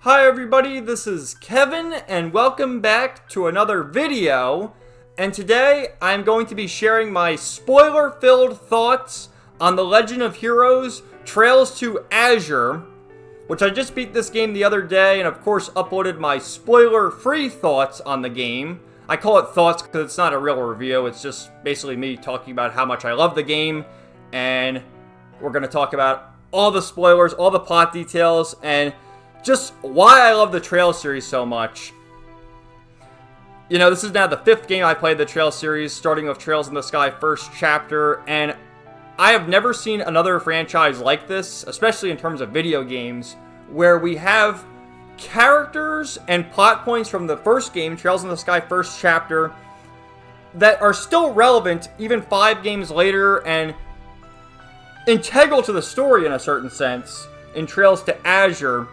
Hi everybody, this is Kevin and welcome back to another video. And today I'm going to be sharing my spoiler-filled thoughts on The Legend of Heroes Trails to Azure, which I just beat this game the other day and of course uploaded my spoiler-free thoughts on the game. I call it thoughts because it's not a real review, it's just basically me talking about how much I love the game, and we're going to talk about all the spoilers, all the plot details, and just why I love the Trails series so much. You know, this is now the 5th game I played the Trails series, starting with Trails in the Sky first chapter, and I have never seen another franchise like this, especially in terms of video games, where we have characters and plot points from the first game, Trails in the Sky first chapter, that are still relevant even 5 games later and integral to the story in a certain sense in Trails to Azure.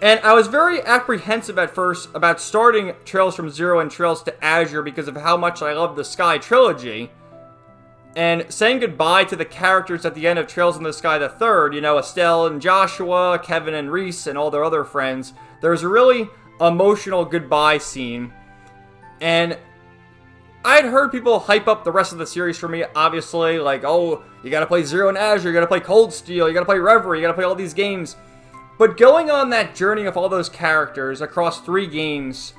And I was very apprehensive at first about starting Trails from Zero and Trails to Azure because of how much I love the Sky trilogy. And saying goodbye to the characters at the end of Trails in the Sky the Third, you know, Estelle and Joshua, Kevin and Reese, and all their other friends, there's a really emotional goodbye scene. And I'd heard people hype up the rest of the series for me, obviously, like, oh, you gotta play Zero and Azure, you gotta play Cold Steel, you gotta play Reverie, you gotta play all these games. But going on that journey of all those characters across 3 games,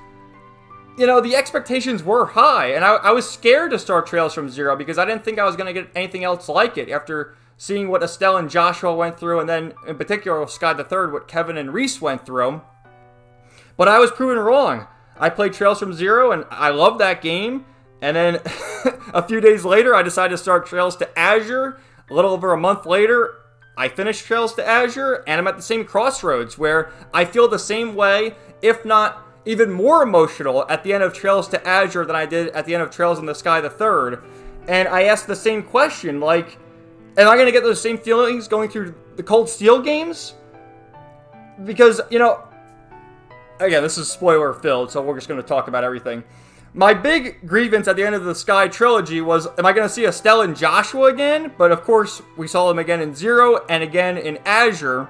you know, the expectations were high, and I was scared to start Trails from Zero because I didn't think I was going to get anything else like it after seeing what Estelle and Joshua went through, and then, in particular, with Sky the Third, what Kevin and Reese went through. But I was proven wrong. I played Trails from Zero, and I loved that game, and then a few days later, I decided to start Trails to Azure. A little over a month later, I finished Trails to Azure, and I'm at the same crossroads where I feel the same way, if not even more emotional at the end of Trails to Azure than I did at the end of Trails in the Sky the Third. And I asked the same question, like, am I going to get those same feelings going through the Cold Steel games? Because, you know, again, this is spoiler filled, so we're just going to talk about everything. My big grievance at the end of the Sky trilogy was, am I going to see Estelle and Joshua again? But of course, we saw them again in Zero and again in Azure.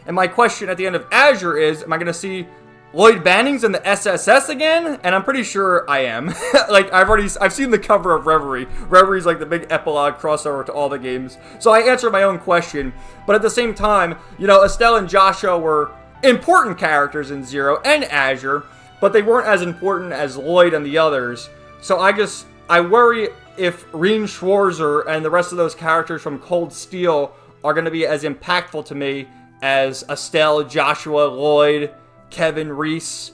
And my question at the end of Azure is, am I going to see Lloyd Bannings in the SSS again? And I'm pretty sure I am. Like, I've seen the cover of Reverie. Reverie's like the big epilogue crossover to all the games. So I answered my own question. But at the same time, you know, Estelle and Joshua were important characters in Zero and Azure, but they weren't as important as Lloyd and the others. So I worry if Reen Schwarzer and the rest of those characters from Cold Steel are going to be as impactful to me as Estelle, Joshua, Lloyd, Kevin, Reese,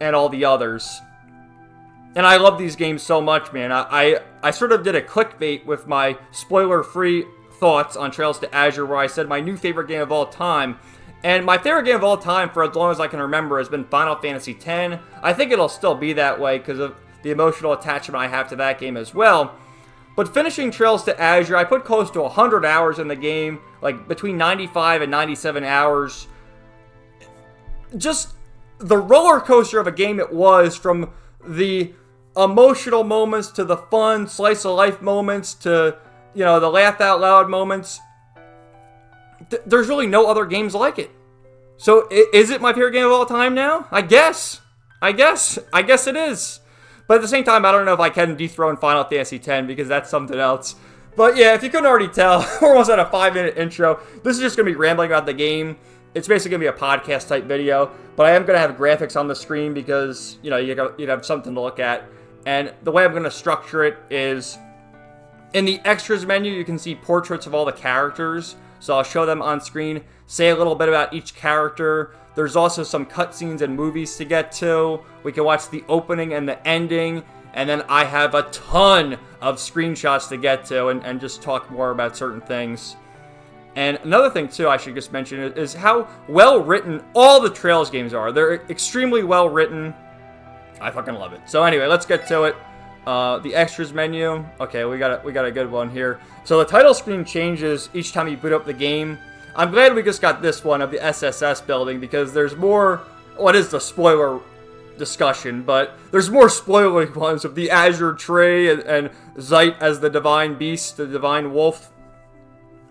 and all the others. And I love these games so much, man. I sort of did a clickbait with my spoiler-free thoughts on Trails to Azure where I said my new favorite game of all time. And my favorite game of all time for as long as I can remember has been Final Fantasy X. I think it'll still be that way because of the emotional attachment I have to that game as well. But finishing Trails to Azure, I put close to 100 hours in the game, like between 95 and 97 hours. Just the roller coaster of a game it was, from the emotional moments to the fun slice of life moments to, you know, the laugh out loud moments. There's really no other games like it. So is it my favorite game of all time now? I guess it is. But at the same time, I don't know if I can dethrone Final Fantasy X because that's something else. But yeah, if you couldn't already tell, we're almost at a 5-minute intro. This is just going to be rambling about the game. It's basically going to be a podcast type video, but I am going to have graphics on the screen because, you know, you have something to look at. And the way I'm going to structure it is, in the extras menu, you can see portraits of all the characters. So I'll show them on screen, say a little bit about each character. There's also some cutscenes and movies to get to. We can watch the opening and the ending. And then I have a ton of screenshots to get to and just talk more about certain things. And another thing, too, I should just mention is how well written all the Trails games are. They're extremely well written. I fucking love it. So anyway, let's get to it. The extras menu. Okay, we got a good one here. So the title screen changes each time you boot up the game. I'm glad we just got this one of the SSS building because there's more. What is the spoiler discussion? But there's more spoilery ones of the Azure Tree and Zeit as the Divine Beast, the Divine Wolf.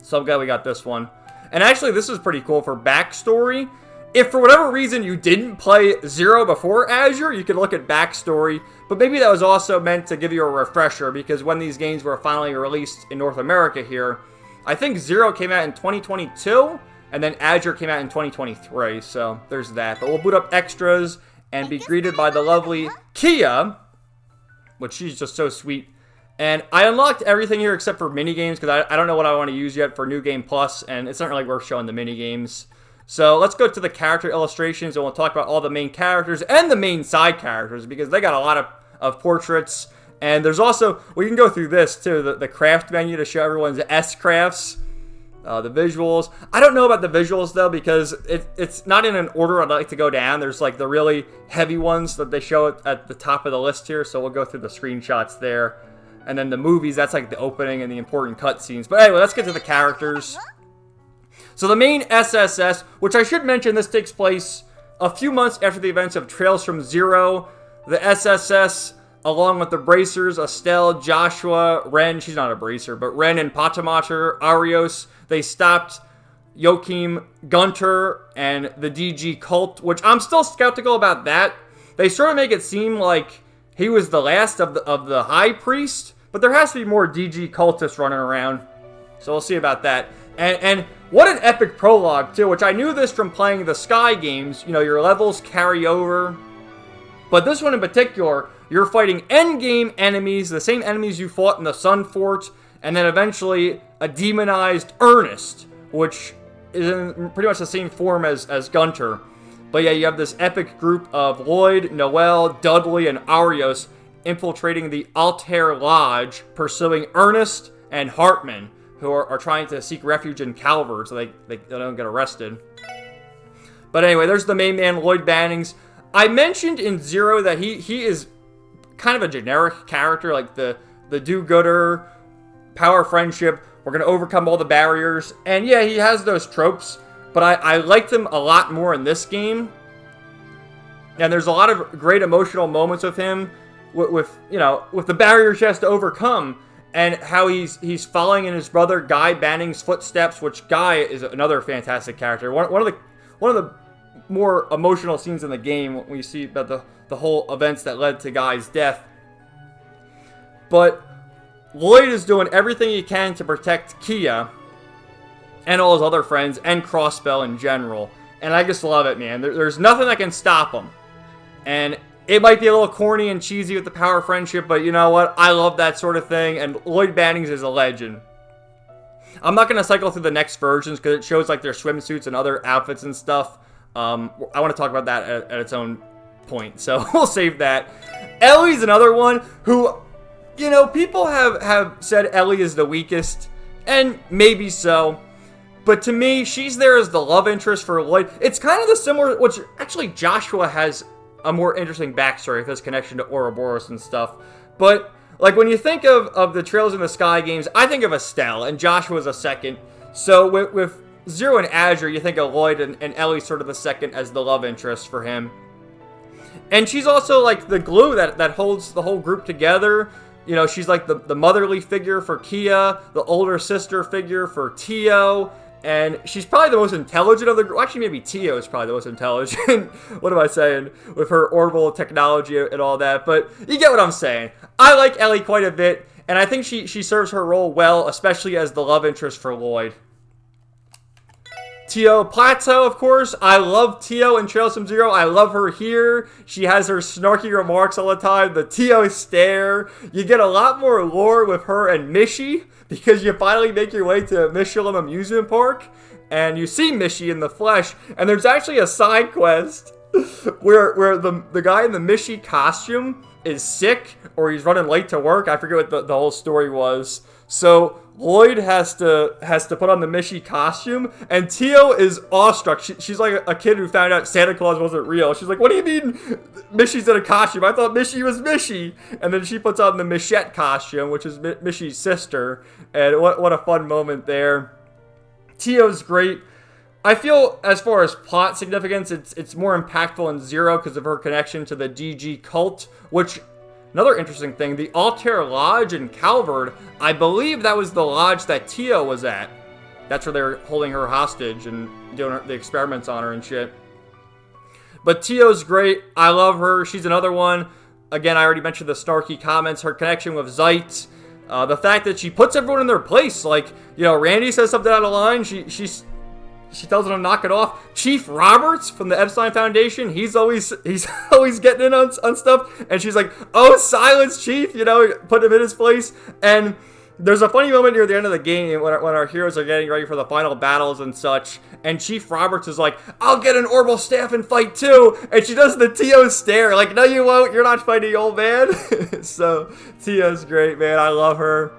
So I'm glad we got this one. And actually, this is pretty cool for backstory. If for whatever reason you didn't play Zero before Azure, you could look at backstory, but maybe that was also meant to give you a refresher, because when these games were finally released in North America here, I think Zero came out in 2022, and then Azure came out in 2023, so there's that. But we'll boot up extras and be greeted by the lovely Kia, which she's just so sweet. And I unlocked everything here except for minigames, because I don't know what I want to use yet for New Game Plus, and it's not really worth showing the minigames. So let's go to the character illustrations, and we'll talk about all the main characters and the main side characters, because they got a lot of portraits. And there's also, we can go through this too, the craft menu to show everyone's S-crafts, the visuals. I don't know about the visuals though, because it's not in an order I'd like to go down. There's like the really heavy ones that they show at the top of the list here, so we'll go through the screenshots there. And then the movies, that's like the opening and the important cutscenes. But anyway, let's get to the characters. So the main SSS, which I should mention, this takes place a few months after the events of Trails from Zero. The SSS, along with the Bracers, Estelle, Joshua, Ren, she's not a Bracer, but Ren and Patamater, Arios, they stopped Joachim, Gunter, and the DG cult, which I'm still skeptical about that. They sort of make it seem like he was the last of the High Priest, but there has to be more DG cultists running around. So we'll see about that. And what an epic prologue, too, which I knew this from playing the Sky games. You know, your levels carry over. But this one in particular, you're fighting endgame enemies, the same enemies you fought in the Sun Fort, and then eventually a demonized Ernest, which is in pretty much the same form as Gunter. But yeah, you have this epic group of Lloyd, Noel, Dudley, and Arios infiltrating the Altair Lodge, pursuing Ernest and Hartman, who are trying to seek refuge in Calvert so they don't get arrested. But anyway, there's the main man, Lloyd Bannings. I mentioned in Zero that he is kind of a generic character, like the do-gooder, power friendship, we're going to overcome all the barriers. And yeah, he has those tropes, but I liked him a lot more in this game. And there's a lot of great emotional moments with him, with the barriers he has to overcome, and how he's following in his brother Guy Banning's footsteps, which Guy is another fantastic character. One of the more emotional scenes in the game when you see about the whole events that led to Guy's death. But Lloyd is doing everything he can to protect Kia and all his other friends and Crossbell in general. And I just love it, man. There's nothing that can stop him. And it might be a little corny and cheesy with the power friendship, but you know what? I love that sort of thing, and Lloyd Bannings is a legend. I'm not going to cycle through the next versions because it shows like their swimsuits and other outfits and stuff. I want to talk about that at its own point, so we'll save that. Ellie's another one who, people have said Ellie is the weakest, and maybe so. But to me, she's there as the love interest for Lloyd. It's kind of the similar, which actually Joshua has a more interesting backstory with his connection to Ouroboros and stuff. But like when you think of the Trails in the Sky games, I think of Estelle, and Joshua's a second. So with Zero and Azure, you think of Lloyd and Ellie sort of the second as the love interest for him. And she's also like the glue that holds the whole group together. She's like the motherly figure for Kia, the older sister figure for Tio, and she's probably the most intelligent of the group. Well, actually, maybe Tio is probably the most intelligent. What am I saying? With her orbital technology and all that. But you get what I'm saying. I like Ellie quite a bit, and I think she serves her role well, especially as the love interest for Lloyd. Tio Plateau, of course. I love Tio in Trails from Zero. I love her here. She has her snarky remarks all the time. The Tio stare. You get a lot more lore with her and Mishi, because you finally make your way to Michelin Amusement Park, and you see Mishi in the flesh, and there's actually a side quest where the guy in the Mishi costume is sick, or he's running late to work. I forget what the whole story was. So Lloyd has to put on the Mishi costume, and Tio is awestruck. She's like a kid who found out Santa Claus wasn't real. She's like, what do you mean Mishi's in a costume? I thought Mishi was Mishi. And then she puts on the Michette costume, which is Mishi's sister, and what a fun moment there. Tio's great. I feel as far as plot significance, it's more impactful in Zero because of her connection to the DG cult, which... Another interesting thing, the Altair Lodge in Calvert, I believe that was the lodge that Tio was at. That's where they were holding her hostage and doing the experiments on her and shit. But Tio's great. I love her. She's another one. Again, I already mentioned the snarky comments. Her connection with Zeit. The fact that she puts everyone in their place. Like, Randy says something out of line. She tells him to knock it off. Chief Roberts from the Epstein Foundation, he's always getting in on stuff. And she's like, oh, silence, Chief, put him in his place. And there's a funny moment near the end of the game when our heroes are getting ready for the final battles and such. And Chief Roberts is like, I'll get an orbital staff and fight too. And she does the Tio stare. Like, no, you won't. You're not fighting, old man. So, Tio's great, man. I love her.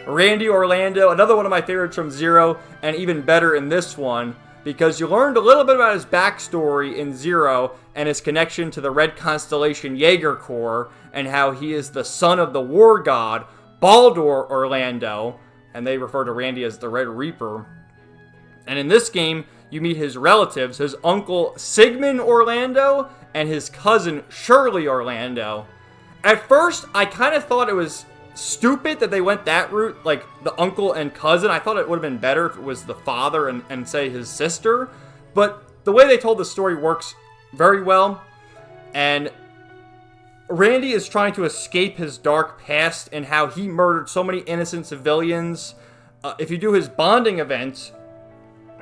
Randy Orlando, another one of my favorites from Zero, and even better in this one, because you learned a little bit about his backstory in Zero and his connection to the Red Constellation Jaeger Corps, and how he is the son of the war god, Baldur Orlando, and they refer to Randy as the Red Reaper. And in this game, you meet his relatives, his uncle Sigmund Orlando, and his cousin Shirley Orlando. At first, I kind of thought it was stupid that they went that route, like the uncle and cousin. I thought it would have been better if it was the father and say his sister. But the way they told the story works very well. And Randy is trying to escape his dark past and how he murdered so many innocent civilians. If you do his bonding event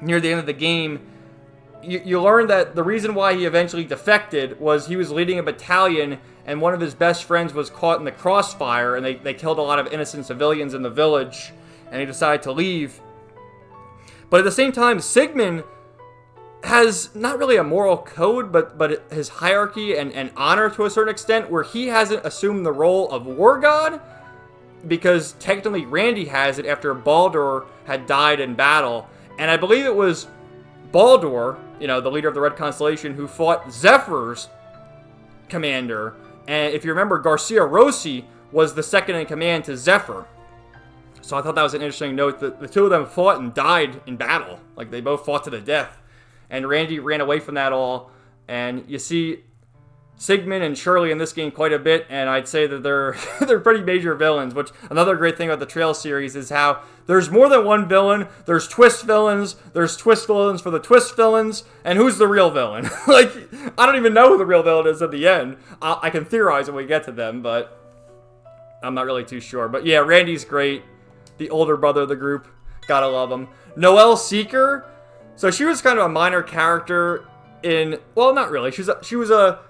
near the end of the game, you learn that the reason why he eventually defected was he was leading a battalion and one of his best friends was caught in the crossfire and they killed a lot of innocent civilians in the village and he decided to leave. But at the same time, Sigmund has not really a moral code, but his hierarchy and honor to a certain extent, where he hasn't assumed the role of war god, because technically Randy has it after Baldur had died in battle. And I believe it was Baldur, the leader of the Red Constellation, who fought Zephyr's commander. And if you remember, Garcia Rossi was the second in command to Zephyr. So I thought that was an interesting note that the two of them fought and died in battle. Like, they both fought to the death. And Randy ran away from that all. And you see Sigmund and Shirley in this game quite a bit, and I'd say that they're pretty major villains, which another great thing about the Trail series is how there's more than one villain. There's twist villains, there's twist villains for the twist villains, and who's the real villain? Like, I don't even know who the real villain is at the end. I can theorize when we get to them, but I'm not really too sure. But yeah, Randy's great. The older brother of the group. Gotta love him. Noelle Seeker. So she was kind of a minor character in... Well, not really. She was a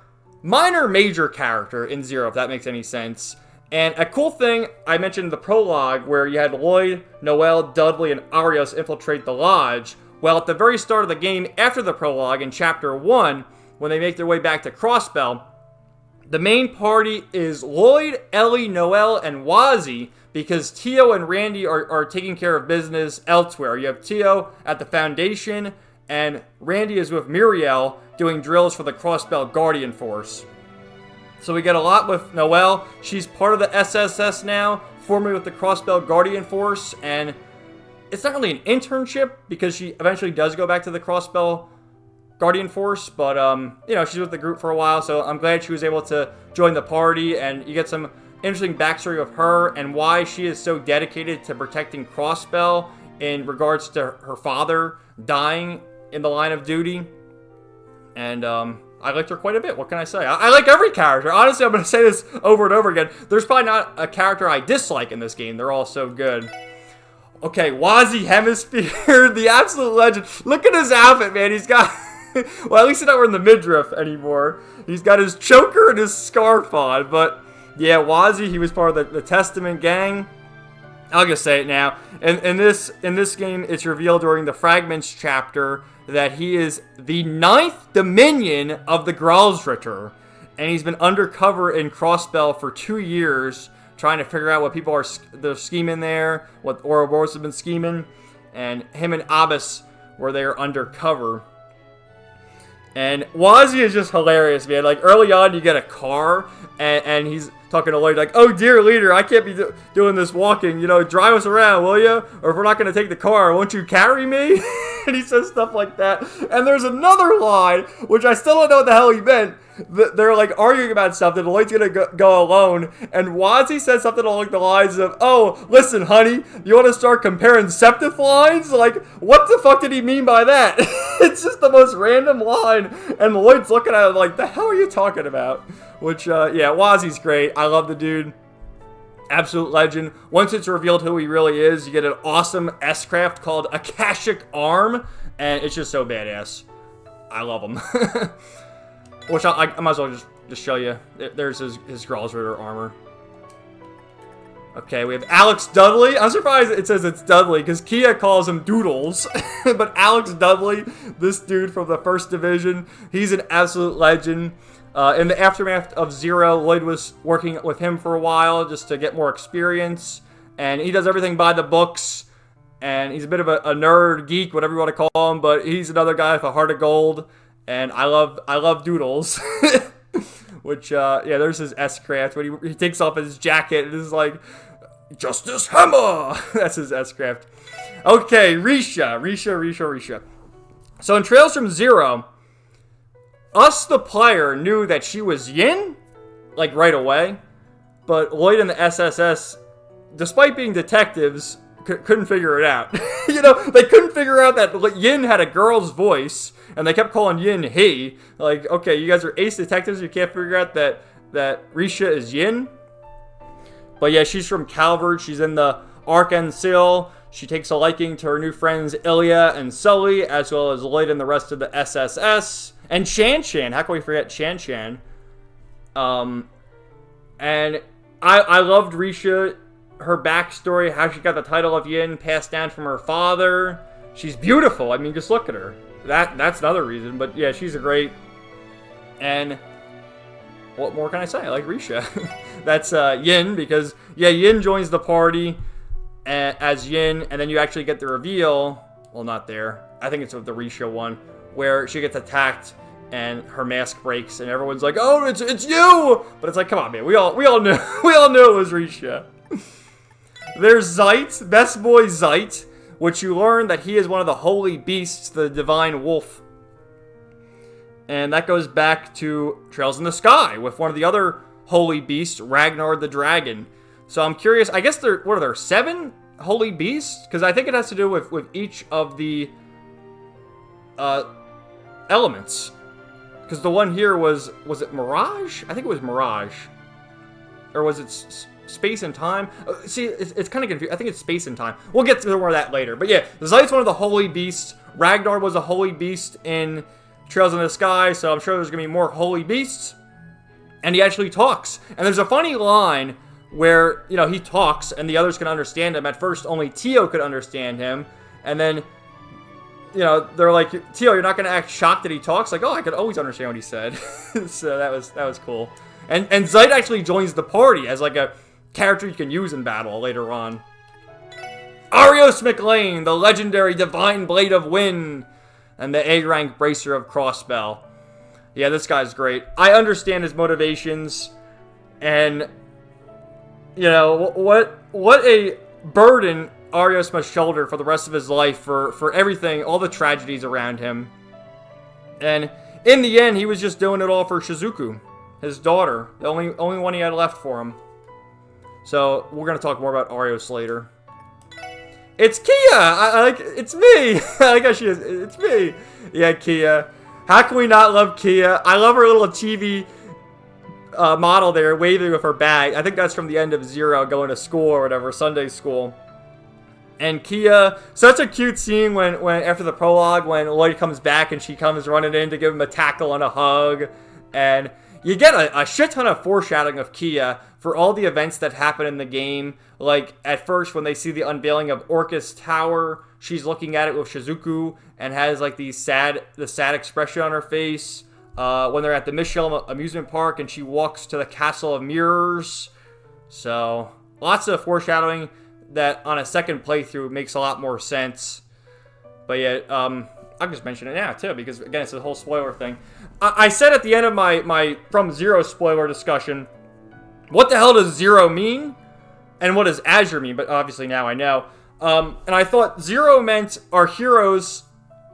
minor major character in Zero, if that makes any sense. And a cool thing, I mentioned the prologue, where you had Lloyd, Noelle, Dudley, and Arios infiltrate the lodge. Well, at the very start of the game, after the prologue, in Chapter 1, when they make their way back to Crossbell, the main party is Lloyd, Ellie, Noelle, and Wazzy, because Tio and Randy are taking care of business elsewhere. You have Tio at the Foundation, and Randy is with Muriel doing drills for the Crossbell Guardian Force. So we get a lot with Noelle. She's part of the SSS now, formerly with the Crossbell Guardian Force, and it's not really an internship because she eventually does go back to the Crossbell Guardian Force, but she's with the group for a while, so I'm glad she was able to join the party, and you get some interesting backstory of her and why she is so dedicated to protecting Crossbell in regards to her father dying in the line of duty. And I liked her quite a bit. What can I say? I like every character. Honestly, I'm going to say this over and over again. There's probably not a character I dislike in this game. They're all so good. Okay, Wazzy Hemisphere, the absolute legend. Look at his outfit, man. He's got... well, at least he's not wearing the midriff anymore. He's got his choker and his scarf on. But, yeah, Wazzy, he was part of the Testament gang. I'll just say it now. In this game, it's revealed during the Fragments chapter that he is the 9th Dominion of the Gralsritter. And he's been undercover in Crossbell for 2 years, trying to figure out what people they're scheming there, what Ouroboros have been scheming. And him and Abbas were there undercover. And Wazzy is just hilarious, man. Like, early on, you get a car, and he's talking to Lloyd like, oh, dear leader, I can't be doing this walking. Drive us around, will you? Or if we're not going to take the car, won't you carry me? And he says stuff like that. And there's another line, which I still don't know what the hell he meant. they're like arguing about something. Lloyd's gonna go alone, and Wazzy says something along the lines of, "Oh, listen, honey, you want to start comparing septic lines? Like, what the fuck did he mean by that?" It's just the most random line, and Lloyd's looking at it like, "The hell are you talking about?" Which, yeah, Wazzy's great. I love the dude. Absolute legend. Once it's revealed who he really is, you get an awesome S-craft called Akashic Arm, and it's just so badass. I love him. Which I might as well just show you. There's his Gralls Ritter armor. Okay, we have Alex Dudley. I'm surprised it says it's Dudley, because Kia calls him Doodles. But Alex Dudley, this dude from the 1st Division, he's an absolute legend. In the aftermath of Zero, Lloyd was working with him for a while just to get more experience. And he does everything by the books. And he's a bit of a nerd, geek, whatever you want to call him. But he's another guy with a heart of gold. And I love Doodles. Which, yeah, there's his S-craft. When he takes off his jacket, it is like, Justice Hammer! That's his S-craft. Okay, Risha. So in Trails from Zero, us, the player, knew that she was Yin, like, right away. But Lloyd and the SSS, despite being detectives, couldn't figure it out. You know, they couldn't figure out that Yin had a girl's voice, and they kept calling Yin he. Like, okay, you guys are ace detectives, you can't figure out that Risha is Yin. But yeah, she's from Calvert, she's in the Arkansas. She takes a liking to her new friends Ilya and Sully, as well as Lloyd and the rest of the SSS. And Shan. How can we forget Shan? And I loved Risha, her backstory, how she got the title of Yin passed down from her father. She's beautiful. I mean, just look at her. That's another reason. But yeah, she's a great. And what more can I say? I like Risha. That's Yin, because yeah, Yin joins the party as Yin, and then you actually get the reveal. Well, not there. I think it's with the Risha one, where she gets attacked and her mask breaks, and everyone's like, "Oh, it's you!" But it's like, come on, man. We all knew it was Risha. There's Zeit, best boy Zeit, which you learn that he is one of the holy beasts, the divine wolf. And that goes back to Trails in the Sky with one of the other holy beasts, Ragnar the dragon. So I'm curious, I guess what are there, 7 holy beasts? Because I think it has to do with each of the elements. Because the one here was it Mirage? I think it was Mirage. Or was it Space and Time? See, it's kind of confusing. I think it's Space and Time. We'll get to more of that later. But yeah, Zeit's one of the holy beasts. Ragnar was a holy beast in Trails in the Sky, so I'm sure there's going to be more holy beasts. And he actually talks. And there's a funny line where, you know, he talks and the others can understand him. At first, only Tio could understand him. And then, you know, they're like, Tio, you're not going to act shocked that he talks? Like, oh, I could always understand what he said. So that was cool. And Zeit actually joins the party as like a character you can use in battle later on. Arios McLean, the legendary Divine Blade of Wind, and the A-rank Bracer of Crossbell. Yeah, this guy's great. I understand his motivations, and, you know, what a burden Arios must shoulder for the rest of his life for everything, all the tragedies around him. And in the end, he was just doing it all for Shizuku, his daughter, the only one he had left for him. So, we're going to talk more about Arios later. It's Kia! I like, it's me! I like how she is. It's me! Yeah, Kia. How can we not love Kia? I love her little chibi model there, waving with her bag. I think that's from the end of Zero, going to school or whatever, Sunday school. And Kia, such a cute scene when after the prologue, when Lloyd comes back and she comes running in to give him a tackle and a hug. And you get a shit ton of foreshadowing of Kia for all the events that happen in the game. Like, at first, when they see the unveiling of Orcus Tower, she's looking at it with Shizuku and has, like, the sad expression on her face. When they're at the Michelle amusement park and she walks to the Castle of Mirrors. So, lots of foreshadowing that on a second playthrough makes a lot more sense. But yeah, I'll just mention it now, too, because, again, it's a whole spoiler thing. I said at the end of my From Zero spoiler discussion, what the hell does Zero mean? And what does Azure mean? But obviously now I know. And I thought Zero meant our heroes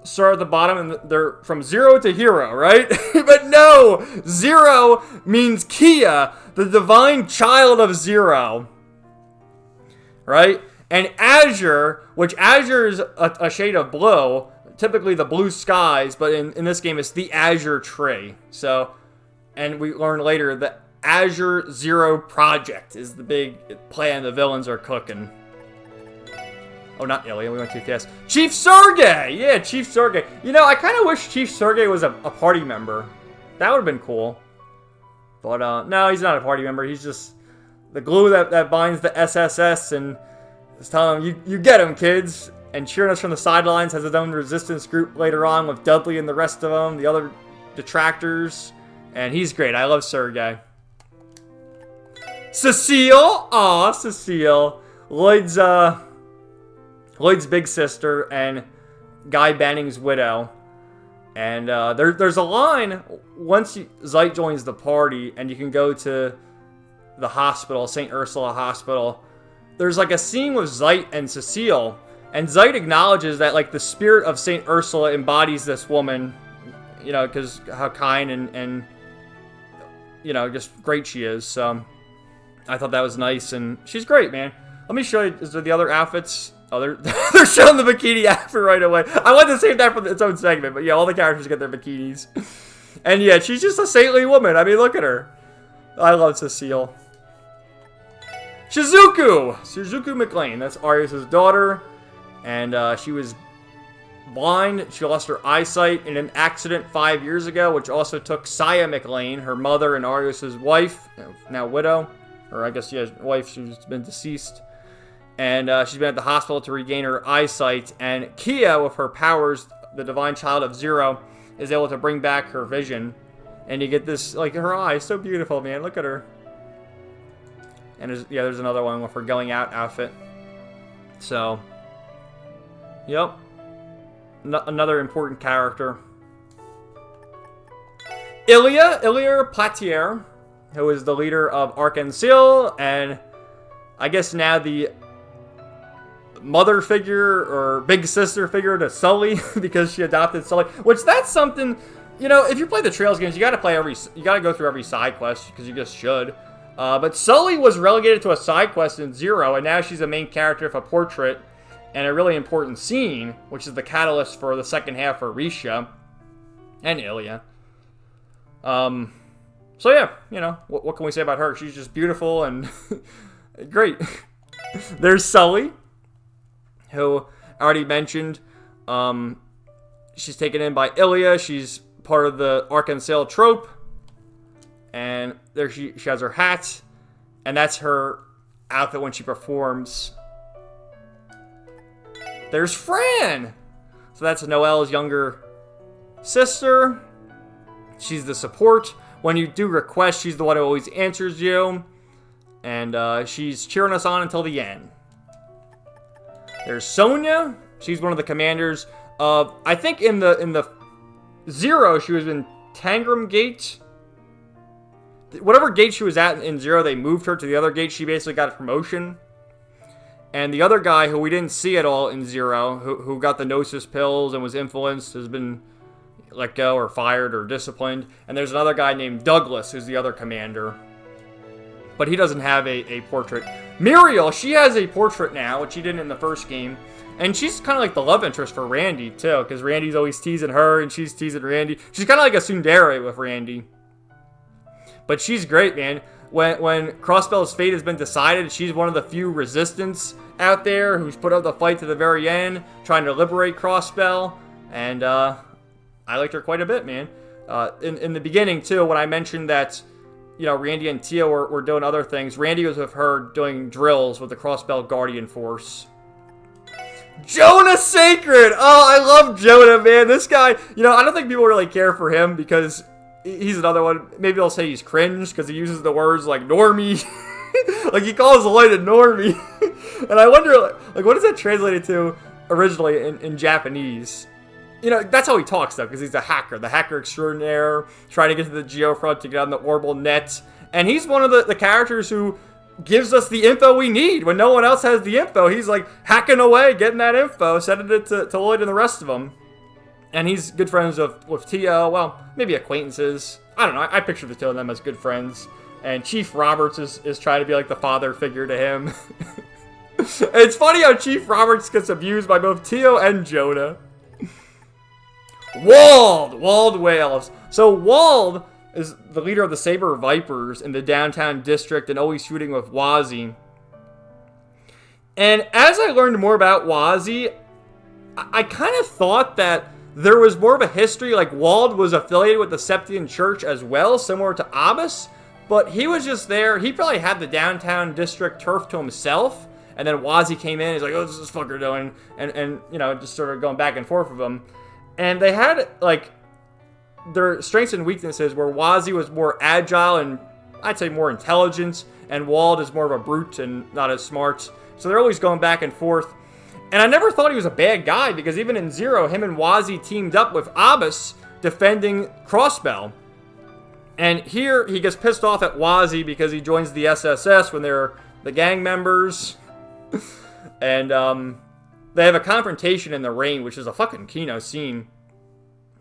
start at the bottom and they're from 0 to hero, right? But no, 0 means Kia, the divine child of 0, right? And Azure, which Azure is a shade of blue, typically the blue skies, but in this game it's the Azure tree. So, and we learn later that Azure Zero Project is the big plan the villains are cooking. Oh, not Ilya, we went too fast. Chief Sergey! Yeah, Chief Sergey. You know, I kind of wish Chief Sergey was a party member. That would have been cool. But, no, he's not a party member. He's just the glue that binds the SSS and is telling them, you get him, kids. And cheering us from the sidelines, has his own resistance group later on with Dudley and the rest of them, the other detractors. And he's great. I love Sergey. Cecile! Aw, Cecile. Lloyd's big sister and Guy Banning's widow. And there's a line once Zeit joins the party and you can go to the hospital, St. Ursula Hospital. There's like a scene with Zeit and Cecile. And Zeit acknowledges that like the spirit of St. Ursula embodies this woman, you know, because how kind and you know, just great she is. So I thought that was nice, and she's great, man. Let me show you, is there the other outfits? Oh, they're showing the bikini outfit right away. I wanted to save that for its own segment, but yeah, all the characters get their bikinis. And yeah, she's just a saintly woman. I mean, look at her. I love Cecile. Shizuku McLean. That's Arius' daughter. And she was blind. She lost her eyesight in an accident 5 years ago, which also took Saya McLean, her mother and Arius' wife, now widow. Or I guess, yeah, wife, she's been deceased. And she's been at the hospital to regain her eyesight. And Kia, with her powers, the divine child of 0, is able to bring back her vision. And you get this, like, her eye, so beautiful, man. Look at her. And there's another one with her going out outfit. So, yep. Another important character. Ilya Platier, who is the leader of Arkansas, and I guess now the mother figure or big sister figure to Sully because she adopted Sully. Which that's something, you know, if you play the Trails games, you gotta go through every side quest because you just should. But Sully was relegated to a side quest in 0, and now she's a main character of a portrait and a really important scene, which is the catalyst for the second half for Risha and Ilya. So yeah, you know, what can we say about her? She's just beautiful and great. There's Sully, who I already mentioned. She's taken in by Ilya. She's part of the Arkansas trope. And there she has her hat. And that's her outfit when she performs. There's Fran! So that's Noelle's younger sister. She's the support. When you do request, she's the one who always answers you. And she's cheering us on until the end. There's Sonia. She's one of the commanders of, I think in the 0, she was in Tangram Gate. Whatever gate she was at in 0, they moved her to the other gate. She basically got a promotion. And the other guy, who we didn't see at all in 0, who got the Gnosis pills and was influenced, has been let go or fired or disciplined. And there's another guy named Douglas, who's the other commander. But he doesn't have a portrait. Muriel, she has a portrait now, which she didn't in the first game. And she's kind of like the love interest for Randy, too. Because Randy's always teasing her, and she's teasing Randy. She's kind of like a tsundere with Randy. But she's great, man. When Crossbell's fate has been decided, she's one of the few resistance out there who's put up the fight to the very end, trying to liberate Crossbell. And I liked her quite a bit, man. In the beginning, too, when I mentioned that, you know, Randy and Tia were doing other things, Randy was with her doing drills with the Crossbell Guardian Force. Jonah Sacred! Oh, I love Jonah, man. This guy, you know, I don't think people really care for him because he's another one. Maybe they'll say he's cringe because he uses the words like normie. Like he calls Lloyd a normie. And I wonder, like, what is that translated to originally in Japanese? You know, that's how he talks, though, because he's a hacker. The hacker extraordinaire, trying to get to the Geofront to get on the orbital net. And he's one of the characters who gives us the info we need. When no one else has the info, he's, like, hacking away, getting that info, sending it to Lloyd and the rest of them. And he's good friends with Tio. Well, maybe acquaintances. I don't know. I picture the two of them as good friends. And Chief Roberts is trying to be like the father figure to him. It's funny how Chief Roberts gets abused by both Tio and Jonah. Wald Wales. So Wald is the leader of the Saber Vipers in the downtown district and always shooting with Wazi. And as I learned more about Wazi, I kind of thought that there was more of a history, like Wald was affiliated with the Septian Church as well, similar to Abbas, but he was just there. He probably had the downtown district turf to himself, and then Wazi came in, he's like, oh, what's this fucker doing? And you know, just sort of going back and forth with him. And they had, like, their strengths and weaknesses where Wazi was more agile and, I'd say, more intelligent, and Wald is more of a brute and not as smart. So they're always going back and forth. And I never thought he was a bad guy, because even in Zero, him and Wazi teamed up with Abbas defending Crossbell. And here, he gets pissed off at Wazi because he joins the SSS when they're the gang members. And they have a confrontation in the rain, which is a fucking Kino scene.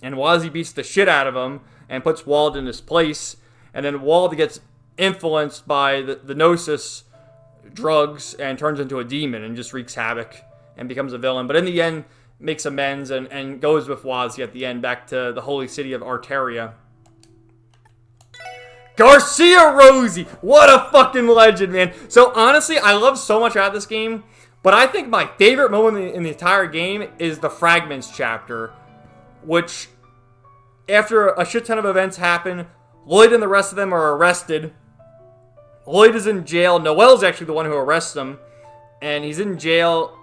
And Wazi beats the shit out of him and puts Wald in his place. And then Wald gets influenced by the Gnosis drugs and turns into a demon and just wreaks havoc and becomes a villain. But in the end, makes amends and goes with Wazi at the end back to the holy city of Arteria. Garcia Rosie! What a fucking legend, man. So honestly, I love so much about this game, but I think my favorite moment in the entire game is the Fragments chapter, which, after a shit ton of events happen, Lloyd and the rest of them are arrested. Lloyd is in jail. Noel's actually the one who arrests him, and he's in jail.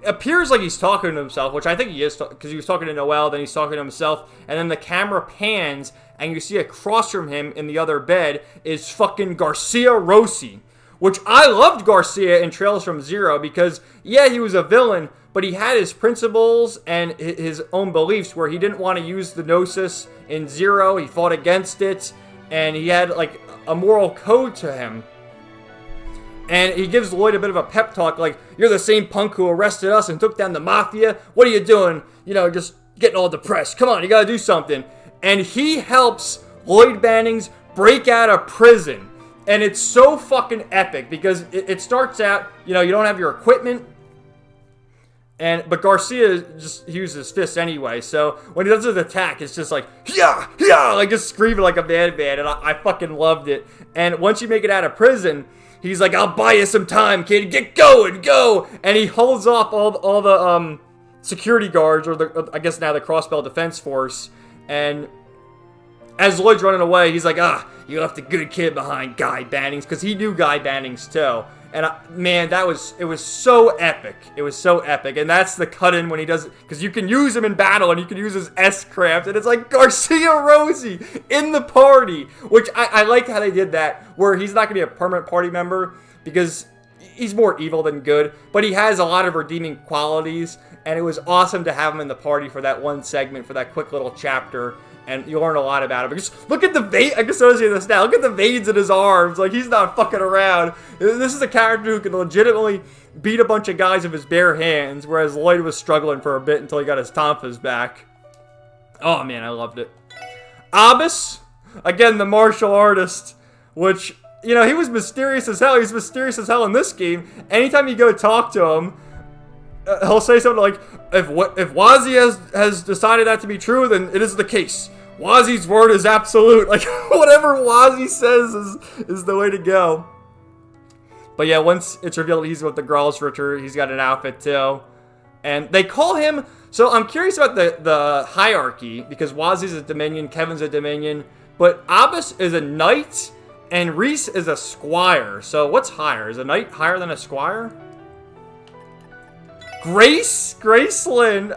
Appears like he's talking to himself, which I think he is, because he was talking to Noel, then he's talking to himself, and then the camera pans, and you see across from him in the other bed is fucking Garcia Rossi, which I loved Garcia in Trails from Zero, because, yeah, he was a villain, but he had his principles and his own beliefs, where he didn't want to use the Gnosis in Zero, he fought against it, and he had, like, a moral code to him. And he gives Lloyd a bit of a pep talk, like, you're the same punk who arrested us and took down the Mafia. What are you doing? You know, just getting all depressed. Come on, you gotta do something. And he helps Lloyd Bannings break out of prison. And it's so fucking epic, because it starts out, you know, you don't have your equipment. But Garcia he uses his fists anyway, so when he does his attack, it's just like, yeah, yeah, like just screaming like a madman, and I fucking loved it. And once you make it out of prison, he's like, I'll buy you some time, kid, get going, go! And he holds off all the security guards, or I guess now the Crossbell Defense Force, and as Lloyd's running away, he's like, you left a good kid behind, Guy Bannings, because he knew Guy Bannings too. And man, it was so epic. It was so epic. And that's the cut-in when he does it, because you can use him in battle, and you can use his S-Craft, and it's like Garcia Rosie in the party, which I like how they did that, where he's not going to be a permanent party member, because he's more evil than good, but he has a lot of redeeming qualities, and it was awesome to have him in the party for that one segment, for that quick little chapter. And you learn a lot about him. Because look at the vein. I can associate this now. Look at the veins in his arms. Like, he's not fucking around. This is a character who can legitimately beat a bunch of guys with his bare hands, whereas Lloyd was struggling for a bit until he got his tonfas back. Oh, man, I loved it. Abbas, again, the martial artist, which, you know, he was mysterious as hell. He's mysterious as hell in this game. Anytime you go talk to him, he'll say something like, if Wazi has decided that to be true, then it is the case. Wazi's word is absolute. Like, whatever Wazi says is the way to go. But yeah, once it's revealed he's with the Gralsritter, he's got an outfit too. And they call him... So I'm curious about the hierarchy, because Wazi's a Dominion, Kevin's a Dominion, but Abbas is a knight, and Reese is a squire. So what's higher? Is a knight higher than a squire? Graceland,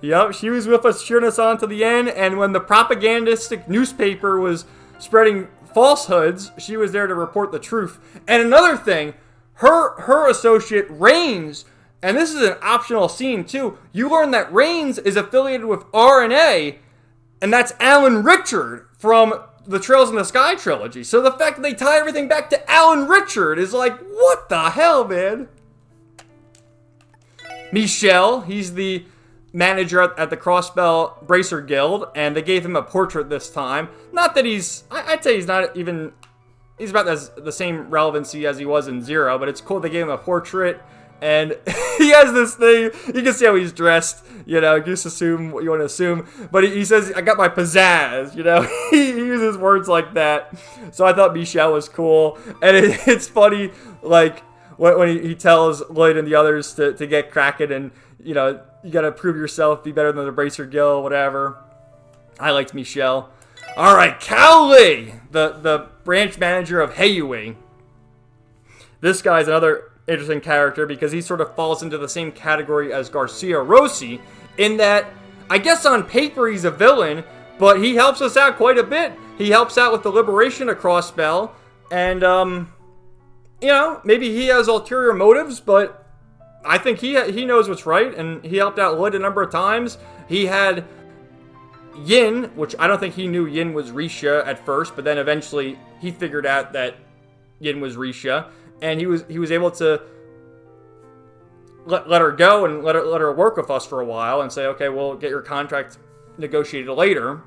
yep, she was with us, cheering us on to the end, and when the propagandistic newspaper was spreading falsehoods, she was there to report the truth. And another thing, her associate, Rains, and this is an optional scene too, you learn that Rains is affiliated with RNA, and that's Alan Richard from the Trails in the Sky trilogy. So the fact that they tie everything back to Alan Richard is like, what the hell, man? Michel, he's the manager at the Crossbell Bracer Guild, and they gave him a portrait this time. Not that I'd say he's not even, he's about the same relevancy as he was in Zero, but it's cool they gave him a portrait, and he has this thing, you can see how he's dressed, you know, you just assume what you want to assume, but he says, I got my pizzazz, you know, he uses words like that, so I thought Michelle was cool, and it's funny, like, when he tells Lloyd and the others to get cracking, and, you know, you gotta prove yourself, be better than the Bracer Guild, whatever. I liked Michelle. Alright, Cowley, the branch manager of Heiyue. This guy's another interesting character because he sort of falls into the same category as Garcia Rossi in that, I guess on paper he's a villain, but he helps us out quite a bit. He helps out with the liberation of Crossbell, and, you know, maybe he has ulterior motives, but I think he knows what's right, and he helped out Lloyd a number of times. He had Yin, which I don't think he knew Yin was Risha at first, but then eventually he figured out that Yin was Risha, and he was able to let her go and let her work with us for a while and say, okay, we'll get your contract negotiated later.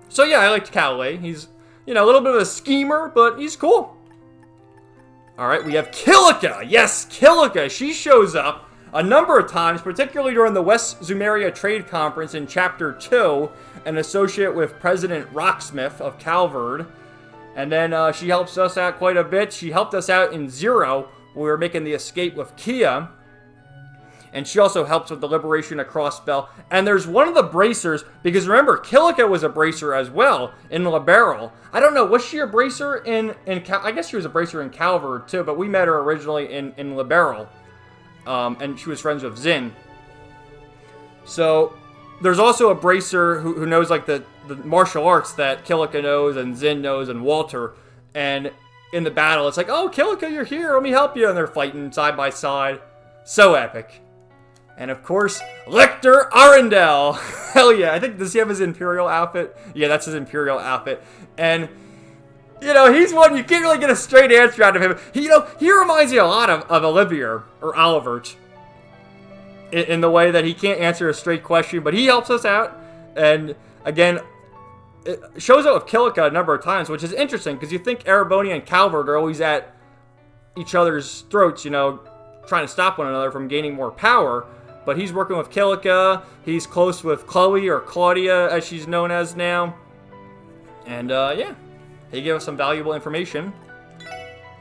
So yeah, I liked Cowley. He's, you know, a little bit of a schemer, but he's cool. Alright, we have Kilika. Yes, Kilika. She shows up a number of times, particularly during the West Zemuria Trade Conference in Chapter 2, an associate with President Rocksmith of Calvard. And then she helps us out quite a bit. She helped us out in Zero, when we were making the escape with Kia. And she also helps with the liberation of Crossbell. And there's one of the bracers, because remember, Kilika was a bracer as well in Liberal. I don't know, was she a bracer in I guess she was a bracer in Calvard too, but we met her originally in Liberal. And she was friends with Zin. So there's also a bracer who knows like the martial arts that Kilika knows and Zin knows and Walter. And in the battle, it's like, oh, Kilika, you're here, let me help you. And they're fighting side by side. So epic. And of course, Lecter Arundel. Hell yeah, I think, does he have his Imperial outfit? Yeah, that's his Imperial outfit. And, you know, he's one, you can't really get a straight answer out of him. He reminds me a lot of Olivier, or Olivert. In the way that he can't answer a straight question, but he helps us out. And, again, it shows up with Kilika a number of times, which is interesting, because you think Ereboni and Calvard are always at each other's throats, you know, trying to stop one another from gaining more power. But he's working with Kilika. He's close with Chloe, or Claudia, as she's known as now. And, yeah. He gave us some valuable information.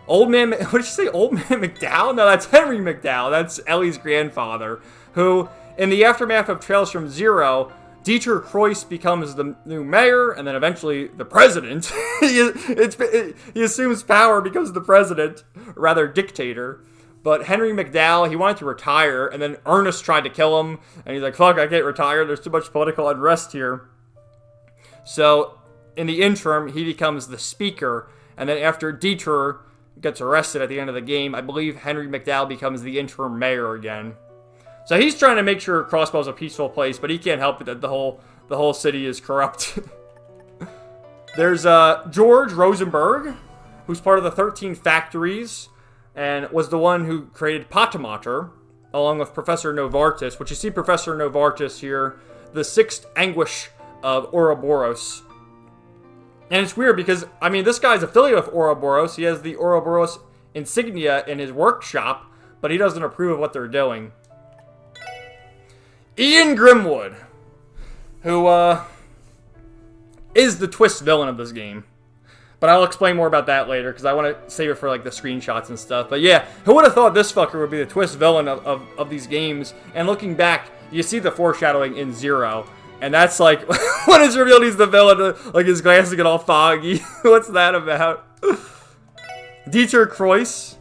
Old Man... What did you say? Old Man McDowell? No, that's Henry McDowell. That's Ellie's grandfather. Who, in the aftermath of Trails from Zero, Dieter Kreuss becomes the new mayor, and then eventually the president. He assumes power, becomes the president. Rather, dictator. But Henry McDowell, he wanted to retire, and then Ernest tried to kill him, and he's like, fuck, I can't retire, there's too much political unrest here. So, in the interim, he becomes the speaker, and then after Dieter gets arrested at the end of the game, I believe Henry McDowell becomes the interim mayor again. So he's trying to make sure Crossbell's a peaceful place, but he can't help it that the whole city is corrupt. There's George Rosenberg, who's part of the 13 Factories, and was the one who created Patomater, along with Professor Novartis, which you see Professor Novartis here, the sixth anguish of Ouroboros. And it's weird because, I mean, this guy's affiliated with Ouroboros. He has the Ouroboros insignia in his workshop, but he doesn't approve of what they're doing. Ian Grimwood, who is the twist villain of this game. But I'll explain more about that later, because I want to save it for, like, the screenshots and stuff. But yeah, who would have thought this fucker would be the twist villain of these games? And looking back, you see the foreshadowing in Zero. And that's like, when it's revealed he's the villain, like, his glasses get all foggy. What's that about? Dieter Kreuss.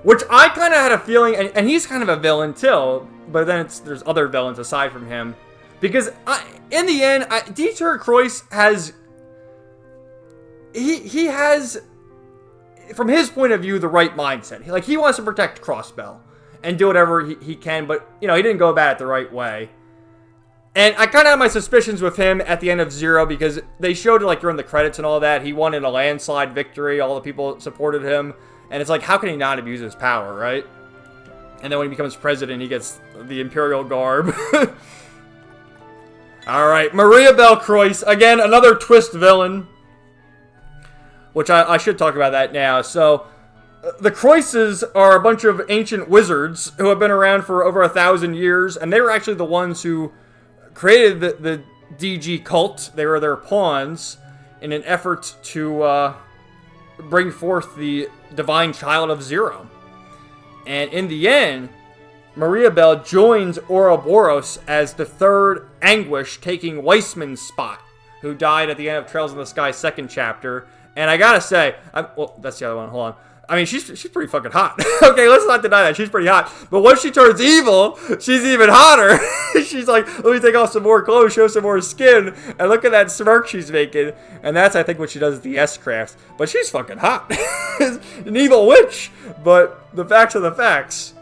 Which I kind of had a feeling, and he's kind of a villain too. But then there's other villains aside from him. Because in the end, Dieter Kreuss has... He has, from his point of view, the right mindset. He wants to protect Crossbell and do whatever he can, but, you know, he didn't go about it the right way. And I kind of had my suspicions with him at the end of Zero, because they showed, like, during the credits and all that, he won in a landslide victory, all the people supported him, and it's like, how can he not abuse his power, right? And then when he becomes president, he gets the Imperial garb. Alright, Maria Belcroix. Again, another twist villain. Which I should talk about that now. So, the Croixes are a bunch of ancient wizards who have been around for over 1,000 years. And they were actually the ones who created the DG cult. They were their pawns in an effort to bring forth the divine child of Zero. And in the end, Maria Bell joins Ouroboros as the third Anguish, taking Weissman's spot, who died at the end of Trails in the Sky 2nd chapter. And I gotta say, well, that's the other one, hold on. I mean, she's pretty fucking hot. Okay, let's not deny that. She's pretty hot. But once she turns evil, she's even hotter. She's like, let me take off some more clothes, show some more skin, and look at that smirk she's making. And that's, I think, what she does at the S-Craft. But she's fucking hot. An evil witch. But the facts are the facts.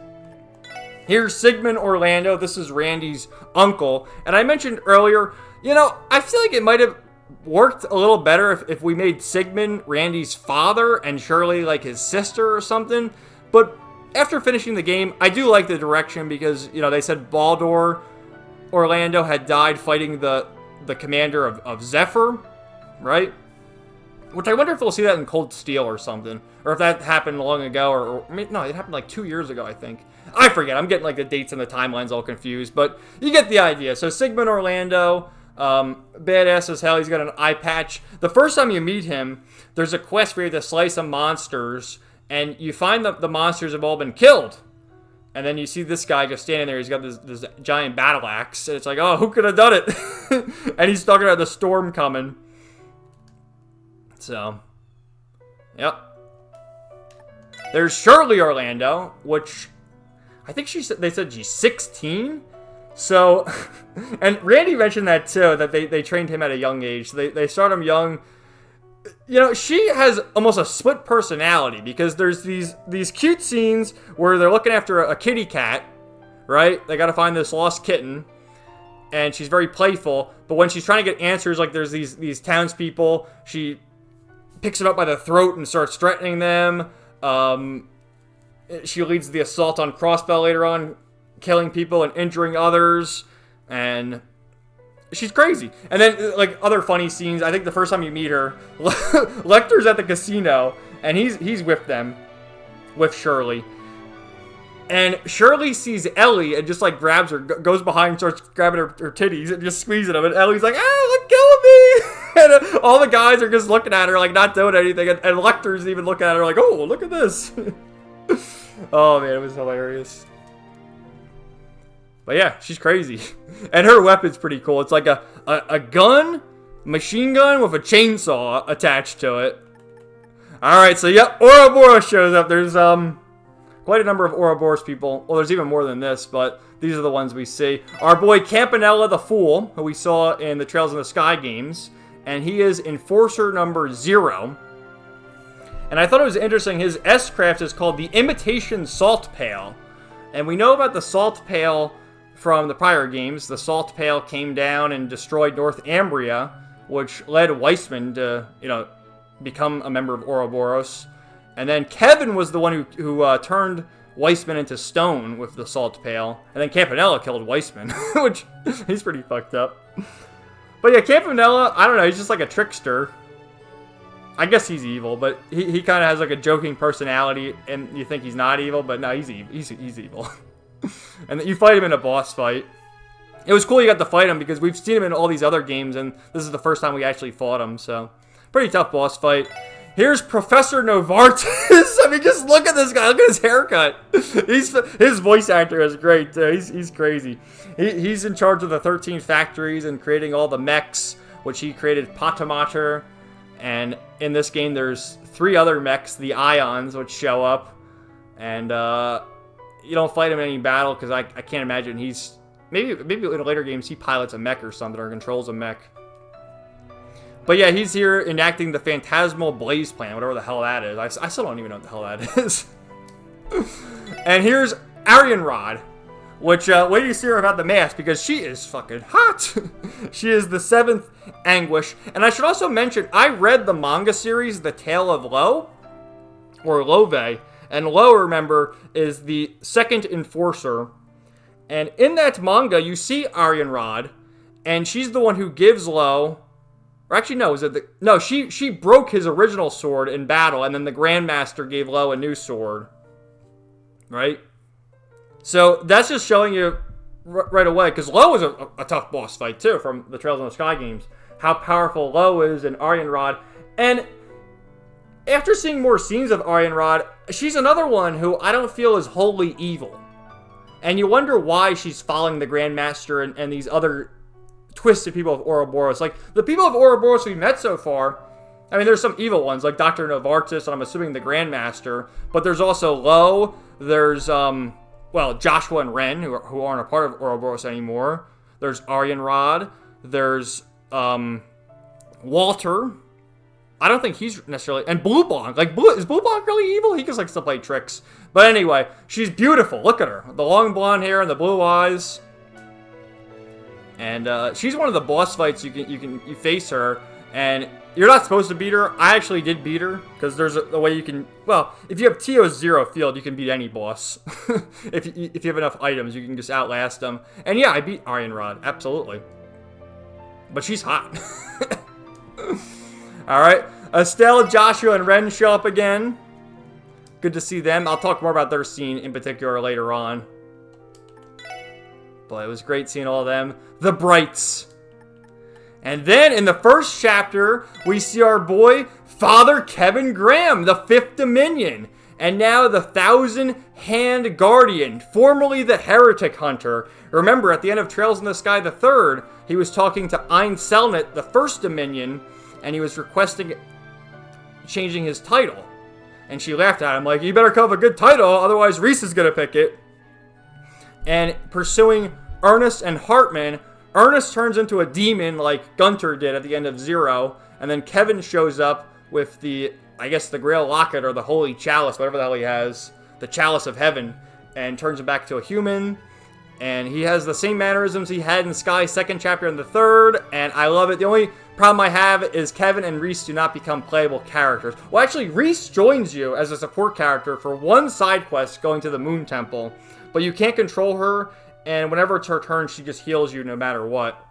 Here's Sigmund Orlando. This is Randy's uncle. And I mentioned earlier, you know, I feel like it might have worked a little better if we made Sigmund Randy's father and Shirley like his sister or something. But after finishing the game, I do like the direction because, you know, they said Baldur Orlando had died fighting the commander of Zephyr, right? Which I wonder if we'll see that in Cold Steel or something. Or if that happened long ago, or no, it happened like 2 years ago, I think. I forget, I'm getting like the dates and the timelines all confused, but you get the idea. So Sigmund Orlando, badass as hell, he's got an eye patch. The first time you meet him, there's a quest where you have to slay some monsters, and you find that the monsters have all been killed. And then you see this guy just standing there, he's got this giant battle axe, and it's like, oh, who could have done it? And he's talking about the storm coming. So, yep. There's Shirley Orlando, which I think they said she's 16. So, and Randy mentioned that too, that they trained him at a young age. So they start him young. You know, she has almost a split personality because there's these cute scenes where they're looking after a kitty cat, right? They got to find this lost kitten, and she's very playful. But when she's trying to get answers, like there's these townspeople, she picks them up by the throat and starts threatening them. She leads the assault on Crossbell later on, killing people and injuring others, and she's crazy. And then, like, other funny scenes, I think the first time you meet her, Lecter's at the casino, and he's with them, with Shirley. And Shirley sees Ellie and just, like, grabs her, goes behind and starts grabbing her titties and just squeezing them, and Ellie's like, ah, let go of me! And all the guys are just looking at her, like, not doing anything, and Lecter's even looking at her like, oh, look at this. Oh, man, it was hilarious. But yeah, she's crazy. And her weapon's pretty cool. It's like a gun, machine gun with a chainsaw attached to it. Alright, so yep, Ouroboros shows up. There's quite a number of Ouroboros people. Well, there's even more than this, but these are the ones we see. Our boy Campanella the Fool, who we saw in the Trails in the Sky games. And he is Enforcer number 0. And I thought it was interesting, his S-Craft is called the Imitation Salt Pail. And we know about the Salt Pail from the prior games. The Salt Pail came down and destroyed North Ambria, which led Weissman to, you know, become a member of Ouroboros. And then Kevin was the one who turned Weissman into stone with the Salt Pail. And then Campanella killed Weissman, which he's pretty fucked up. But yeah, Campanella, I don't know, he's just like a trickster. I guess he's evil, but he kind of has like a joking personality, and you think he's not evil, but no, he's evil. And you fight him in a boss fight. It was cool you got to fight him, because we've seen him in all these other games, and this is the first time we actually fought him, so pretty tough boss fight. Here's Professor Novartis. I mean, just look at this guy. Look at his haircut. His voice actor is great, too. He's crazy. He's in charge of the 13 factories and creating all the mechs, which he created Patamater. And in this game, there's 3 other mechs, the Ions, which show up. And you don't fight him in any battle, because I can't imagine he's... Maybe in later games, he pilots a mech or something, or controls a mech. But yeah, he's here enacting the Phantasmal Blaze Plan, whatever the hell that is. I still don't even know what the hell that is. And here's Arianrod, which, wait till you see her about the mask, because she is fucking hot. She is the 7th Anguish. And I should also mention, I read the manga series, The Tale of Lo, or Love, And Lo, remember, is the second enforcer. And in that manga, you see Iron Rod, and she's the one who gives Lo... Or actually, no, she broke his original sword in battle, and then the Grandmaster gave Lo a new sword. Right? So that's just showing you right away, because Lo was a tough boss fight, too, from the Trails in the Sky games. How powerful Lo is in Iron Rod. And after seeing more scenes of Iron Rod, she's another one who I don't feel is wholly evil. And you wonder why she's following the Grandmaster and these other twisted people of Ouroboros. Like, the people of Ouroboros we met so far, I mean, there's some evil ones, like Dr. Novartis, and I'm assuming the Grandmaster, but there's also Lo, there's, Joshua and Ren, who aren't a part of Ouroboros anymore, there's Aryan Rod, there's, Walter, I don't think he's necessarily, and Blue Bonk, is Blue Bonk really evil? He just likes to play tricks. But anyway, she's beautiful, look at her, the long blonde hair and the blue eyes. And she's one of the boss fights you face her, and you're not supposed to beat her. I actually did beat her, because there's a way you can, well, if you have TO's Zero Field, you can beat any boss. if you have enough items, you can just outlast them. And yeah, I beat Iron Rod, absolutely. But she's hot. Alright, Estelle, Joshua, and Ren show up again. Good to see them. I'll talk more about their scene in particular later on. But it was great seeing all of them. The Brights. And then in the first chapter, we see our boy, Father Kevin Graham, the 5th Dominion. And now the 1,000-Hand Guardian, formerly the Heretic Hunter. Remember, at the end of Trails in the Sky the 3rd, he was talking to Ein Selnet, the 1st Dominion, and he was requesting changing his title. And she laughed at him like, you better come up with a good title, otherwise Reese is going to pick it. And pursuing Ernest and Hartman, Ernest turns into a demon like Gunter did at the end of Zero, and then Kevin shows up with the Grail Locket or the Holy Chalice, whatever the hell he has, the Chalice of Heaven, and turns him back to a human. And he has the same mannerisms he had in Sky's 2nd chapter and the 3rd, and I love it. The only problem I have is Kevin and Reese do not become playable characters. Well, actually, Reese joins you as a support character for one side quest going to the Moon Temple. But you can't control her, and whenever it's her turn, she just heals you no matter what.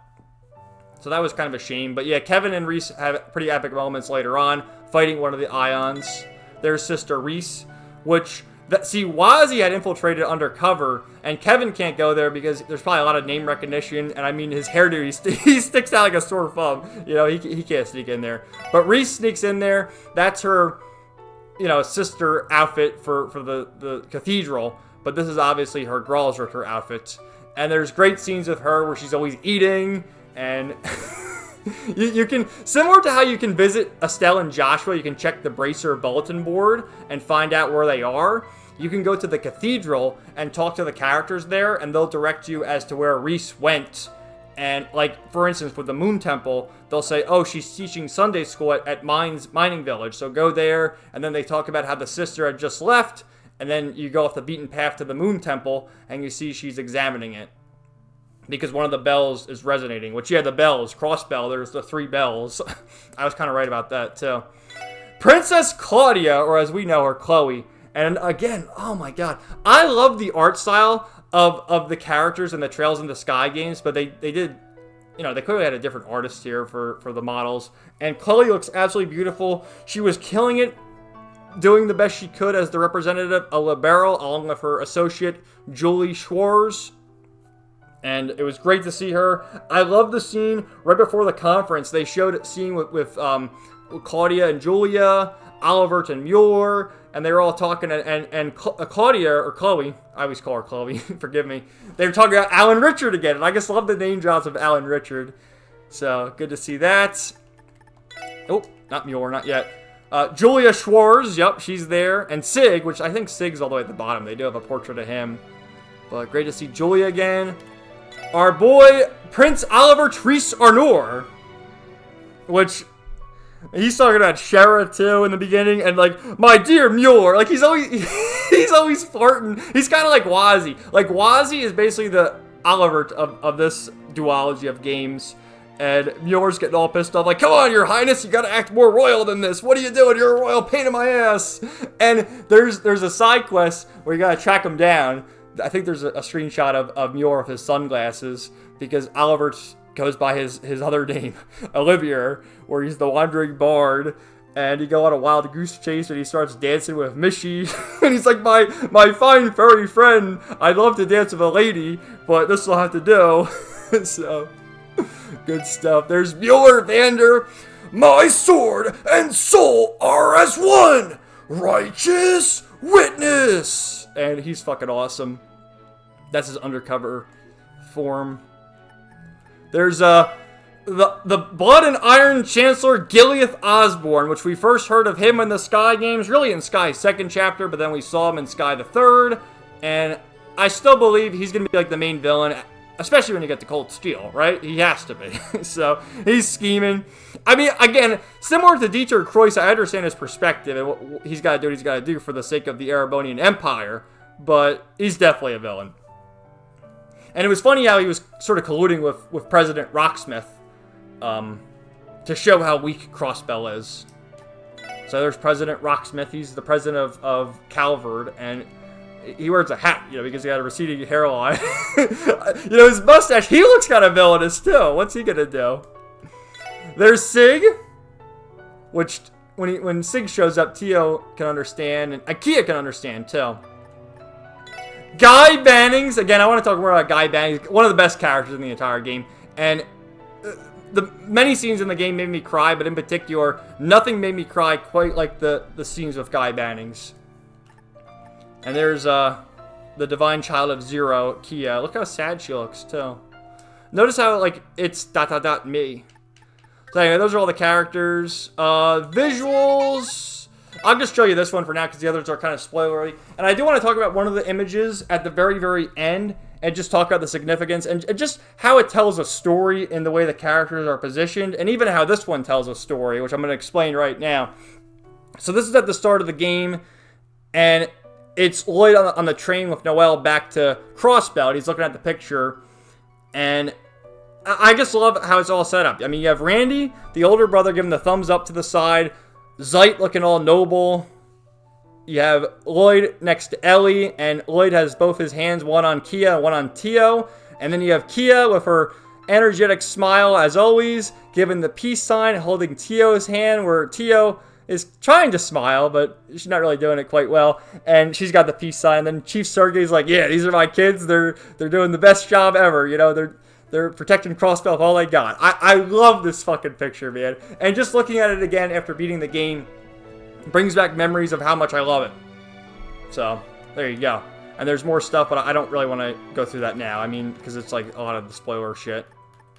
So that was kind of a shame. But yeah, Kevin and Reese have pretty epic moments later on, fighting one of the Ions. Their sister Reese, Wazzy had infiltrated undercover, and Kevin can't go there because there's probably a lot of name recognition, and I mean, his hairdo, he sticks out like a sore thumb. You know, he can't sneak in there. But Reese sneaks in there. That's her, sister outfit for the cathedral. But this is obviously her Gralsrichter outfit. And there's great scenes of her where she's always eating. And you can, similar to how you can visit Estelle and Joshua, you can check the Bracer bulletin board and find out where they are. You can go to the cathedral and talk to the characters there, and they'll direct you as to where Reese went. And, like, for instance, with the Moon Temple, they'll say, oh, she's teaching Sunday school at Mining Village. So go there, and then they talk about how the sister had just left. And then you go off the beaten path to the Moon Temple, and you see she's examining it. Because one of the bells is resonating. Which, yeah, the bells. Crossbell, there's the 3 bells. I was kind of right about that, too. Princess Claudia, or as we know her, Chloe. And again, oh my god. I love the art style of the characters in the Trails in the Sky games. But they did, they clearly had a different artist here for the models. And Chloe looks absolutely beautiful. She was killing it, doing the best she could as the representative of Liberal, along with her associate, Julie Schwarz. And it was great to see her. I love the scene right before the conference. They showed a scene with Claudia and Julia, Olivert and Muir, and they were all talking, and Claudia, or Chloe, I always call her Chloe, forgive me, they were talking about Alan Richard again, and I just love the name drops of Alan Richard. So, good to see that. Oh, not Muir, not yet. Julia Schwarz, yep, she's there. And Sig, which I think Sig's all the way at the bottom. They do have a portrait of him. But great to see Julia again. Our boy, Prince Oliver Treese Arnor. Which, he's talking about Shara, too, in the beginning. And, like, my dear Muir. Like, he's always flirting. He's kind of like Wazzy. Like, Wazzy is basically the Oliver of this duology of games. And Mueller's getting all pissed off, like, come on, Your Highness, you gotta act more royal than this. What are you doing? You're a royal pain in my ass. And there's a side quest where you gotta track him down. I think there's a screenshot of Mueller with his sunglasses, because Oliver goes by his other name, Olivier, where he's the wandering bard. And you go on a wild goose chase, and he starts dancing with Mishi. And he's like, my fine furry friend, I'd love to dance with a lady, but this will have to do. So... good stuff. There's Mueller Vander. My sword and soul are as one. Righteous witness. And he's fucking awesome. That's his undercover form. There's the Blood and Iron Chancellor Gileath Osborne, which we first heard of him in the Sky games, really in Sky's second chapter, but then we saw him in Sky the third. And I still believe he's going to be like the main villain. Especially when you get to Cold Steel, right? He has to be. So, he's scheming. I mean, again, similar to Dieter Kreuss, I understand his perspective and what he's got to do what he's got to do for the sake of the Erebonian Empire, but he's definitely a villain. And it was funny how he was sort of colluding with President Rocksmith to show how weak Crossbell is. So there's President Rocksmith. He's the president of Calvard, and he wears a hat, because he got a receding hairline. His mustache, he looks kind of villainous, too. What's he gonna do? There's Sig, which, when Sig shows up, Tio can understand, and Ikea can understand, too. Guy Bannings, again, I want to talk more about Guy Bannings, one of the best characters in the entire game, and the many scenes in the game made me cry, but in particular, nothing made me cry quite like the scenes with Guy Bannings. And there's the divine child of Zero, Kia. Look how sad she looks, too. Notice how, like, it's ... me. So anyway, those are all the characters. Visuals. I'll just show you this one for now, because the others are kind of spoilery. And I do want to talk about one of the images at the very, very end, and just talk about the significance, and just how it tells a story in the way the characters are positioned, and even how this one tells a story, which I'm going to explain right now. So this is at the start of the game, and it's Lloyd on the train with Noel back to Crossbell. He's looking at the picture, and I just love how it's all set up. I mean, you have Randy, the older brother, giving the thumbs up to the side. Zeit looking all noble. You have Lloyd next to Ellie, and Lloyd has both his hands, one on Kia and one on Tio. And then you have Kia with her energetic smile, as always, giving the peace sign, holding Tio's hand, where Tio is trying to smile, but she's not really doing it quite well. And she's got the peace sign. And then Chief Sergei's like, yeah, these are my kids. They're doing the best job ever. They're protecting Crossbell with all they got. I love this fucking picture, man. And just looking at it again after beating the game brings back memories of how much I love it. So, there you go. And there's more stuff, but I don't really want to go through that now. I mean, because it's like a lot of the spoiler shit.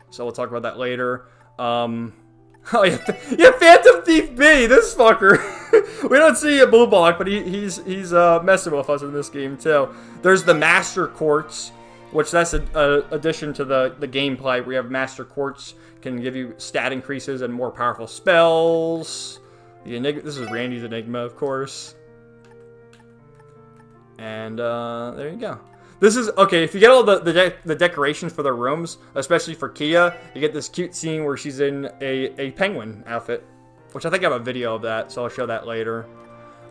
So we'll talk about that later. Oh, yeah, Phantom Thief B, this fucker. We don't see a Blue Block, but he's messing with us in this game, too. There's the Master Quartz, which that's an addition to the gameplay. We have Master Quartz, can give you stat increases and more powerful spells. This is Randy's Enigma, of course. And there you go. This is, okay, if you get all the decorations for their rooms, especially for Kia, you get this cute scene where she's in a penguin outfit, which I think I have a video of that, so I'll show that later.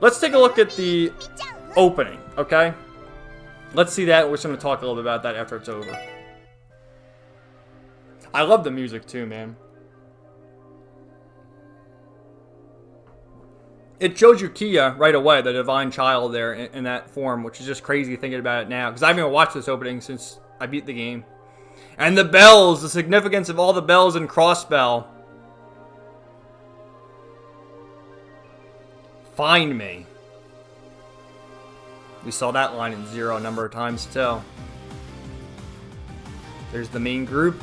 Let's take a look at the opening, okay? Let's see that. We're just going to talk a little bit about that after it's over. I love the music too, man. It shows you Kia right away, the divine child there in that form, which is just crazy thinking about it now, because I haven't even watched this opening since I beat the game. And the bells, the significance of all the bells in Crossbell. Find me. We saw that line in Zero a number of times too. There's the main group.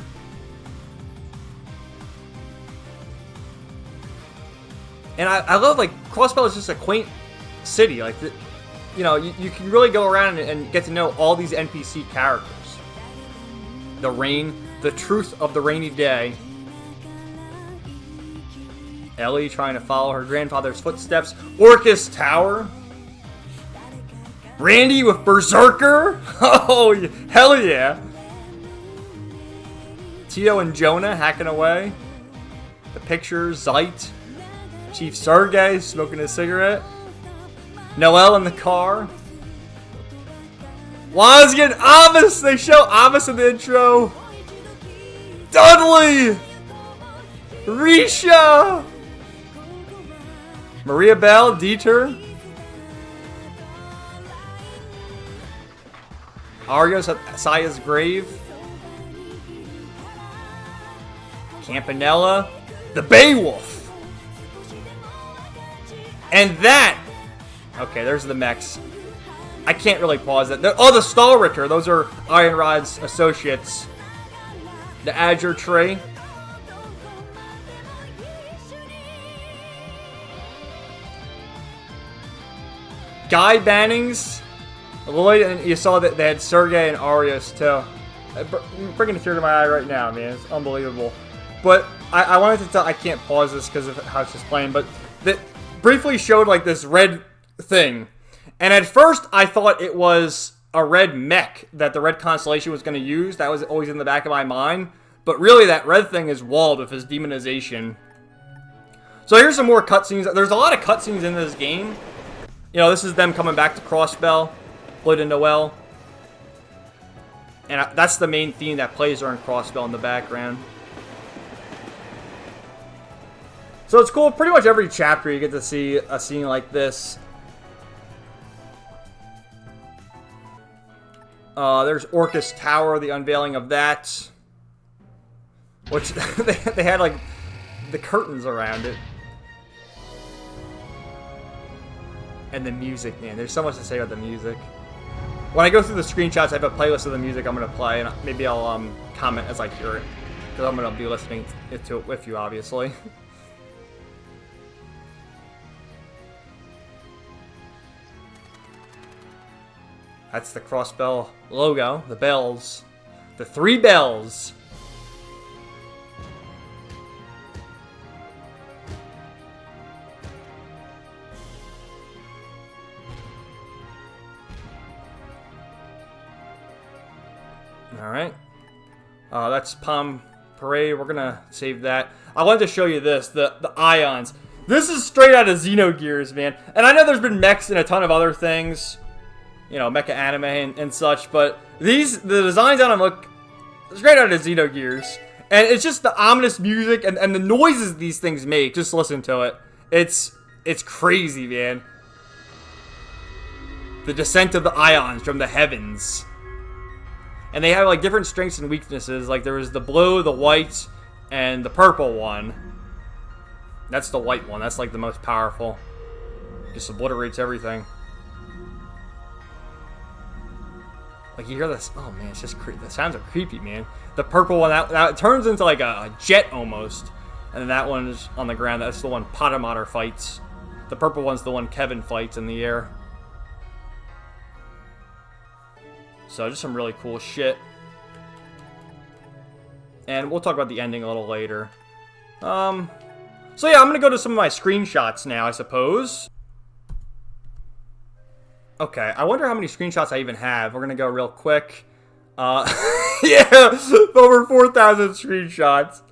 And I love, like, Crossbell is just a quaint city. Like, you can really go around and get to know all these NPC characters. The rain, the truth of the rainy day. Ellie trying to follow her grandfather's footsteps. Orcus Tower. Randy with Berserker. Oh, hell yeah. Tio and Jonah hacking away. The pictures, Zeit. Chief Sergei smoking a cigarette. Noelle in the car. Wozniak and Avis! They show Avis in the intro. Dudley! Risha! Maria Bell, Dieter. Argos at Saya's grave. Campanella. The Beowulf. And that. Okay, there's the mechs. I can't really pause it. Oh, the Stahlritter. Those are Ironrod's associates. The Azure tree. Guy Bannings. Lloyd, and you saw that they had Sergei and Arius too. Bringing a tear to my eye right now, man. It's unbelievable. But I wanted to tell. I can't pause this because of how it's just playing. But that briefly showed like this red thing, and at first I thought it was a red mech that the red constellation was going to use. That was always in the back of my mind. But really, that red thing is walled with his demonization. So here's some more cutscenes. There's a lot of cutscenes in this game. You know, this is them coming back to Crossbell. Lloyd and Noelle. And that's the main theme that plays during Crossbell in the background. So it's cool. Pretty much every chapter you get to see a scene like this. There's Orcus Tower, the unveiling of that. Which they had like the curtains around it. And the music, man. There's so much to say about the music. When I go through the screenshots, I have a playlist of the music I'm going to play, and maybe I'll comment as I hear it. Because I'm going to be listening to it with you, obviously. That's the Crossbell logo, the bells. The 3 bells. Alright. That's Palm Parade. We're gonna save that. I wanted to show you this, the ions. This is straight out of Xenogears, man. And I know there's been mechs and a ton of other things. You know, mecha anime and such, but the designs on them look straight out of Xenogears. And it's just the ominous music and the noises these things make. Just listen to it. It's crazy, man. The descent of the ions from the heavens. And they have like different strengths and weaknesses. Like there was the blue, the white, and the purple one. That's the white one. That's like the most powerful. Just obliterates everything. Like you hear this, oh man, it's just the sounds are creepy, man. The purple one, that it turns into like a jet almost, and then that one is on the ground. That's the one Potomater fights. The purple one's the one Kevin fights in the air. So just some really cool shit. And we'll talk about the ending a little later. So yeah, I'm gonna go to some of my screenshots now, I suppose. Okay, I wonder how many screenshots I even have. We're gonna go real quick. Yeah, over 4,000 screenshots.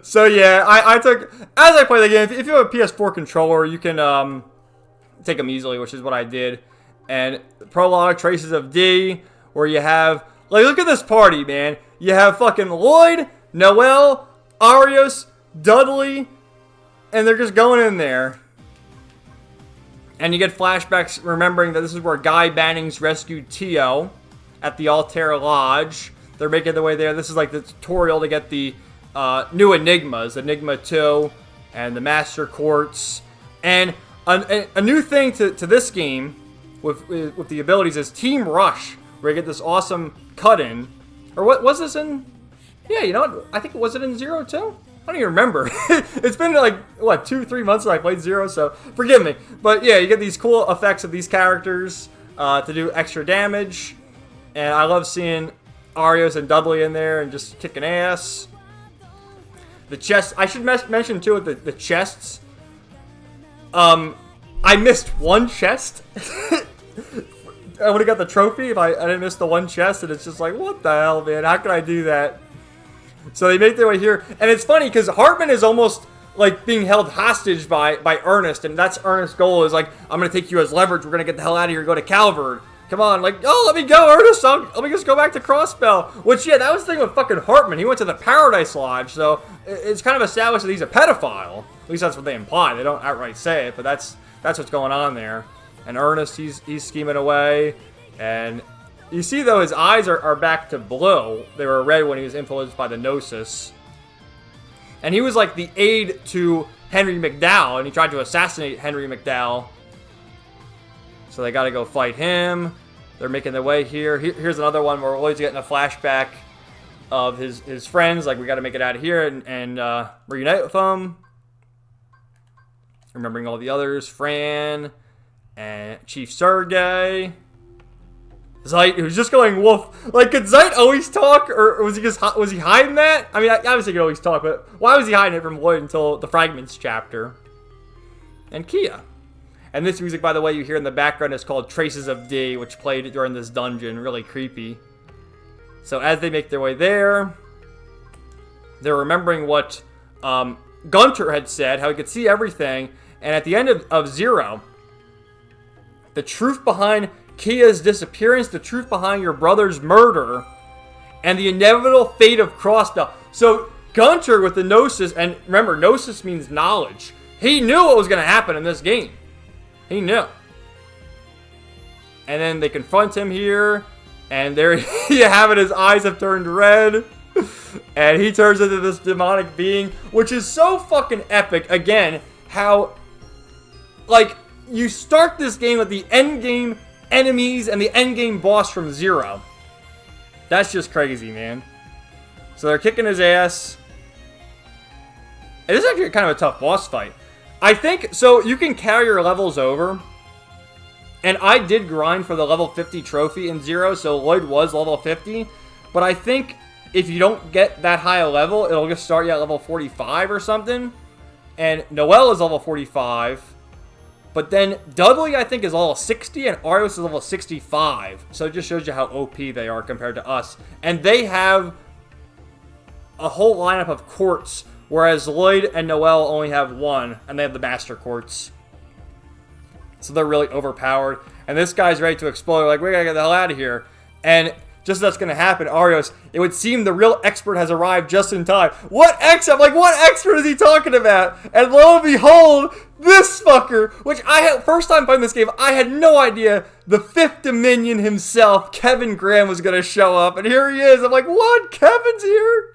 So yeah, I took, as I play the game, if you have a PS4 controller, you can take them easily, which is what I did. And Prologue, Traces of D, where you have, like, look at this party, man. You have fucking Lloyd, Noelle, Arius, Dudley, and they're just going in there. And you get flashbacks remembering that this is where Guy Bannings rescued Tio at the Altair Lodge. They're making their way there. This is like the tutorial to get the new Enigmas, Enigma 2 and the Master Quartz. And a new thing to this game with the abilities is Team Rush, where you get this awesome cut-in. Or what was this in? Yeah, you know what? I think was it in 0 too? I don't even remember. It's been like, what, 2-3 months since I played 0, so forgive me. But yeah, you get these cool effects of these characters to do extra damage. And I love seeing Arios and Dudley in there and just kicking ass. The chest, I should mention too with the chests. I missed one chest. I would have got the trophy if I didn't miss the one chest, and it's just like, what the hell, man? How could I do that? So they make their way here. And it's funny because Hartman is almost like being held hostage by Ernest. And that's Ernest's goal is like, I'm going to take you as leverage. We're going to get the hell out of here and go to Calvard. Come on, like, oh, let me go, Ernest. Let me just go back to Crossbell. Which, yeah, that was the thing with fucking Hartman. He went to the Paradise Lodge. So it's kind of established that he's a pedophile. At least that's what they imply. They don't outright say it, but that's what's going on there. And Ernest, he's scheming away. And you see, though, his eyes are back to blue. They were red when he was influenced by the Gnosis. And he was like the aide to Henry McDowell, and he tried to assassinate Henry McDowell. So they got to go fight him. They're making their way here. Here's another one where Lloyd's getting a flashback of his friends. Like, we got to make it out of here and reunite with them. Remembering all the others. Fran and Chief Sergey. Zeit, who's just going wolf. Like, could Zeit always talk, or was he hiding that? I mean, obviously he could always talk, but why was he hiding it from Lloyd until the Fragments chapter? And Kia. And this music, by the way, you hear in the background is called Traces of D, which played during this dungeon. Really creepy. So as they make their way there, they're remembering what Gunter had said, how he could see everything. And at the end of Zero, the truth behind Kia's disappearance, the truth behind your brother's murder, and the inevitable fate of Crossbell. So Gunter with the Gnosis, and remember, Gnosis means knowledge. He knew what was going to happen in this game. He knew. And then they confront him here, and there you have it, his eyes have turned red, and he turns into this demonic being, which is so fucking epic. Again, how, like, you start this game with the end game enemies and the end game boss from Zero. That's just crazy, man. So they're kicking his ass. It is actually kind of a tough boss fight. I think, so you can carry your levels over. And I did grind for the level 50 trophy in Zero, so Lloyd was level 50. But I think if you don't get that high a level, it'll just start you at level 45 or something. And Noelle is level 45. But then Dudley, I think, is level 60, and Arios is level 65. So it just shows you how OP they are compared to us. And they have a whole lineup of quartz, whereas Lloyd and Noelle only have one, and they have the Master Quartz. So they're really overpowered. And this guy's ready to explode. Like, we gotta get the hell out of here. And just as that's gonna happen, Arios, it would seem the real expert has arrived just in time. What expert? I'm like, what expert is he talking about? And lo and behold, this fucker, which I had, first time playing this game, I had no idea the Fifth Dominion himself, Kevin Graham, was gonna show up. And here he is. I'm like, what? Kevin's here?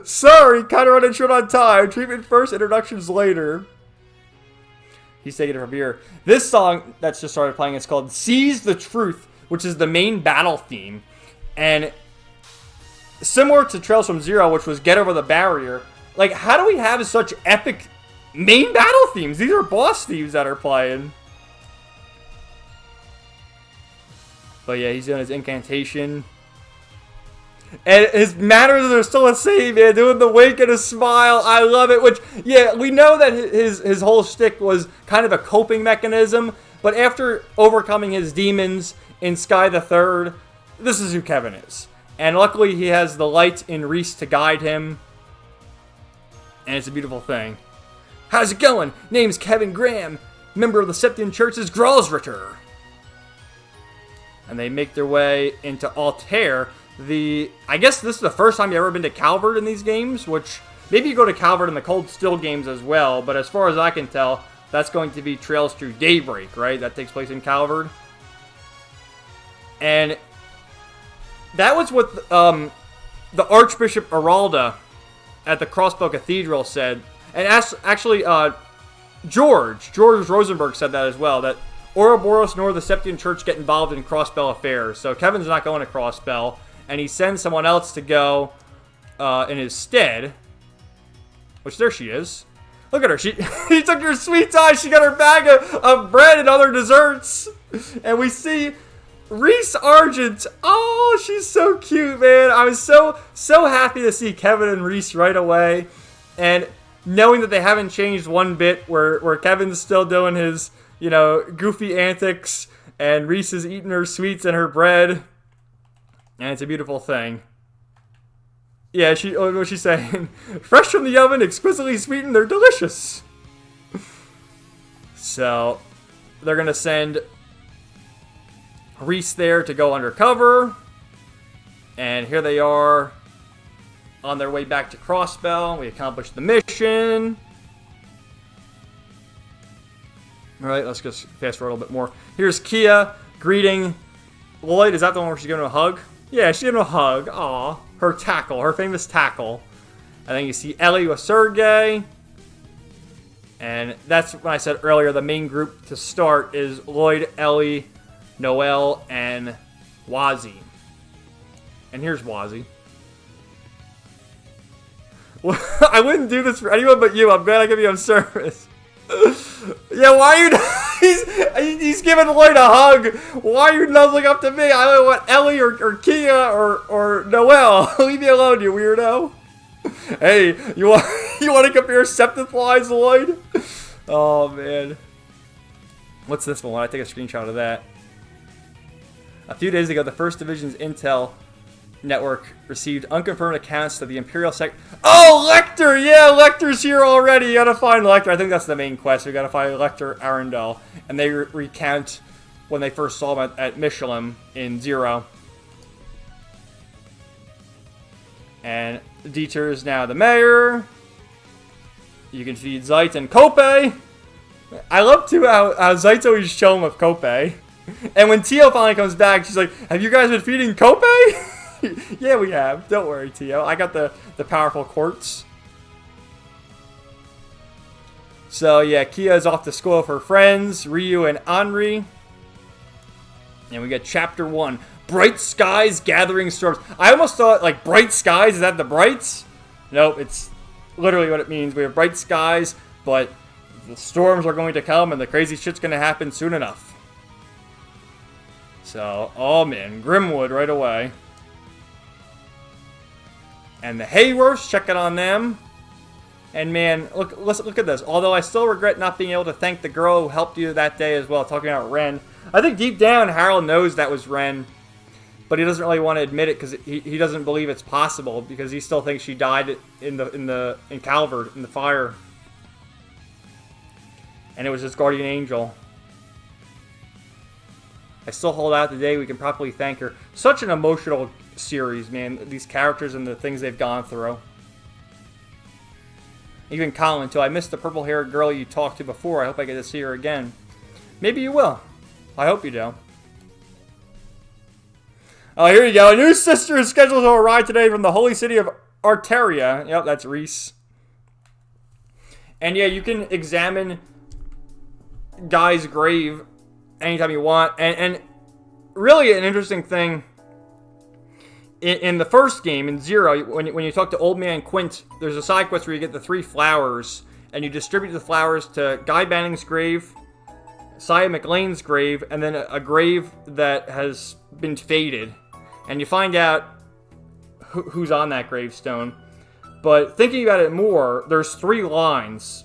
Sorry, kind of running short on time. Treatment first, introductions later. He's taking it from here. This song that's just started playing is called Seize the Truth, which is the main battle theme. And similar to Trails from Zero, which was Get Over the Barrier, like, how do we have such epic main battle themes? These are boss themes that are playing. But yeah, he's doing his incantation. And his manners are still the same, man. Doing the wink and a smile. I love it. Which, yeah, we know that his whole shtick was kind of a coping mechanism. But after overcoming his demons in Sky the Third, this is who Kevin is. And luckily, he has the light in Reese to guide him. And it's a beautiful thing. How's it going? Name's Kevin Graham, member of the Septian Church's Gralsritter. And they make their way into Altair. I guess this is the first time you've ever been to Calvard in these games, which maybe you go to Calvard in the Cold Still games as well, but as far as I can tell, that's going to be Trails Through Daybreak, right? That takes place in Calvard. And that was what the Archbishop Aralda at the Crossbell Cathedral said. And actually, George Rosenberg said that as well, that Ouroboros nor the Septian Church get involved in Crossbell affairs. So Kevin's not going to Crossbell. And he sends someone else to go in his stead. Which, there she is. Look at her. He took her sweet time. She got her bag of bread and other desserts. And we see Reese Argent. Oh, she's so cute, man. I was so happy to see Kevin and Reese right away. And knowing that they haven't changed one bit, where Kevin's still doing his, goofy antics. And Reese is eating her sweets and her bread. And it's a beautiful thing. Yeah, what's she saying? Fresh from the oven, exquisitely sweetened, they're delicious. So, they're gonna send Reese there to go undercover. And here they are on their way back to Crossbell. We accomplished the mission. Alright, let's just fast forward a little bit more. Here's Kia greeting Lloyd. Is that the one where she's giving him a hug? Yeah, she's giving him a hug. Aw. Her tackle, her famous tackle. And then you see Ellie with Sergey. And that's when I said earlier, the main group to start is Lloyd, Ellie, Noelle, and Wazzy. And here's Wazzy. Well, I wouldn't do this for anyone but you. I'm glad I can be of service. Yeah, why are you... he's giving Lloyd a hug. Why are you nuzzling up to me? I don't want Ellie or Kia or Noelle. Leave me alone, you weirdo. Hey, you want to compare septic lines, Lloyd? Oh, man. What's this one? I take a screenshot of that. A few days ago, the 1st Division's Intel network received unconfirmed accounts that the Imperial Oh, Lecter! Yeah, Lecter's here already. You gotta find Lecter. I think that's the main quest. We gotta find Lecter Arundel. And they recount when they first saw him at Michelin in Zero. And Dieter is now the mayor. You can feed Zeit and Kope. I love, too, how Zeit's always chilling with Kope. And when Tio finally comes back, she's like, have you guys been feeding Kope? Yeah, we have. Don't worry, Tio. I got the powerful quartz. So, yeah, Kia is off to school with her friends, Ryu and Henri. And we get Chapter 1. Bright skies, gathering storms. I almost thought, like, bright skies, is that the brights? Nope, it's literally what it means. We have bright skies, but the storms are going to come and the crazy shit's going to happen soon enough. So, oh man, Grimwood right away. And the Hayworths, checking on them. And man, look at this. Although I still regret not being able to thank the girl who helped you that day as well, talking about Ren. I think deep down, Harold knows that was Ren. But he doesn't really want to admit it because he doesn't believe it's possible because he still thinks she died in Calvert in the fire, and it was his guardian angel. I still hold out the day we can properly thank her. Such an emotional series, man. These characters and the things they've gone through. Even Colin too. I missed the purple-haired girl you talked to before. I hope I get to see her again. Maybe you will. I hope you do. Oh, here you go. A new sister is scheduled to arrive today from the holy city of Arteria. Yep, that's Reese. And yeah, you can examine Guy's grave anytime you want. And really an interesting thing, in the first game, in Zero, when you talk to Old Man Quint, there's a side quest where you get the 3 flowers, and you distribute the flowers to Guy Banning's grave, Sia McLean's grave, and then a grave that has been faded. And you find out who's on that gravestone. But thinking about it more, there's 3 lines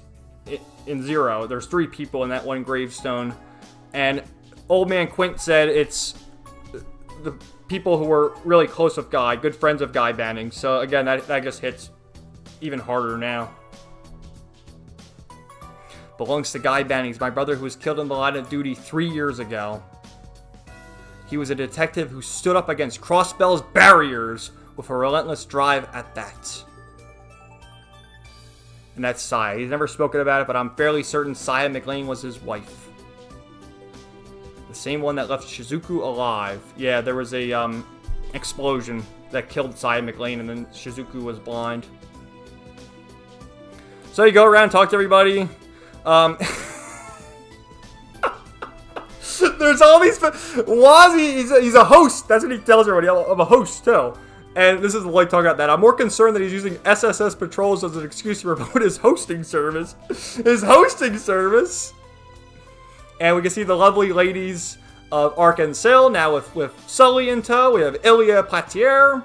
in Zero. There's 3 people in that one gravestone. And Old Man Quint said it's the people who were really close with Guy, good friends of Guy Banning. So again, that just hits even harder now. Belongs to Guy Bannings, my brother who was killed in the line of duty 3 years ago. He was a detective who stood up against Crossbell's barriers with a relentless drive at that. And that's Sia. He's never spoken about it, but I'm fairly certain Sia McLean was his wife. The same one that left Shizuku alive. Yeah, there was a explosion that killed Sia McLean, and then Shizuku was blind. So you go around, talk to everybody. There's all these... Wazzy, he's a host. That's what he tells everybody. I'm a host, too. And this is Lloyd talking about that. I'm more concerned that he's using SSS patrols as an excuse to promote his hosting service. His hosting service! And we can see the lovely ladies of Arkansas now with Sully in tow. We have Ilya Platier.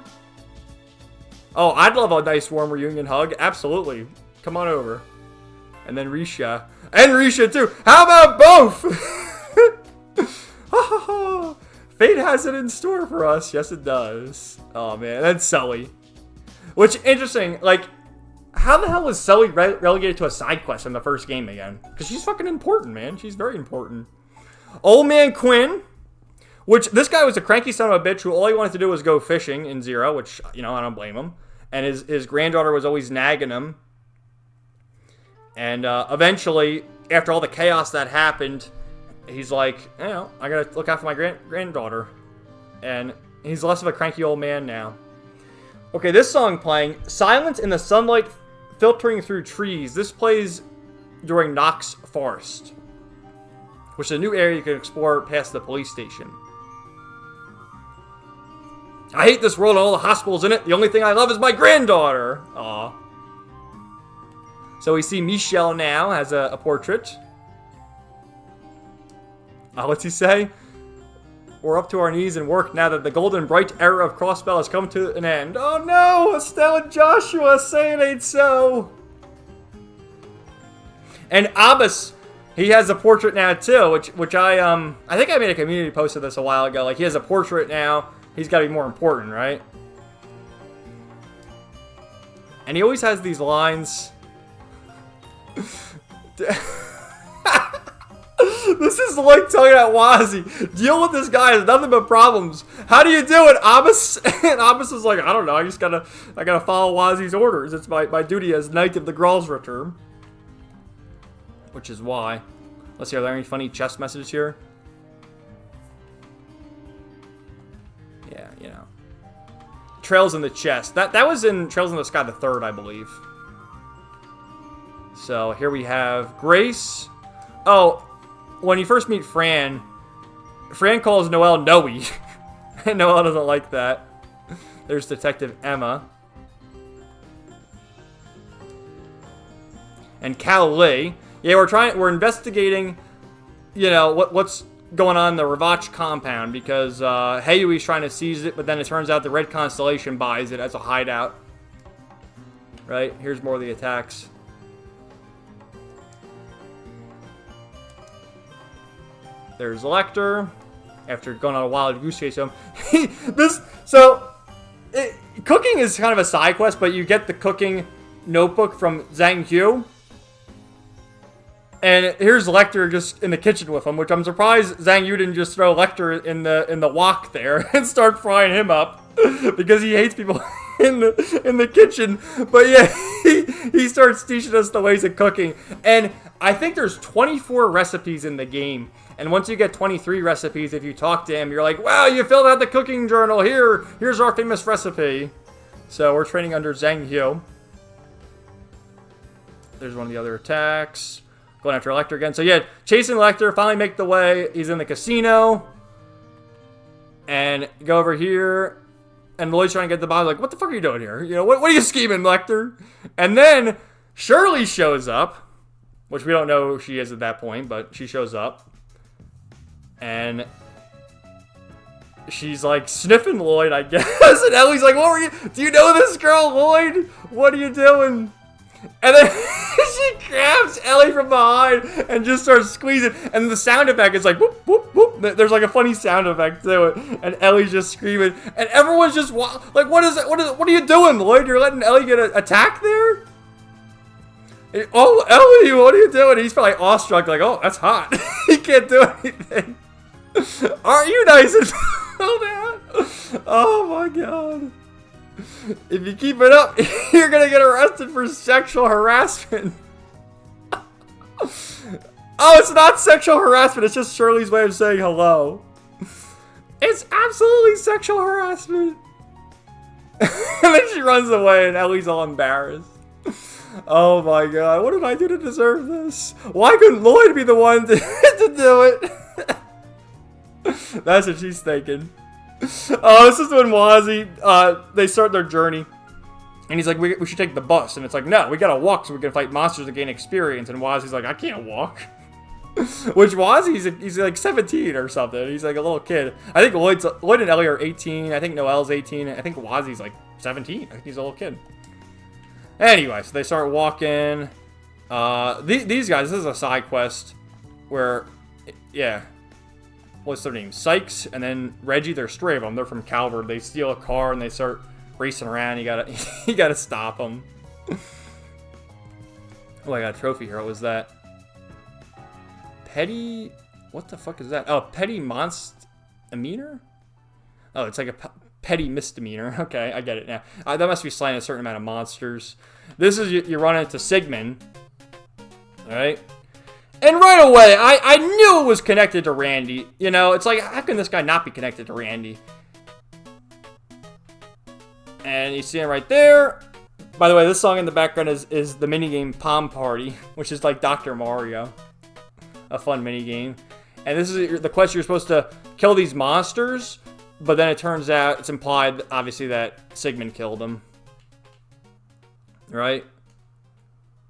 Oh, I'd love a nice warm reunion hug. Absolutely. Come on over. And then Risha. And Risha, too. How about both? Fate has it in store for us. Yes, it does. Oh, man. And then Sully. Which, interesting, like, how the hell was Sully relegated to a side quest in the first game again? Because she's fucking important, man. She's very important. Old Man Quinn, which this guy was a cranky son of a bitch who all he wanted to do was go fishing in Zero, which, you know, I don't blame him. And his granddaughter was always nagging him. And eventually, after all the chaos that happened, he's like, you know, I gotta look after my granddaughter. And he's less of a cranky old man now. Okay, this song playing, Silence in the Sunlight Filtering Through Trees. This plays during Knox Forest, which is a new area you can explore past the police station. I hate this world and all the hospitals in it. The only thing I love is my granddaughter. Aw. So we see Michelle now has a portrait. What's he say? We're up to our knees in work now that the golden bright era of Crossbell has come to an end. Oh no! Estelle and Joshua say it ain't so. And Abbas, he has a portrait now too, which I think I made a community post of this a while ago. Like, he has a portrait now. He's got to be more important, right? And he always has these lines. This is like talking about Wazzy. Deal with this guy has nothing but problems. How do you do it, Abbas? And Abbas is like, I don't know. I gotta follow Wazzy's orders. It's my duty as Knight of the Gralsritter. Which is why. Let's see, are there any funny chest messages here? Yeah, you know. Trails in the Chest. That was in Trails in the Sky the Third, I believe. So here we have Grace. Oh, when you first meet Fran calls Noelle Noe. And Noelle doesn't like that. There's Detective Emma. And Cal Lee. Yeah, we're investigating, you know, what's going on in the Ravach compound, because Hayui's trying to seize it, but then it turns out the Red Constellation buys it as a hideout. Right? Here's more of the attacks. There's Lecter. After going on a wild goose chase him. Cooking is kind of a side quest, but you get the cooking notebook from Zhang Hu. And here's Lecter just in the kitchen with him, which I'm surprised Zhang Yu didn't just throw Lecter in the wok there and start frying him up, because he hates people in the kitchen. But yeah, he starts teaching us the ways of cooking. And I think there's 24 recipes in the game. And once you get 23 recipes, if you talk to him, you're like, wow, you filled out the cooking journal. Here's our famous recipe. So we're training under Zhang Yu. There's one of the other attacks. Going after Lecter again. So yeah, chasing Lecter, finally make the way. He's in the casino. And go over here. And Lloyd's trying to get the body. Like, what the fuck are you doing here? You know, what are you scheming, Lecter? And then Shirley shows up. Which we don't know who she is at that point, but she shows up. And she's like sniffing Lloyd, I guess. And Ellie's like, what were you? Do you know this girl, Lloyd? What are you doing? And then she grabs Ellie from behind and just starts squeezing. And the sound effect is like, whoop, whoop, whoop. There's like a funny sound effect to it. And Ellie's just screaming. And everyone's just like, what is it? What are you doing, Lloyd? You're letting Ellie get attacked there? And, oh, Ellie, what are you doing? He's probably awestruck, like, oh, that's hot. He can't do anything. Aren't you nice and know that? Oh my god. If you keep it up, you're gonna get arrested for sexual harassment. Oh, it's not sexual harassment, it's just Shirley's way of saying hello. It's absolutely sexual harassment. And then she runs away and Ellie's all embarrassed. Oh my god, what did I do to deserve this? Why couldn't Lloyd be the one to do it? That's what she's thinking. Oh, this is when Wazzy, they start their journey. And he's like, we should take the bus. And it's like, no, we gotta walk so we can fight monsters to gain experience. And Wazzy's like, I can't walk. Which Wazzy's, he's like 17 or something. He's like a little kid. I think Lloyd and Ellie are 18. I think Noelle's 18. I think Wazzy's like 17. I think he's a little kid. Anyway, so they start walking. These guys, this is a side quest where, yeah, what's their name? Sykes and then Reggie, there's three of them. They're from Calvert. They steal a car and they start racing around. You gotta you gotta stop him. Oh, I got a trophy here. What was that? Petty... What the fuck is that? Oh, petty misdemeanor? Oh, it's like a petty misdemeanor. Okay, I get it now. That must be slaying a certain amount of monsters. This is, you run into Sigmund. Alright? And right away, I knew it was connected to Randy. You know, it's like, how can this guy not be connected to Randy? And you see him right there. By the way, this song in the background is the minigame Palm Party, which is like Dr. Mario. A fun minigame. And this is the quest. You're supposed to kill these monsters, but then it turns out, it's implied, obviously, that Sigmund killed them. Right?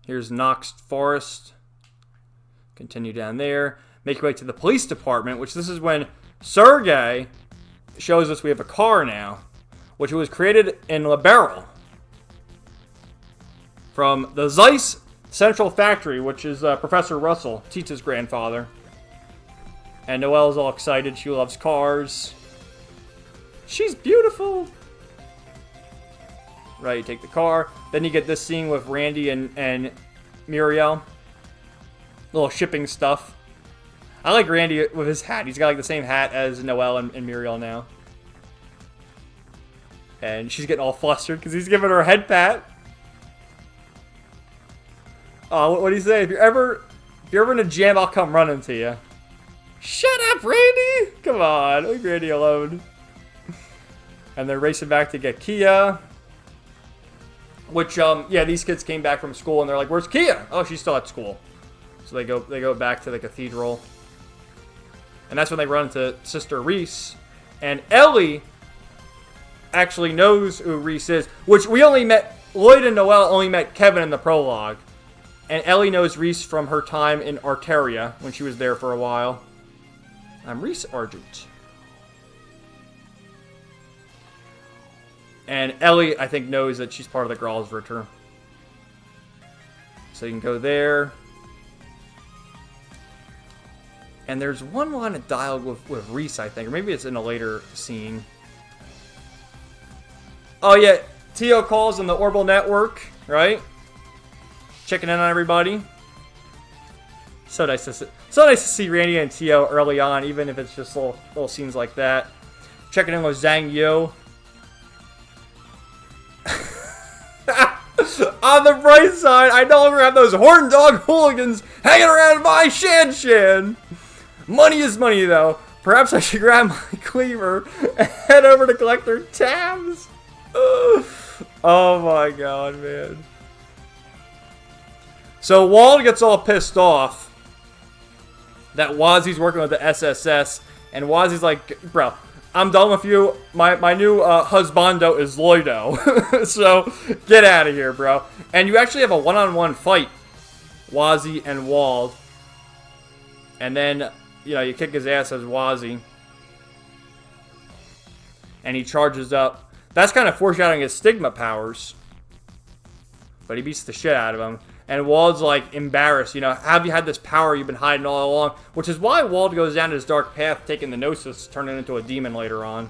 Here's Nox Forest. Continue down there. Make your way to the police department, which this is when Sergey shows us we have a car now, which was created in Liberal from the Zeiss Central Factory, which is Professor Russell, Tita's grandfather. And Noelle's all excited. She loves cars. She's beautiful. Right, you take the car. Then you get this scene with Randy and Muriel. Little shipping stuff. I like Randy with his hat. He's got like the same hat as Noelle and Muriel now. And she's getting all flustered because he's giving her a head pat. Oh, what do you say? If you're ever in a jam, I'll come running to you. Shut up, Randy! Come on, leave Randy alone. And they're racing back to get Kia. Which, yeah, these kids came back from school and they're like, "Where's Kia?" Oh, she's still at school. So they go back to the cathedral. And that's when they run into Sister Reese. And Ellie actually knows who Reese is. Which we only met, Lloyd and Noelle only met Kevin in the prologue. And Ellie knows Reese from her time in Arteria, when she was there for a while. I'm Reese Argent. And Ellie, I think, knows that she's part of the Gralsritter. So you can go there. And there's one line of dialogue with Reese, I think. Or maybe it's in a later scene. Oh, yeah. Tio calls on the Orbital Network, right? Checking in on everybody. So nice to see Randy and Tio early on, even if it's just little scenes like that. Checking in with Zhang Yu. On the bright side, I no longer have those horn dog hooligans hanging around my Shan. Money is money, though. Perhaps I should grab my cleaver and head over to collect their tabs. Oh my god, man. So Wald gets all pissed off that Wazzy's working with the SSS, and Wazzy's like, "Bro, I'm done with you. My new husbando is Lloydo. So get out of here, bro." And you actually have a one-on-one fight, Wazzy and Wald. And then, you know, you kick his ass as Wazzy. And he charges up. That's kind of foreshadowing his stigma powers. But he beats the shit out of him. And Wald's like embarrassed, you know, have you had this power you've been hiding all along? Which is why Wald goes down this dark path, taking the Gnosis, turning into a demon later on.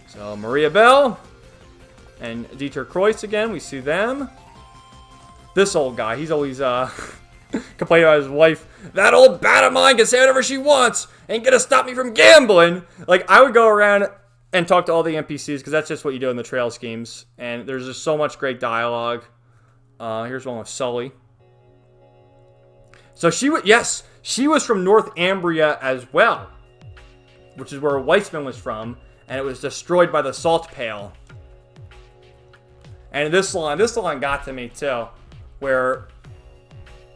So Maria Bell and Dieter Kreutz again, we see them. This old guy, he's always complaining about his wife. "That old bat of mine can say whatever she wants, ain't gonna stop me from gambling." Like, I would go around and talk to all the NPCs, because that's just what you do in the Trails games. And there's just so much great dialogue. Here's one with Sully. So she was from North Ambria as well, which is where Weissman was from, and it was destroyed by the Salt Pail. And this line got to me too, where,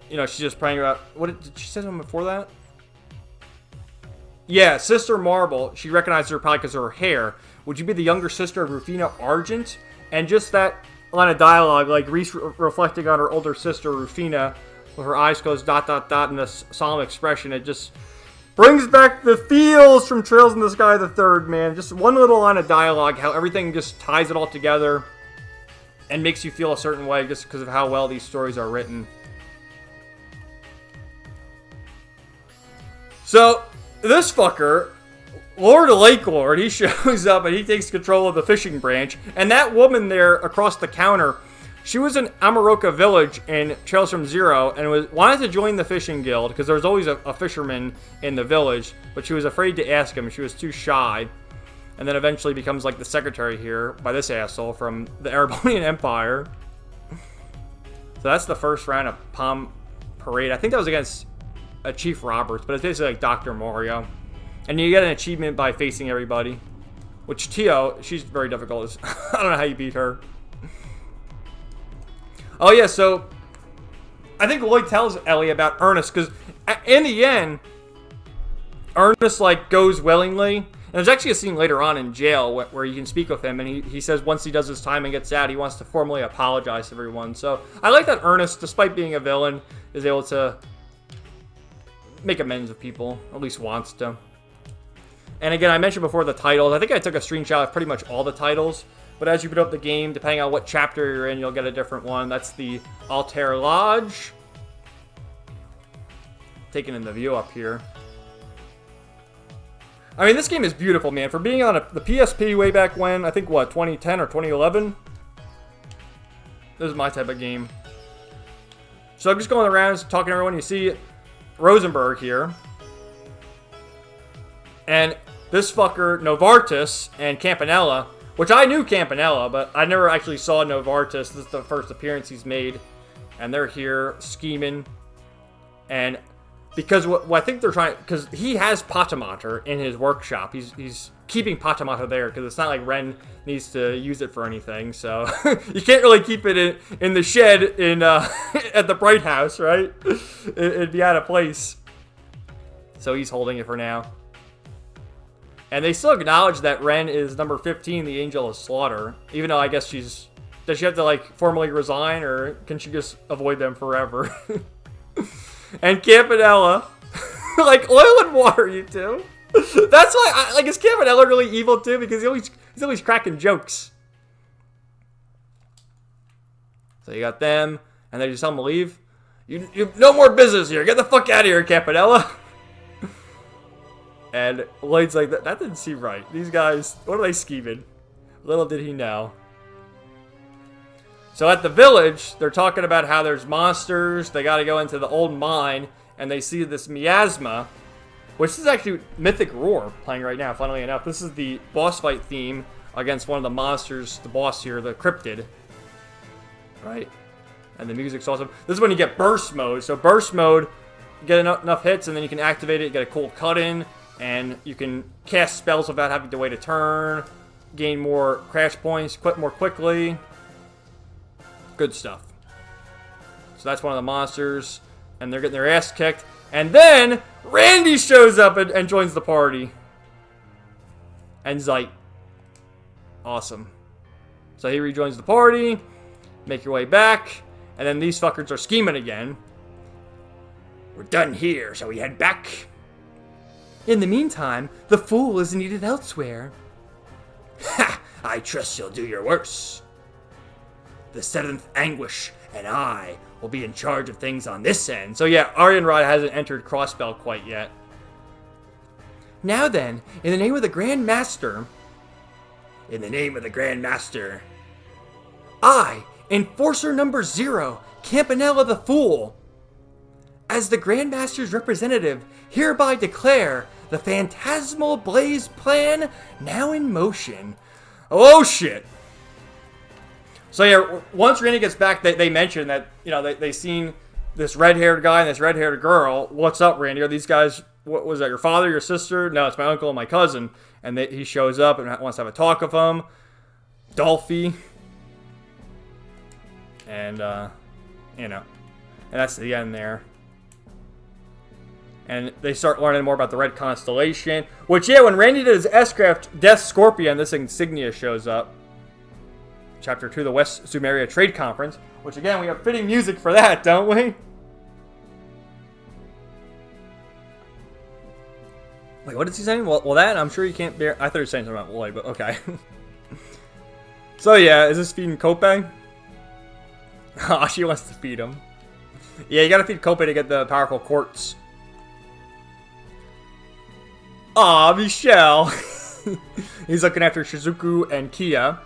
you know, she's just praying about, what did she say something before that? Yeah, Sister Marble. She recognized her probably because of her hair. "Would you be the younger sister of Rufina Argent?" And just that line of dialogue, like Reese reflecting on her older sister Rufina, with her eyes closed, ... and this solemn expression, it just brings back the feels from Trails in the Sky the Third, man. Just one little line of dialogue, how everything just ties it all together and makes you feel a certain way just because of how well these stories are written. So, this fucker, Lord of Lake Lord, he shows up and he takes control of the fishing branch. And that woman there across the counter, she was in Amaroka Village in Trails from Zero and wanted to join the fishing guild because there was always a fisherman in the village, but she was afraid to ask him. She was too shy. And then eventually becomes like the secretary here by this asshole from the Erebonian Empire. So that's the first round of Palm Parade. I think that was against Chief Roberts, but it's basically like Dr. Mario. And you get an achievement by facing everybody. Which Tio, she's very difficult. I don't know how you beat her. Oh yeah, so I think Lloyd tells Ellie about Ernest, because in the end, Ernest like goes willingly. And there's actually a scene later on in jail where you can speak with him, and he says once he does his time and gets out, he wants to formally apologize to everyone. So I like that Ernest, despite being a villain, is able to make amends with people, or at least wants to. And again, I mentioned before the titles. I think I took a screenshot of pretty much all the titles. But as you put up the game, depending on what chapter you're in, you'll get a different one. That's the Altair Lodge. Taking in the view up here. I mean, this game is beautiful, man. For being on the PSP way back when, I think, what, 2010 or 2011? This is my type of game. So I'm just going around talking to everyone. You see Rosenberg here. And this fucker, Novartis, and Campanella, which I knew Campanella, but I never actually saw Novartis. This is the first appearance he's made. And they're here scheming. And because what I think they're trying, because he has Patomater in his workshop. He's keeping Patomater there, because it's not like Ren needs to use it for anything. So you can't really keep it in the shed in at the Bright House, right? It'd be out of place. So he's holding it for now. And they still acknowledge that Ren is number 15, the Angel of Slaughter. Even though I guess does she have to like formally resign, or can she just avoid them forever? And Campanella, like oil and water, you two. That's why, is Campanella really evil too? Because he's always cracking jokes. So you got them, and they just tell him to leave. You have no more business here. Get the fuck out of here, Campanella. And Lloyd's like, that didn't seem right. These guys, what are they scheming? Little did he know. So at the village, they're talking about how there's monsters. They got to go into the old mine, and they see this miasma, which is actually Mythic Roar playing right now, funnily enough. This is the boss fight theme against one of the monsters, the boss here, the Cryptid. Right? And the music's awesome. This is when you get burst mode. So burst mode, you get enough hits, and then you can activate it, you get a cool cut-in, and you can cast spells without having to wait a turn, gain more crash points, quit more quickly. Good stuff. So that's one of the monsters, and they're getting their ass kicked. And then Randy shows up and joins the party. And Zeit. Awesome. So he rejoins the party. Make your way back. And then these fuckers are scheming again. We're done here, shall we head back? In the meantime, the fool is needed elsewhere. Ha! I trust you'll do your worst. The 7th Anguish and I will be in charge of things on this end. So yeah, Aryanrod hasn't entered Crossbell quite yet. Now then, in the name of the Grand Master. In the name of the Grand Master. I, Enforcer number 0, Campanella the Fool. As the Grand Master's representative, hereby declare the Phantasmal Blaze Plan now in motion. Oh shit. So yeah, once Randy gets back, they mention that, you know, they seen this red-haired guy and this red-haired girl. What's up, Randy? Are these guys, what was that, your father, your sister? No, it's my uncle and my cousin. And he shows up and wants to have a talk with them. Dolphy. And, you know, and that's the end there. And they start learning more about the Red Constellation. Which, yeah, when Randy did his S-Craft Death Scorpion, this insignia shows up. Chapter 2, the West Zemuria Trade Conference. Which, again, we have fitting music for that, don't we? Wait, what is he saying? Well, that, I'm sure you can't bear... I thought he was saying something about Lloyd, but okay. So, yeah, is this feeding Kope? Oh, she wants to feed him. Yeah, you gotta feed Kope to get the powerful quartz. Aw, Michelle. He's looking after Shizuku and Kia.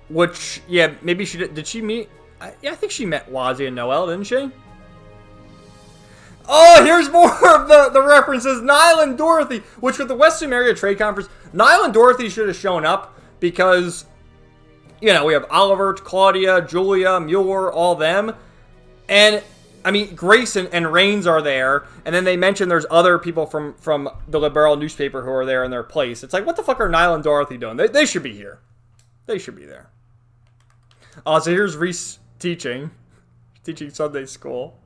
Which, yeah, maybe she did she meet? Yeah, I think she met Wazi and Noelle, didn't she? Oh, here's more of the references. Niall and Dorothy, which with the West Zemuria Trade Conference, Niall and Dorothy should have shown up because, you know, we have Oliver, Claudia, Julia, Mueller, all them. And, I mean, Grace and Rains are there. And then they mention there's other people from the Liberal newspaper who are there in their place. It's like, what the fuck are Niall and Dorothy doing? They should be here. They should be there. Oh, so here's Reese teaching Sunday school.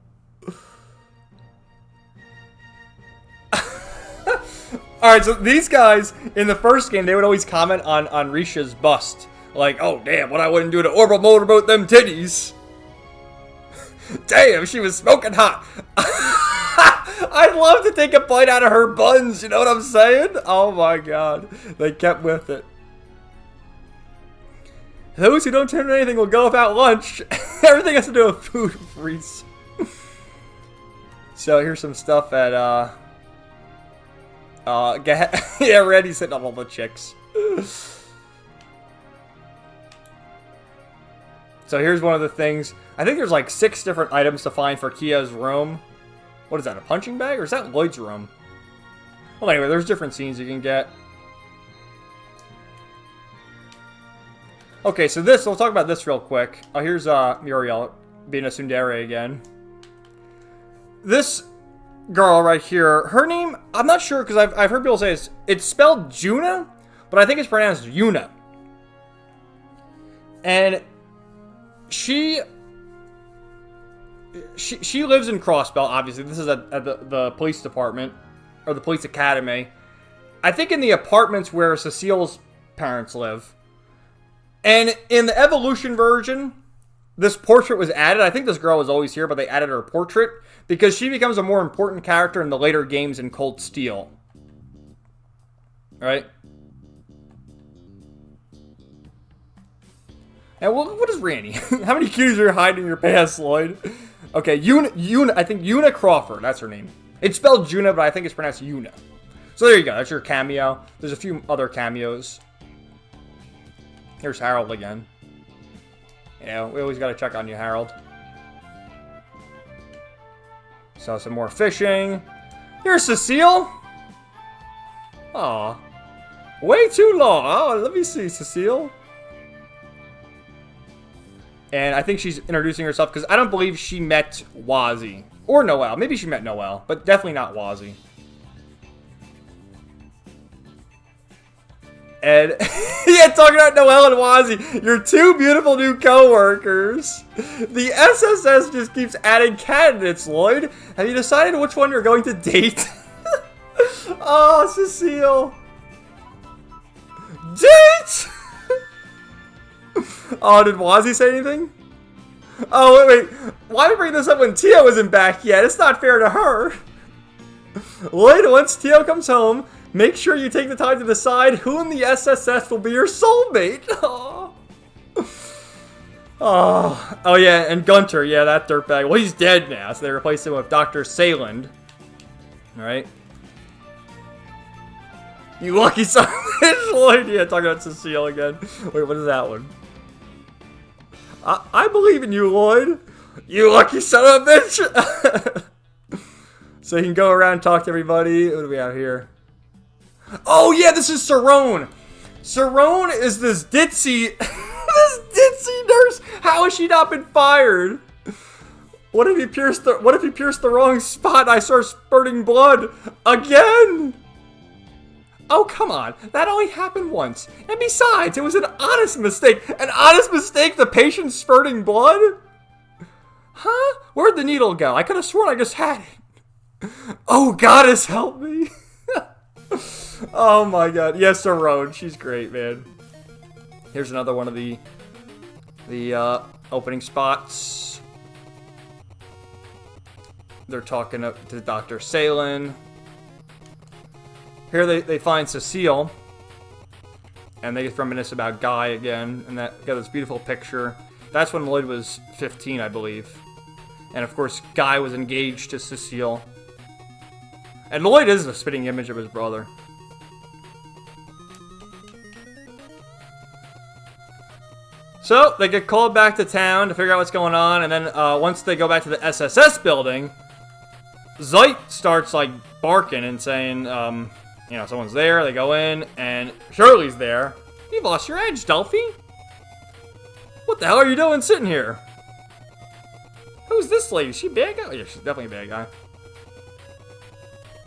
Alright, so these guys, in the first game, they would always comment on Risha's bust. Like, oh, damn, what I wouldn't do to orbital motorboat them titties. Damn, she was smoking hot. I'd love to take a bite out of her buns, you know what I'm saying? Oh my god. They kept with it. Those who don't turn anything will go without lunch. Everything has to do with food, Reese. So here's some stuff at, yeah, Randy's hitting on all the chicks. So here's one of the things. I think there's like 6 different items to find for Kia's room. What is that, a punching bag? Or is that Lloyd's room? Well, anyway, there's different scenes you can get. Okay, so we'll talk about this real quick. Oh, here's Muriel being a tsundere again. This girl right here, her name, I'm not sure because I've heard people say it's spelled Juna, but I think it's pronounced Yuna. And she lives in Crossbell, obviously. This is at the police department, or the police academy. I think in the apartments where Cecile's parents live. And in the Evolution version, this portrait was added. I think this girl was always here, but they added her portrait because she becomes a more important character in the later games in Cold Steel. Right? And what is Randy? How many cuties are you hiding in your past, Lloyd? Okay, I think Una Crawford. That's her name. It's spelled Juna, but I think it's pronounced Una. So there you go. That's your cameo. There's a few other cameos. Here's Harold again. You know, we always gotta check on you, Harold. So some more fishing. Here's Cecile. Aw. Way too long. Oh, let me see, Cecile. And I think she's introducing herself because I don't believe she met Wazi. Or Noelle. Maybe she met Noelle, but definitely not Wazi. And yeah, talking about Noelle and Wazi, your 2 beautiful new co-workers. The SSS just keeps adding candidates, Lloyd. Have you decided which one you're going to date? Oh, Cecile. Date! Oh, did Wazi say anything? Oh, wait. Why did we bring this up when Tio isn't back yet? It's not fair to her. Lloyd, once Tio comes home, make sure you take the time to decide who in the SSS will be your soulmate. Oh, oh yeah, and Gunter, yeah, that dirtbag. Well, he's dead now, so they replaced him with Dr. Sayland. Alright. You lucky son of a bitch, Lloyd. Yeah, talking about Cecile again. Wait, what is that one? I believe in you, Lloyd. You lucky son of a bitch. So you can go around and talk to everybody. What do we have here? Oh yeah, this is Cerrone. Cerrone is this ditzy, nurse. How has she not been fired? What if he pierced the wrong spot? And I start spurting blood again. Oh come on, that only happened once. And besides, it was an honest mistake. An honest mistake. The patient spurting blood. Huh? Where'd the needle go? I could have sworn I just had it. Oh goddess, help me. Oh my god. Yes, Cerrone. She's great, man. Here's another one of the opening spots. They're talking to Dr. Sayland. Here they find Cecile. And they reminisce about Guy again. And got this beautiful picture. That's when Lloyd was 15, I believe. And of course, Guy was engaged to Cecile. And Lloyd is a spitting image of his brother. So, they get called back to town to figure out what's going on, and then once they go back to the SSS building, Zeit starts, like, barking and saying, you know, someone's there. They go in, and Shirley's there. You've lost your edge, Delphi. What the hell are you doing sitting here? Who's this lady? Is she a bad guy? Oh, yeah, she's definitely a bad guy.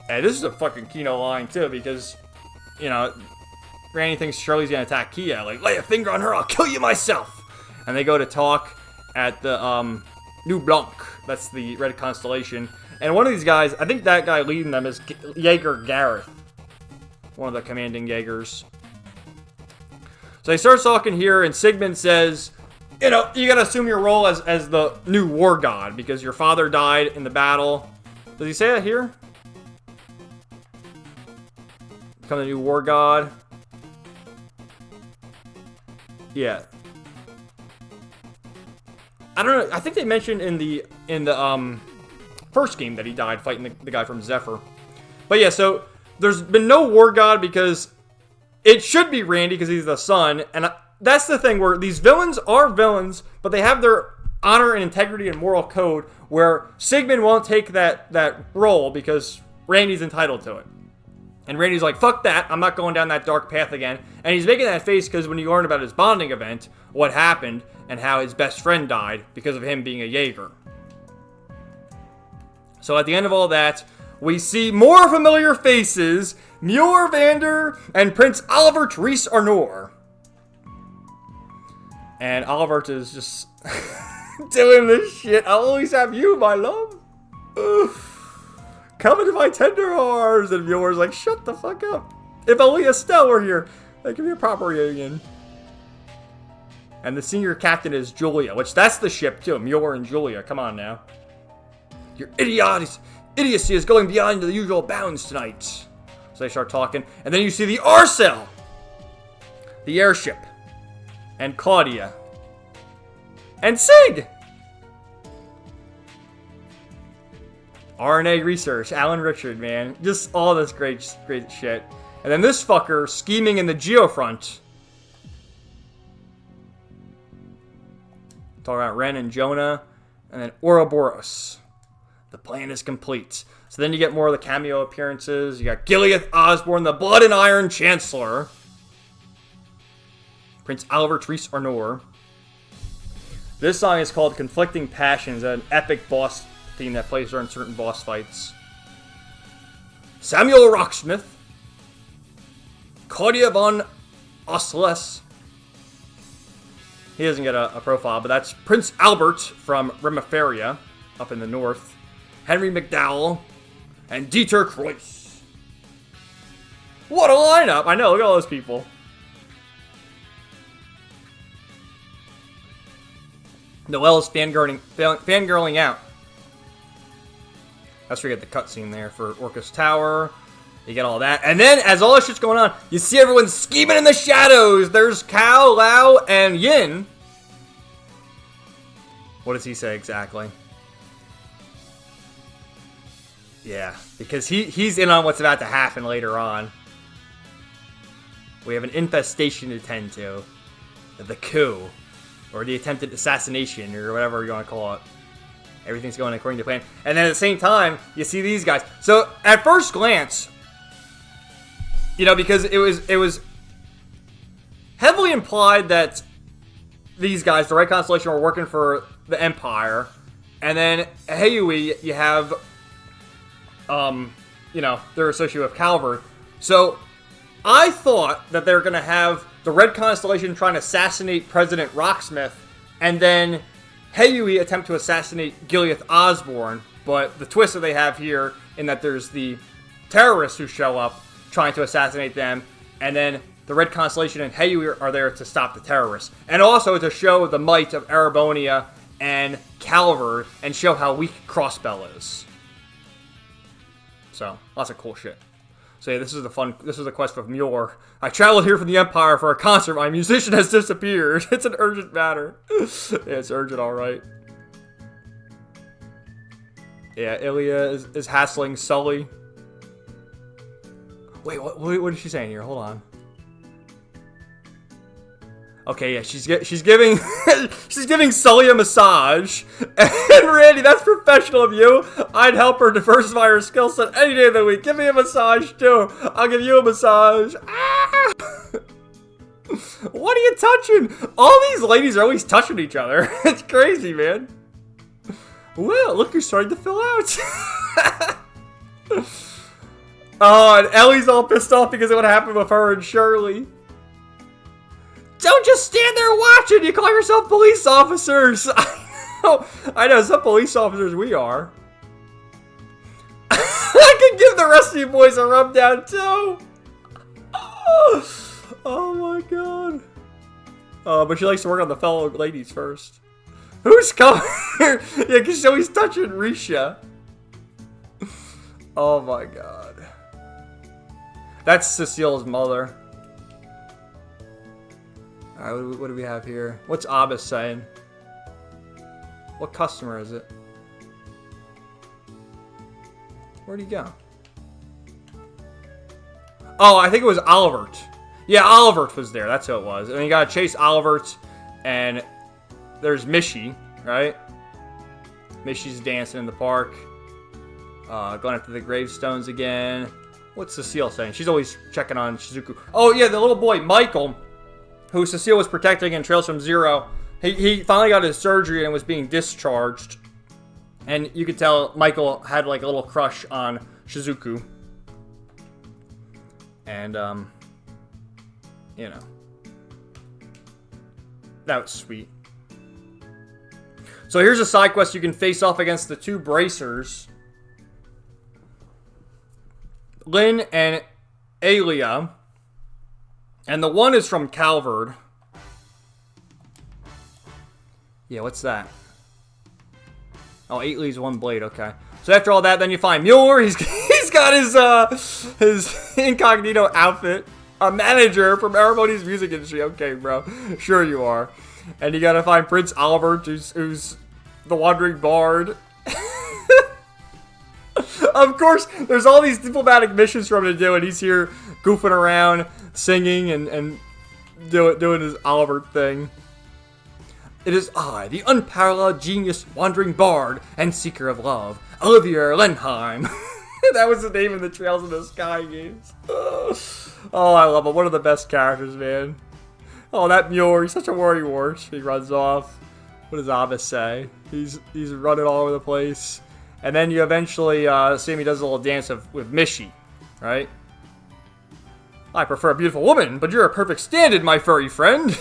And this is a fucking Kino line, too, because, you know, Randy thinks Shirley's gonna attack Kia. Like, lay a finger on her, I'll kill you myself. And they go to talk at the, New Blanc. That's the Red Constellation. And one of these guys, I think that guy leading them is Jaeger Gareth. One of the commanding Jaegers. So he starts talking here, and Sigmund says, you know, you gotta assume your role as the new war god, because your father died in the battle. Does he say that here? Become the new war god. Yeah. I don't know. I think they mentioned in the first game that he died fighting the guy from Zephyr. But yeah, so there's been no war god because it should be Randy because he's the son, and that's the thing where these villains are villains, but they have their honor and integrity and moral code where Sigmund won't take that role because Randy's entitled to it. And Randy's like, fuck that, I'm not going down that dark path again. And he's making that face because when you learn about his bonding event, what happened, and how his best friend died because of him being a Jaeger. So at the end of all that, we see more familiar faces, Muir Vander and Prince Oliver Therese Arnor. And Oliver is just doing this shit. I'll always have you, my love. Come into my tender arms. And Muir's like, shut the fuck up. If only Estelle were here, that could be a proper reunion. And the senior captain is Julia, which that's the ship too. Muir and Julia. Come on now. Your idiocy is going beyond the usual bounds tonight. So they start talking. And then you see the Arcel. The airship. And Claudia. And Sig! RNA research. Alan Richard, man. Just all this great shit. And then this fucker scheming in the Geofront. Talking about Ren and Jonah. And then Ouroboros. The plan is complete. So then you get more of the cameo appearances. You got Gilead Osborne, the Blood and Iron Chancellor. Prince Oliver Therese Arnor. This song is called Conflicting Passions, an epic boss theme that plays during certain boss fights. Samuel Rocksmith. Claudia von Osles. He doesn't get a profile, but that's Prince Albert from Remiferia, up in the north. Henry McDowell. And Dieter Kreuz. What a lineup! I know, look at all those people. Noelle's fangirling out. Let's forget the cutscene there for Orcus Tower. You get all that. And then, as all this shit's going on, you see everyone scheming in the shadows. There's Cao, Lao, and Yin. What does he say exactly? Yeah, because he's in on what's about to happen later on. We have an infestation to tend to. The coup. Or the attempted assassination, or whatever you want to call it. Everything's going according to plan. And then at the same time, you see these guys. So, at first glance, you know, because it was heavily implied that these guys, the Red Constellation, were working for the Empire. And then, Heui, you have, you know, they're associated with Calvary. So, I thought that they were going to have the Red Constellation trying to assassinate President Rocksmith, and then Heui attempt to assassinate Gilead Osborne. But the twist that they have here, in that there's the terrorists who show up trying to assassinate them, and then the Red Constellation and Heui are there to stop the terrorists. And also to show the might of Erebonia and Calvard, and show how weak Crossbell is. So, lots of cool shit. So yeah, this is the quest of Muir. I traveled here from the Empire for a concert. My musician has disappeared. It's an urgent matter. Yeah, it's urgent, alright. Yeah, Ilya is hassling Sully. Wait, what is she saying here? Hold on. Okay, yeah, she's giving she's giving Sully a massage. And Randy, that's professional of you. I'd help her diversify her skill set any day of the week. Give me a massage too. I'll give you a massage. Ah! What are you touching? All these ladies are always touching each other. It's crazy, man. Well, look, you're starting to fill out. Oh, and Ellie's all pissed off because of what happened with her and Shirley. Don't just stand there watching. You call yourself police officers. I know, some police officers we are. I could give the rest of you boys a rub down too. Oh my god. But she likes to work on the fellow ladies first. Who's coming here? Yeah, because she's always touching Risha. Oh my god. That's Cecile's mother. Alright, what do we have here? What's Abbas saying? What customer is it? Where'd he go? Oh, I think it was Olivert. Yeah, Olivert was there. That's who it was. And you gotta chase Olivert, and there's Mishi, right? Mishi's dancing in the park. Going after the gravestones again. What's Cecile saying? She's always checking on Shizuku. Oh, yeah, the little boy, Michael, who Cecile was protecting in Trails from Zero. He finally got his surgery and was being discharged. And you could tell Michael had like a little crush on Shizuku. And, you know. That was sweet. So here's a side quest. You can face off against the two bracers. Lynn and Alia. And the one is from Calvard. Yeah, what's that? Oh, 8 leaves, 1 blade. Okay. So after all that, then you find Mueller. He's got his incognito outfit. A manager from everybody's music industry. Okay, bro. Sure you are. And you gotta find Prince Oliver, who's the Wandering Bard. Of course, there's all these diplomatic missions for him to do, and he's here goofing around, singing, and doing his Oliver thing. It is I, the unparalleled genius wandering bard and seeker of love, Olivier Lenheim. That was the name of the Trails in the Sky games. Oh, I love him. One of the best characters, man. Oh, that Muir, he's such a worrywart. He runs off. What does Abbas say? He's running all over the place. And then you eventually see him, he does a little dance with Mishi, right? I prefer a beautiful woman, but you're a perfect stand-in, my furry friend.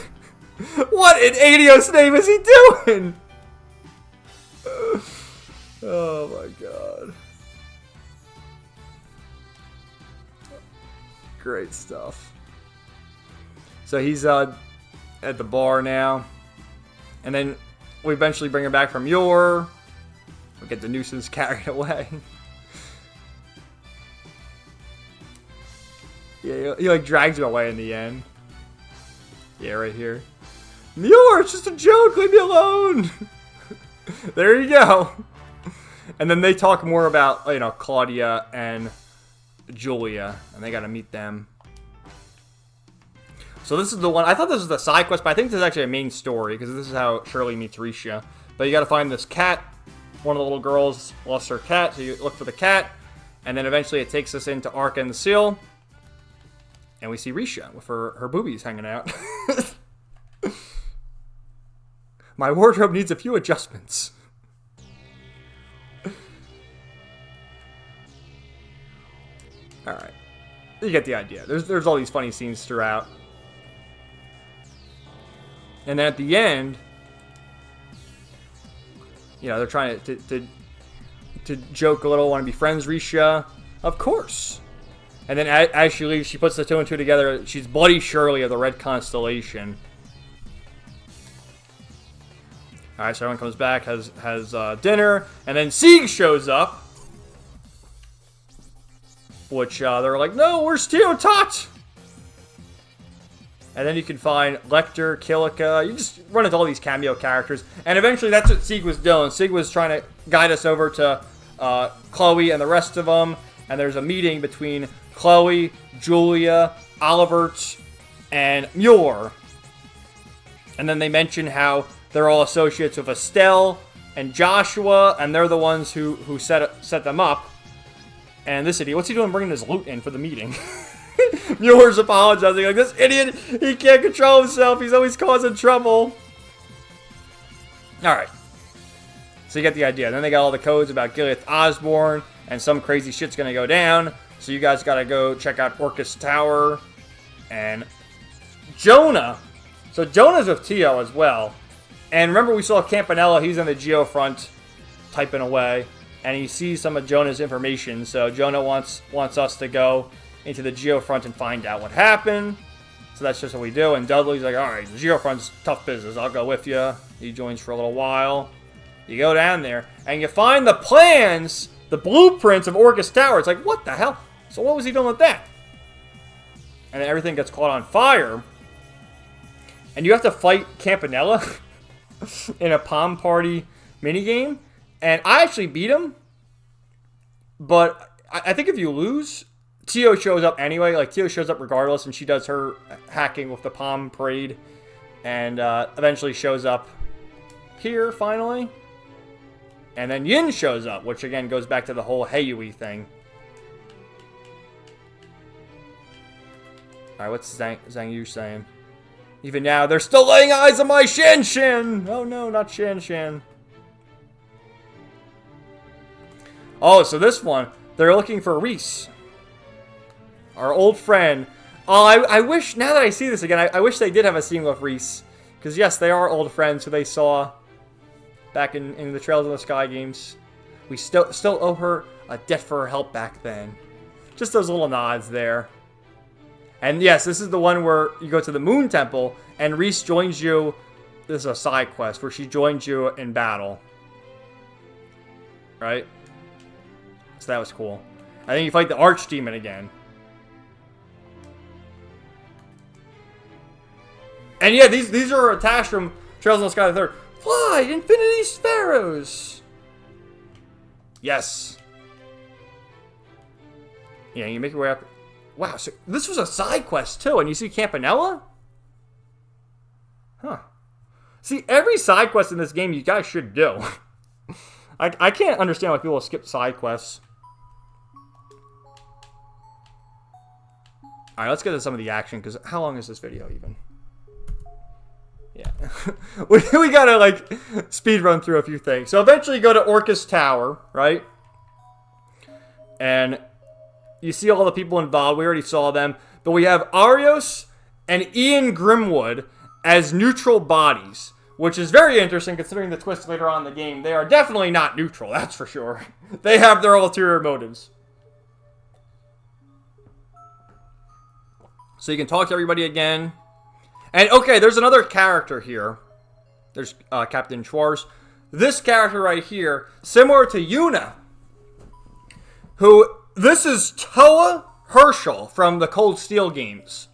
What in Adios name is he doing? Oh my god. Great stuff. So he's at the bar now. And then we eventually bring him back from Yor. We get the nuisance carried away. Yeah, he like drags him away in the end. Yeah, right here. Muir, it's just a joke, leave me alone. There you go. And then they talk more about, you know, Claudia and Julia, and they gotta meet them. So this is the one, I thought this was the side quest, but I think this is actually a main story, because this is how Shirley meets Risha. But you gotta find this cat. One of the little girls lost her cat, so you look for the cat, and then eventually it takes us into Arca and the Seal, and we see Risha with her boobies hanging out. My wardrobe needs a few adjustments. Alright. You get the idea. There's all these funny scenes throughout. And then at the end, you know, they're trying to joke a little, want to be friends, Risha. Of course. And then as she leaves, she puts the 2 and 2 together. She's Bloody Shirley of the Red Constellation. Alright, so everyone comes back, has dinner, and then Sieg shows up. Which, they're like, no, where's Teo Tot? And then you can find Lecter, Kilika. You just run into all these cameo characters. And eventually, that's what Sieg was doing. Sieg was trying to guide us over to Chloe and the rest of them. and there's a meeting between Chloe, Julia, Olivert, and Muir. And then they mention how they're all associates with Estelle and Joshua, and they're the ones who set them up. And this idiot, what's he doing bringing his loot in for the meeting? Muir's apologizing, like, this idiot, he can't control himself, he's always causing trouble. Alright. So you get the idea. Then they got all the codes about Gileath Osborne, and some crazy shit's gonna go down. So you guys gotta go check out Orcus Tower. And Jonah. So Jonah's with Tio as well. And remember we saw Campanella, he's on the Geofront typing away. And he sees some of Jonah's information. So Jonah wants us to go into the Geofront and find out what happened. So that's just what we do. And Dudley's like, alright, the Geofront's tough business. I'll go with you. He joins for a little while. You go down there, and you find the plans, the blueprints of Orcus Tower. It's like, what the hell? So what was he doing with that? And then everything gets caught on fire. And you have to fight Campanella in a Palm Party minigame. And I actually beat him. But I think if you lose, Tio shows up anyway. Like, Tio shows up regardless, and she does her hacking with the Palm Parade. And eventually shows up here, finally. And then Yin shows up, which again goes back to the whole Heiyui thing. Alright, what's Zhang Yu saying? Even now, they're still laying eyes on my Shan Shan! Oh no, not Shan Shan. Oh, so this one, they're looking for Reese. Our old friend. Oh, I wish, now that I see this again, I wish they did have a scene with Reese. Because yes, they are old friends who they saw back in the Trails in the Sky games. We still owe her a debt for her help back then. Just those little nods there. And yes, this is the one where you go to the Moon Temple, and Reese joins you. This is a side quest where she joins you in battle. Right? So that was cool. I think you fight the Archdemon again. And yeah, these are attached from Trails in the Sky the Third. Fly, Infinity Sparrows! Yes. Yeah, you make your way up. Wow, so this was a side quest too, and you see Campanella? Huh. See, every side quest in this game you guys should do. I can't understand why people skip side quests. Alright, let's get to some of the action, because how long is this video even? Yeah. we gotta, like, speed run through a few things. So eventually you go to Orcus Tower, right? And you see all the people involved. We already saw them. But we have Arios and Ian Grimwood as neutral bodies, which is very interesting considering the twist later on in the game. They are definitely not neutral, that's for sure. They have their ulterior motives. So you can talk to everybody again. And, okay, there's another character here. There's Captain Schwarz. This character right here, similar to Yuna, who, this is Toa Herschel from the Cold Steel games.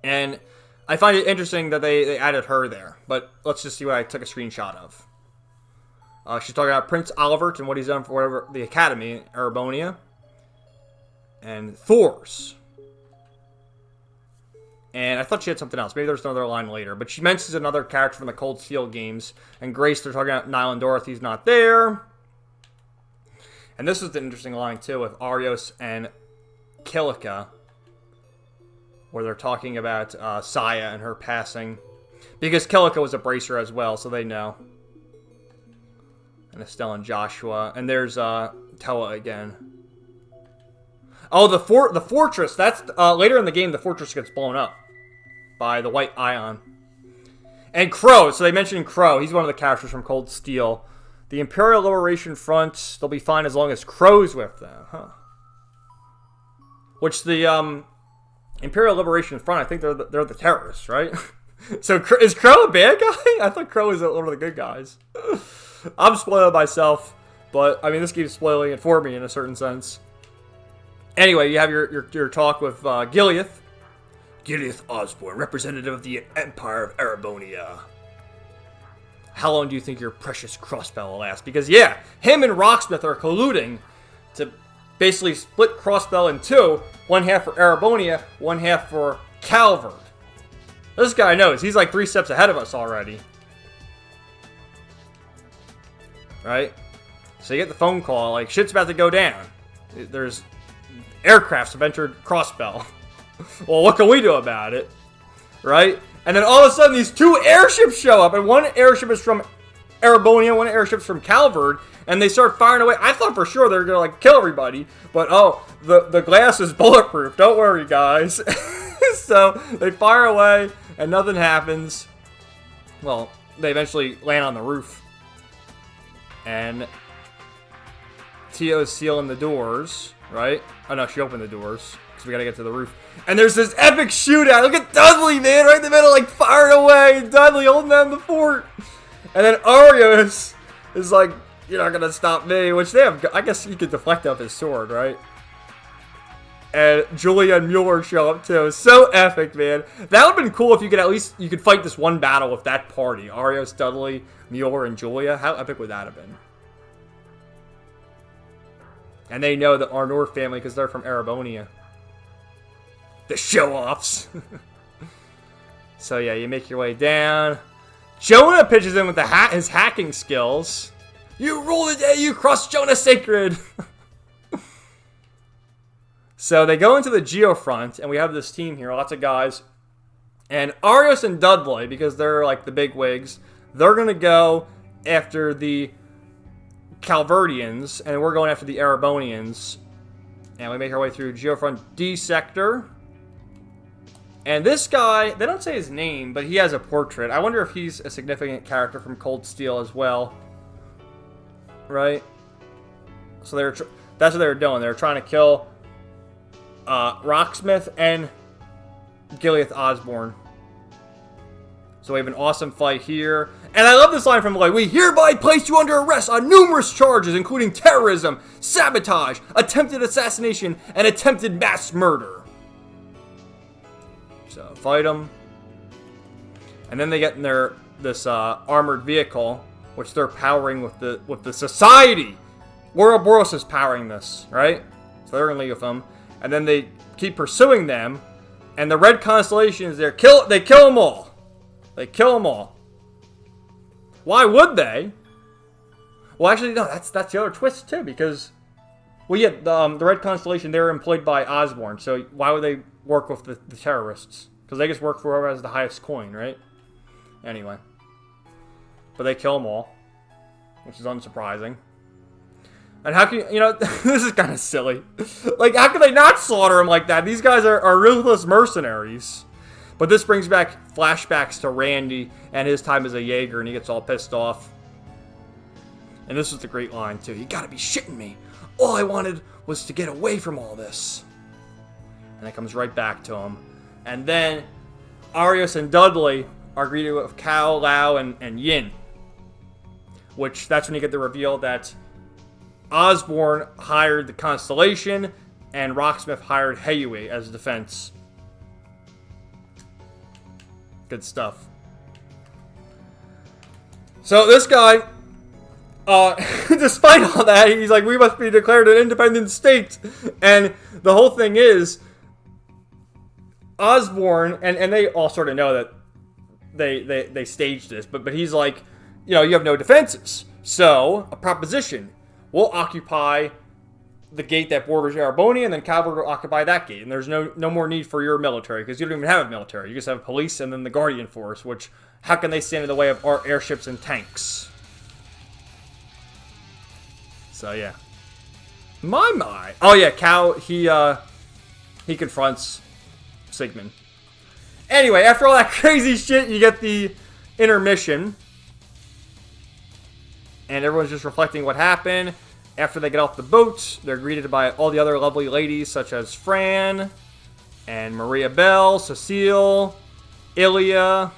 And I find it interesting that they added her there. But let's just see what I took a screenshot of. She's talking about Prince Olivert and what he's done for whatever the Academy, Erebonia. And Thors. And I thought she had something else. Maybe there's another line later. But she mentions another character from the Cold Steel games. And Grace, they're talking about Niall and Dorothy's not there. And this was an interesting line, too, with Arios and Kilika. Where they're talking about Saya and her passing. Because Kilika was a bracer as well, so they know. And Estelle and Joshua. And there's Toa again. Oh, the fortress. That's later in the game, the fortress gets blown up by the White Ion. And Crow. So they mentioned Crow. He's one of the characters from Cold Steel. The Imperial Liberation Front, they'll be fine as long as Crow's with them. Huh. Which the Imperial Liberation Front, I think they're the terrorists, right? So is Crow a bad guy? I thought Crow was one of the good guys. I'm spoiling myself. But, I mean, this game's spoiling it for me in a certain sense. Anyway, you have your talk with Gileath. Gileath Osborne, representative of the Empire of Erebonia. How long do you think your precious Crossbell will last? Because, yeah, him and Rocksmith are colluding to basically split Crossbell in two. One half for Erebonia, one half for Calvard. This guy knows. He's like 3 steps ahead of us already. Right? So you get the phone call, like, shit's about to go down. There's aircrafts have entered Crossbell. Well, what can we do about it? Right? And then all of a sudden, these 2 airships show up. And one airship is from Erebonia, one airship's from Calvard. And they start firing away. I thought for sure they were going to, like, kill everybody. But, oh, the glass is bulletproof. Don't worry, guys. So, they fire away, and nothing happens. Well, they eventually land on the roof. And Tio's sealing the doors, right? Oh, no, she opened the doors. Because we got to get to the roof. And there's this epic shootout. Look at Dudley, man, right in the middle, like, firing away. And Dudley holding down the fort. And then Arios is like, you're not going to stop me. Which they have, I guess he could deflect off his sword, right? And Julia and Mueller show up too. So epic, man. That would have been cool if you could at least, you could fight this one battle with that party. Arios, Dudley, Mueller, and Julia. How epic would that have been? And they know the Arnor family because they're from Erebonia. The show-offs. So yeah, you make your way down. Jonah pitches in with his hacking skills. You rule the day, you cross Jonah sacred. So they go into the Geofront, and we have this team here, lots of guys. And Arios and Dudley, because they're like the big wigs, they're going to go after the Calverdians, and we're going after the Erebonians. And we make our way through Geofront D sector. And this guy, they don't say his name, but he has a portrait. I wonder if he's a significant character from Cold Steel as well. Right? So that's what they were doing. They were trying to kill Rocksmith and Gileath Osborne. So we have an awesome fight here. And I love this line from like, we hereby place you under arrest on numerous charges, including terrorism, sabotage, attempted assassination, and attempted mass murder. So fight them. And then they get in this armored vehicle, which they're powering with the Society. Ouroboros is powering this, right? So they're in league with them. And then they keep pursuing them, and the Red Constellation is there. They kill them all. They kill them all. Why would they? Well, actually, no. That's the other twist too, because, well, yeah, the Red Constellation, they were employed by Osborne, so why would they work with the terrorists? Because they just work for whoever has the highest coin, right? Anyway, but they kill them all, which is unsurprising. And how can you know, this is kind of silly. Like, how can they not slaughter them like that? These guys are ruthless mercenaries. But this brings back flashbacks to Randy and his time as a Jaeger, and he gets all pissed off. And this was the great line, too. You gotta be shitting me. All I wanted was to get away from all this. And it comes right back to him. And then Arios and Dudley are greeted with Kao, Lao, and Yin. Which, that's when you get the reveal that Osborne hired the Constellation, and Rocksmith hired Heiyue as defense. Good stuff. So this guy, despite all that, he's like, we must be declared an independent state. And the whole thing is, Osborne, and they all sort of know that they staged this, but he's like, you know, you have no defenses. So, a proposition. We'll occupy the gate that borders Erebonia, and then Calvary will occupy that gate. And there's no more need for your military, because you don't even have a military. You just have police and then the Guardian Force, which, how can they stand in the way of our airships and tanks? So, yeah. My. Oh, yeah, Cal, he confronts Sigmund. Anyway, after all that crazy shit, you get the intermission. And everyone's just reflecting what happened. After they get off the boat, they're greeted by all the other lovely ladies, such as Fran, and Maria Bell, Cecile, Ilya,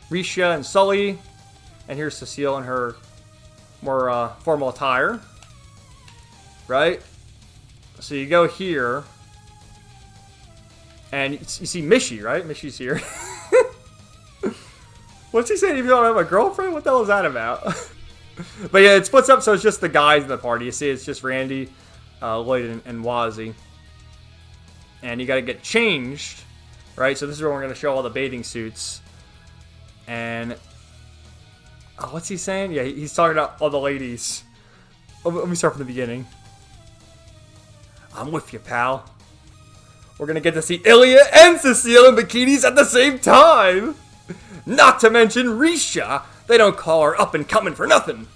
Risha, and Sully. And here's Cecile in her more formal attire. Right? So you go here. And you see Mishi, right? Mishi's here. What's he saying? If you don't have a girlfriend? What the hell is that about? But yeah, it splits up, so it's just the guys in the party. You see, it's just Randy, Lloyd and Wazzy. And you gotta get changed, right? So this is where we're gonna show all the bathing suits. And what's he saying? Yeah, he's talking about all the ladies. Oh, let me start from the beginning. I'm with you, pal. We're gonna get to see Ilya and Cecile in bikinis at the same time. Not to mention Risha. They don't call her up and coming for nothing.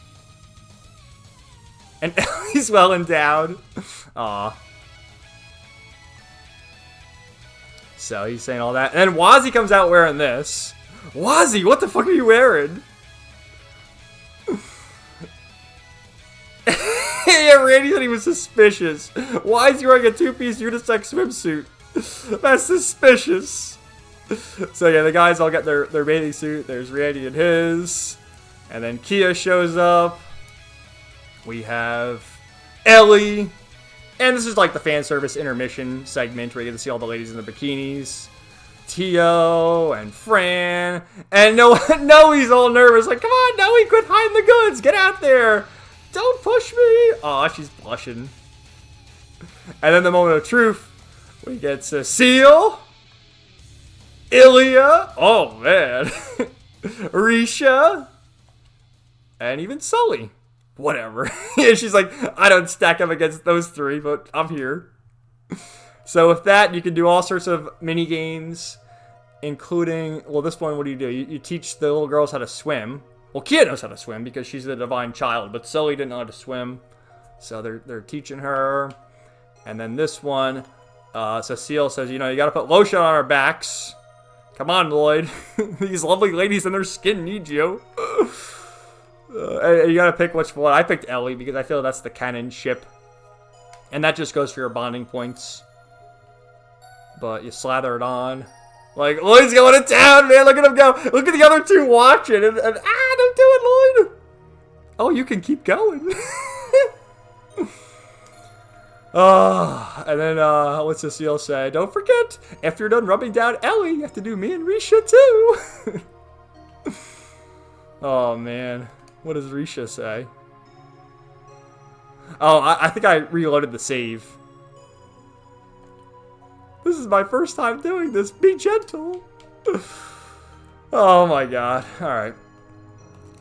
And Ellie's well endowed. Aw. So he's saying all that. And then Wazzy comes out wearing this. Wazzy, what the fuck are you wearing? Yeah, Randy said he was suspicious. Why is he wearing a two-piece unisex swimsuit? That's suspicious. So yeah, the guys all get their bathing suit. There's Randy and his. And then Kia shows up. We have Ellie. And this is like the fan service intermission segment where you get to see all the ladies in their bikinis. Tio and Fran. And Noe's all nervous. Like, come on, Noe, quit hiding the goods. Get out there. Don't push me. Aw, she's blushing. And then the moment of truth. We get Cecile. Ilya. Oh, man. Risha. And even Sully. Whatever. Yeah, she's like, I don't stack up against those three, but I'm here. So with that, you can do all sorts of mini games, including, well, this one, what do? You teach the little girls how to swim. Well, Kia knows how to swim because she's the divine child, but Sully didn't know how to swim, so they're teaching her. And then this one, Cecile says, you gotta put lotion on our backs. Come on, Lloyd. These lovely ladies and their skin need you. You gotta pick which one. I picked Ellie because I feel that's the canon ship. And that just goes for your bonding points. But you slather it on. Like, Lloyd's going to town, man. Look at him go. Look at the other two watching. And don't do it, Lloyd. Oh, you can keep going. And then what's Cecile say? Don't forget, after you're done rubbing down Ellie, you have to do me and Risha too. Oh, man. What does Risha say? Oh, I think I reloaded the save. This is my first time doing this. Be gentle. Oh my god. Alright.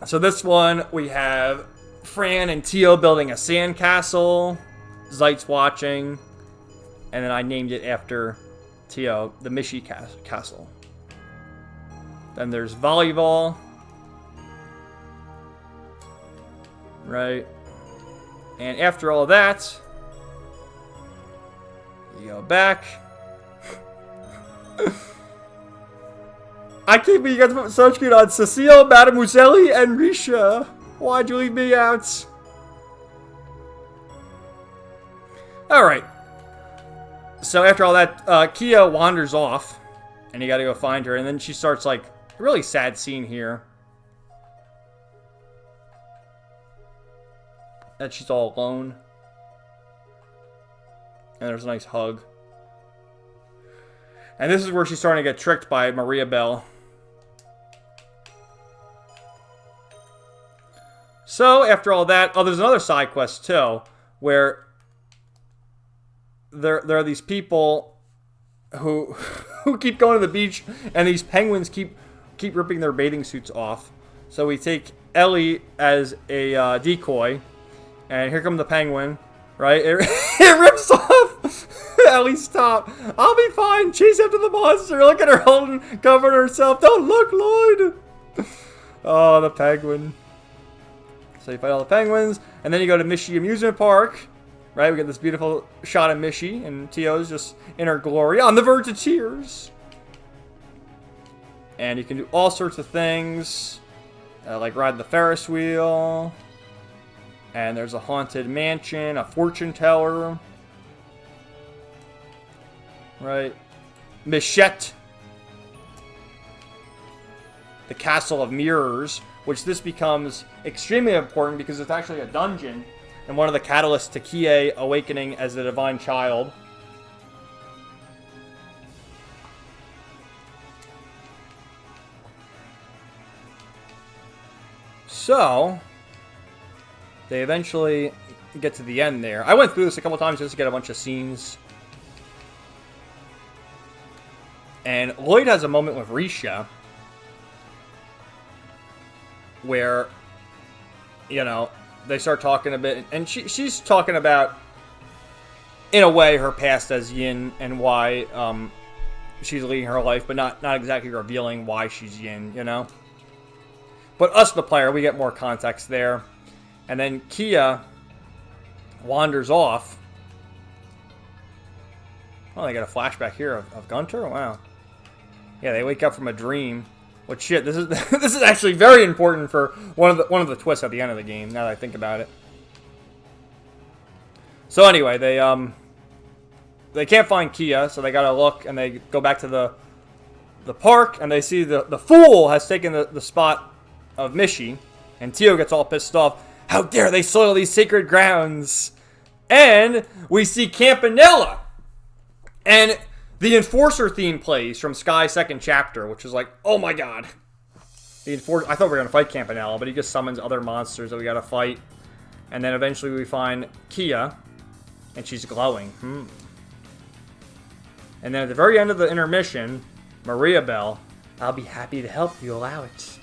So this one, we have Fran and Tio building a sandcastle. Zeit's watching. And then I named it after Tio, the Mishi Castle. Then there's volleyball. Right. And after all that, you go back. I can't believe you got to put sunscreen on Cecile, Mademoiselle, and Risha. Why'd you leave me out? Alright. So after all that, Kia wanders off. And you gotta go find her. And then she starts like a really sad scene here. And she's all alone. And there's a nice hug. And this is where she's starting to get tricked by Maria Bell. So, after all that... Oh, there's another side quest, too. Where... There are these people... Who keep going to the beach. And these penguins keep ripping their bathing suits off. So we take Ellie as a decoy. And here comes the penguin, right? It rips off Ellie's top. I'll be fine. Chase after the monster. Look at her holding, covering herself. Don't look, Lloyd. Oh, the penguin. So you fight all the penguins. And then you go to Mishi Amusement Park. Right? We get this beautiful shot of Mishi. And Tio's just in her glory. On the verge of tears. And you can do all sorts of things. Like ride the Ferris wheel. And there's a haunted mansion, a fortune teller. Right. Michette. The Castle of Mirrors. Which this becomes extremely important because it's actually a dungeon. And one of the catalysts to Kie awakening as the divine child. So... They eventually get to the end there. I went through this a couple times just to get a bunch of scenes. And Lloyd has a moment with Risha where, you know, they start talking a bit, and she's talking about, in a way, her past as Yin and why she's leading her life, but not exactly revealing why she's Yin, you know? But us, the player, we get more context there. And then Kia wanders off. Oh, they got a flashback here of Gunter? Wow. Yeah, they wake up from a dream. But shit, this is this is actually very important for one of the twists at the end of the game, now that I think about it. So anyway, they can't find Kia, so they gotta look, and they go back to the park, and they see the fool has taken the spot of Mishi, and Tio gets all pissed off. How dare they soil these sacred grounds? And we see Campanella, and the Enforcer theme plays from Sky's second chapter, which is like, oh my god. I thought we were going to fight Campanella, but he just summons other monsters that we got to fight. And then eventually we find Kia, and she's glowing. And then at the very end of the intermission, Maria Bell, I'll be happy to help you allow it.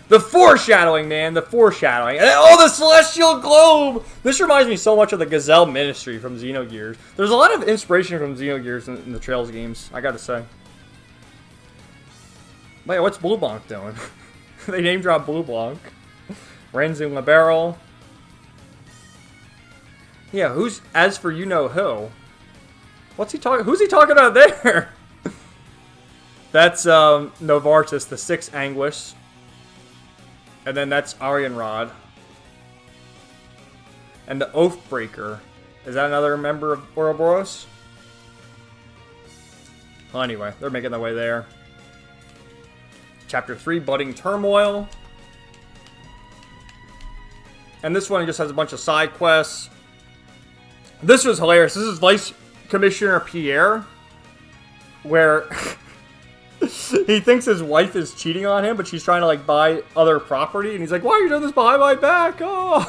The foreshadowing, man, the foreshadowing. And the celestial globe! This reminds me so much of the Gazelle Ministry from Xenogears. There's a lot of inspiration from Xenogears in the Trails games, I gotta say. Wait, what's Blue Blanc doing? They name drop Blue Blanc. Renzu Liberal. Yeah, who's, as for you know who? What's he talking, who's he talking about there? That's Novartis, the Sixth Anguish. And then that's Arianrod. And the Oathbreaker. Is that another member of Ouroboros? Well, anyway, they're making their way there. Chapter 3, Budding Turmoil. And this one just has a bunch of side quests. This was hilarious. This is Vice Commissioner Pierre. Where... he thinks his wife is cheating on him, but she's trying to, like, buy other property. And he's like, why are you doing this behind my back? Oh!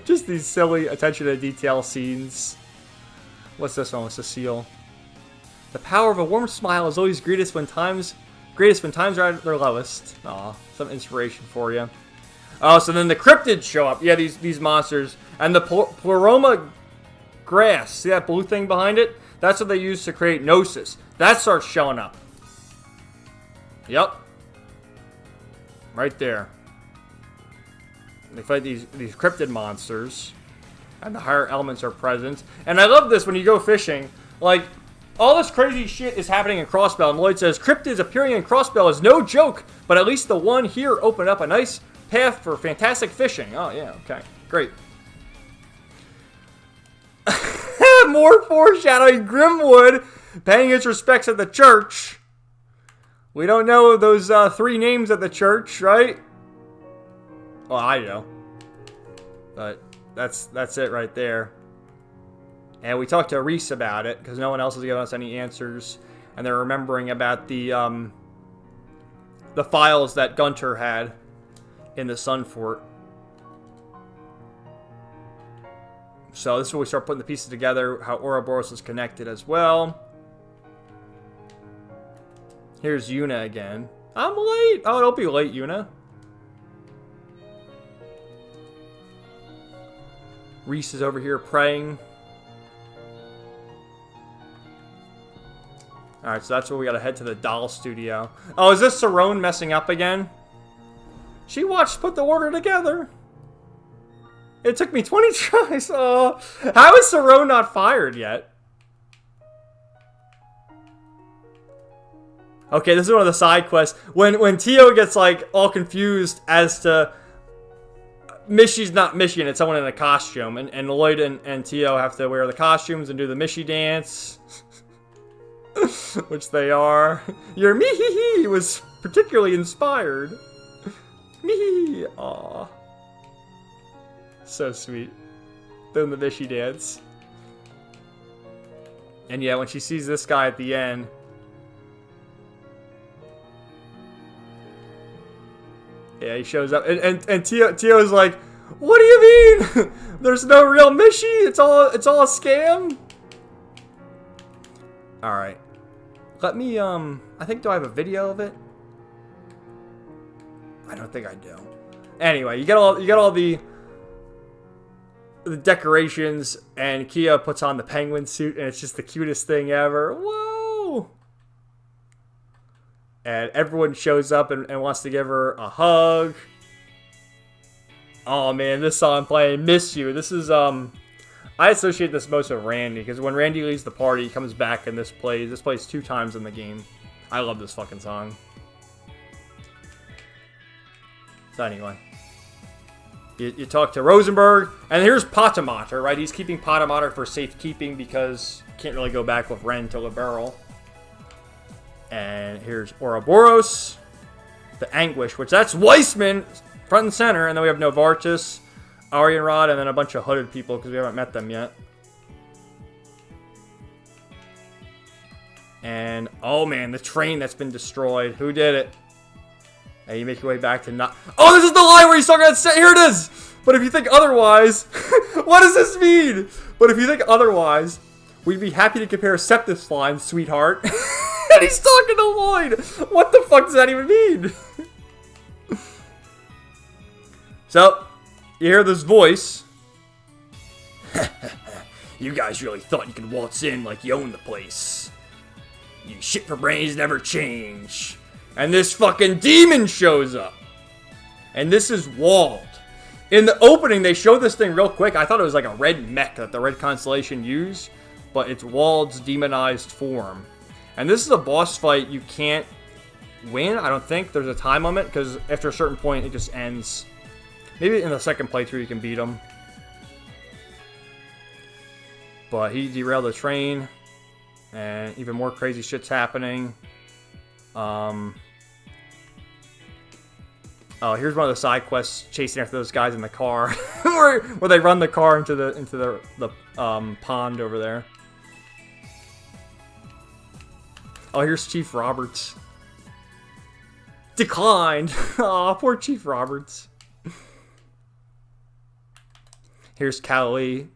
Just these silly attention to detail scenes. What's this one with Cecile? The power of a warm smile is always greatest when times are at their lowest. Aw, some inspiration for you. Oh, so then the cryptids show up. Yeah, these monsters. And the Pleroma grass. See that blue thing behind it? That's what they use to create Gnosis. That starts showing up. Yep. Right there. They fight these cryptid monsters. And the higher elements are present. And I love this when you go fishing. Like, all this crazy shit is happening in Crossbell. And Lloyd says, cryptids appearing in Crossbell is no joke. But at least the one here opened up a nice path for fantastic fishing. Oh, yeah, okay. Great. More foreshadowing. Grimwood paying his respects at the church. We don't know those 3 names at the church, right? Well, I know. But that's it right there. And we talked to Reese about it, because no one else has given us any answers. And they're remembering about the files that Gunter had in the Sun Fort. So this is where we start putting the pieces together, how Ouroboros is connected as well. Here's Yuna again. I'm late! Oh, don't be late, Yuna. Reese is over here praying. Alright, so that's where we gotta head to the doll studio. Oh, is this Cerrone messing up again? She watched put the order together. It took me 20 tries. Oh, how is Cerrone not fired yet? Okay, this is one of the side quests. When Tio gets, like, all confused as to... Mishi's not Mishi, and it's someone in a costume. And Lloyd and Tio have to wear the costumes and do the Mishi dance. Which they are. Your Mihihi was particularly inspired. Mihihi. Aww. So sweet. Doing the Mishi dance. And yeah, when she sees this guy at the end... Yeah, he shows up. And Tio's like, What do you mean? There's no real Mishi? It's all a scam? Alright. Let me, I think, do I have a video of it? I don't think I do. Anyway, you get all the decorations, and Kia puts on the penguin suit, and it's just the cutest thing ever. Whoa! And everyone shows up and wants to give her a hug. Oh man, this song playing, Miss You. This is, I associate this most with Randy, because when Randy leaves the party, he comes back and this plays. This plays 2 times in the game. I love this fucking song. So anyway. You talk to Rosenberg, and here's Potamater, right? He's keeping Potamater for safekeeping because you can't really go back with Ren to Liberal. And here's Ouroboros, the Anguish, which that's Weissman, front and center. And then we have Novartis, Arianrod, and then a bunch of hooded people because we haven't met them yet. And, oh man, the train that's been destroyed. Who did it? And you make your way back to not... Oh, this is the line where he's talking about... Here it is! But if you think otherwise... What does this mean? But if you think otherwise, we'd be happy to compare Septus line, sweetheart. And he's talking to Lloyd! What the fuck does that even mean? So, you hear this voice. You guys really thought you could waltz in like you own the place. You shit for brains never change. And this fucking demon shows up. And this is Wald. In the opening, they show this thing real quick. I thought it was like a red mech that the Red Constellation used. But it's Wald's demonized form. And this is a boss fight you can't win, I don't think. There's a time limit, because after a certain point, it just ends. Maybe in the second playthrough you can beat him. But he derailed the train. And even more crazy shit's happening. Oh, here's one of the side quests chasing after those guys in the car, where they run the car into the pond over there. Oh, here's Chief Roberts. Declined. Aw, poor Chief Roberts. Here's Cali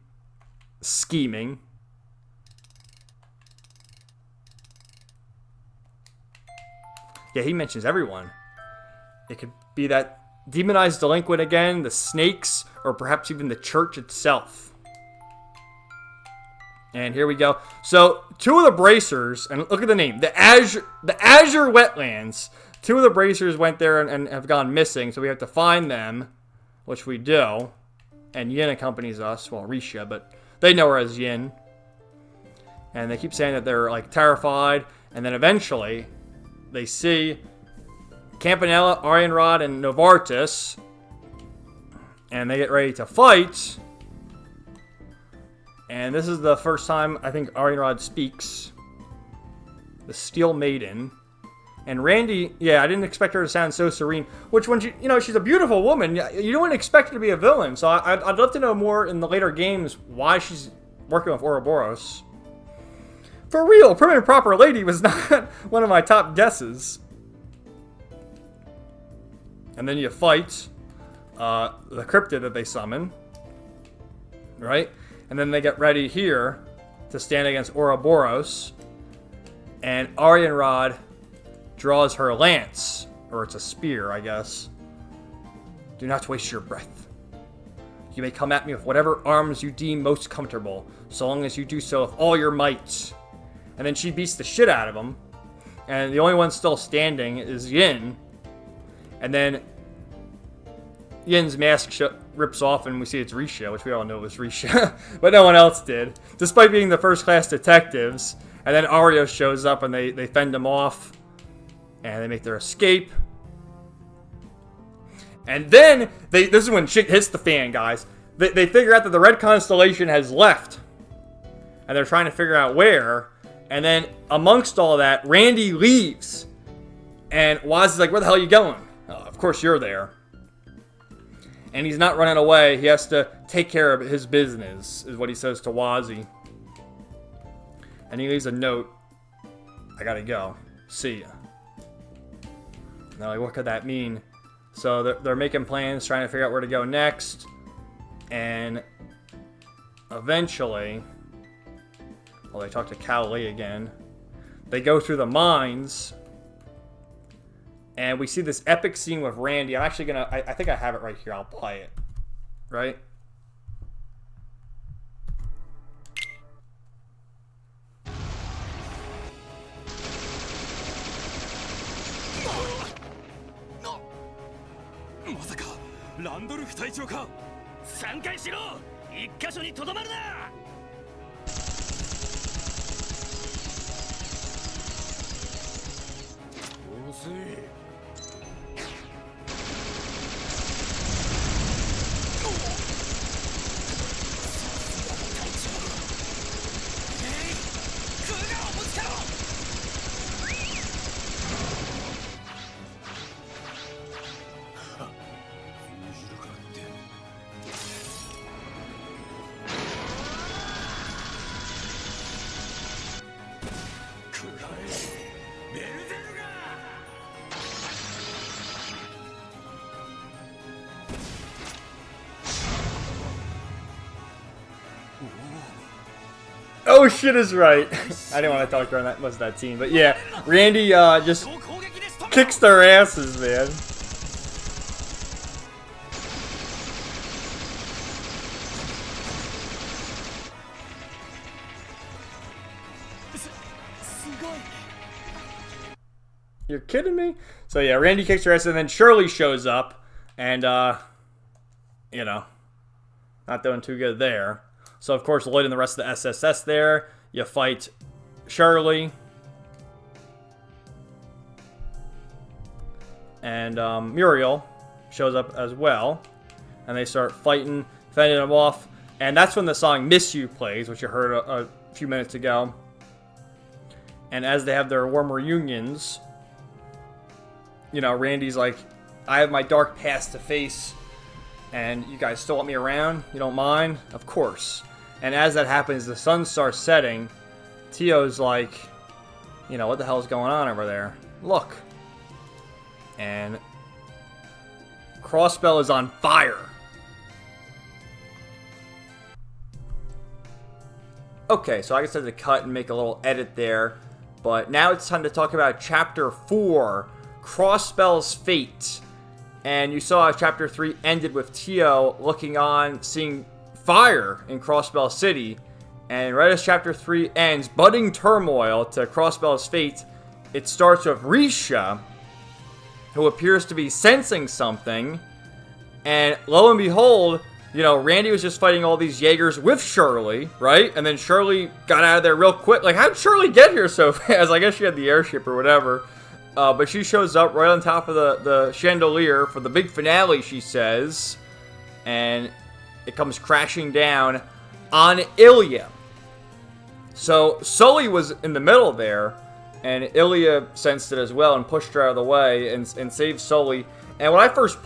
scheming. Yeah, he mentions everyone. It could be that demonized delinquent again, the snakes, or perhaps even the church itself. And here we go. So, 2 of the bracers, and look at the name, the Azure Wetlands. 2 of the bracers went there and have gone missing, so we have to find them, which we do. And Yin accompanies us, well, Risha, but they know her as Yin. And they keep saying that they're like terrified, and then eventually they see Campanella, Arianrod, and Novartis, and they get ready to fight. And this is the first time I think Arianrod speaks. The Steel Maiden. And Randy, yeah, I didn't expect her to sound so serene. Which, when she, she's a beautiful woman. You don't expect her to be a villain. So I'd love to know more in the later games why she's working with Ouroboros. For real, Prim and Proper Lady was not one of my top guesses. And then you fight the cryptid that they summon. Right? And then they get ready here to stand against Ouroboros. And Arianrod draws her lance. Or it's a spear, I guess. Do not waste your breath. You may come at me with whatever arms you deem most comfortable, so long as you do so with all your might. And then she beats the shit out of him. And the only one still standing is Yin. And then Yin's mask rips off and we see it's Risha, which we all know was Risha. But no one else did. Despite being the first-class detectives. And then Ario shows up and they fend him off. And they make their escape. And then, this is when shit hits the fan, guys. They figure out that the Red Constellation has left. And they're trying to figure out where. And then, amongst all that, Randy leaves. And Waz is like, where the hell are you going? Of course you're there. And he's not running away. He has to take care of his business, is what he says to Wazzy. And he leaves a note. I gotta go. See ya. Now, like, what could that mean? So they're making plans, trying to figure out where to go next. And eventually, well, they talk to Cowley again. They go through the mines, and we see this epic scene with Randy. I'm actually gonna, I think I have it right here. I'll play it. Right? Oh, shit is right. I didn't want to talk during that much of that scene, but yeah, Randy just kicks their asses, man. You're kidding me? So yeah, Randy kicks her ass, and then Shirley shows up, and you know, not doing too good there. So, of course, Lloyd and the rest of the SSS there. You fight Shirley. And Muriel shows up as well. And they start fighting, fending them off. And that's when the song Miss You plays, which you heard a few minutes ago. And as they have their warm reunions, you know, Randy's like, I have my dark past to face. And you guys still want me around? You don't mind? Of course. And as that happens, the sun starts setting. Tio's like, you know, what the hell's going on over there? Look. And Crossbell is on fire. Okay, so I decided to cut and make a little edit there. But now it's time to talk about Chapter 4, Crossbell's Fate. And you saw Chapter 3 ended with Tio looking on, seeing fire in Crossbell City. And right as Chapter 3 ends, budding turmoil to Crossbell's fate, it starts with Risha, who appears to be sensing something. And lo and behold, you know, Randy was just fighting all these Jaegers with Shirley, right? And then Shirley got out of there real quick. Like, how'd Shirley get here so fast? I guess she had the airship or whatever. But she shows up right on top of the chandelier for the big finale, she says. And it comes crashing down on Ilya. So Sully was in the middle there. And Ilya sensed it as well and pushed her out of the way and saved Sully. And when I first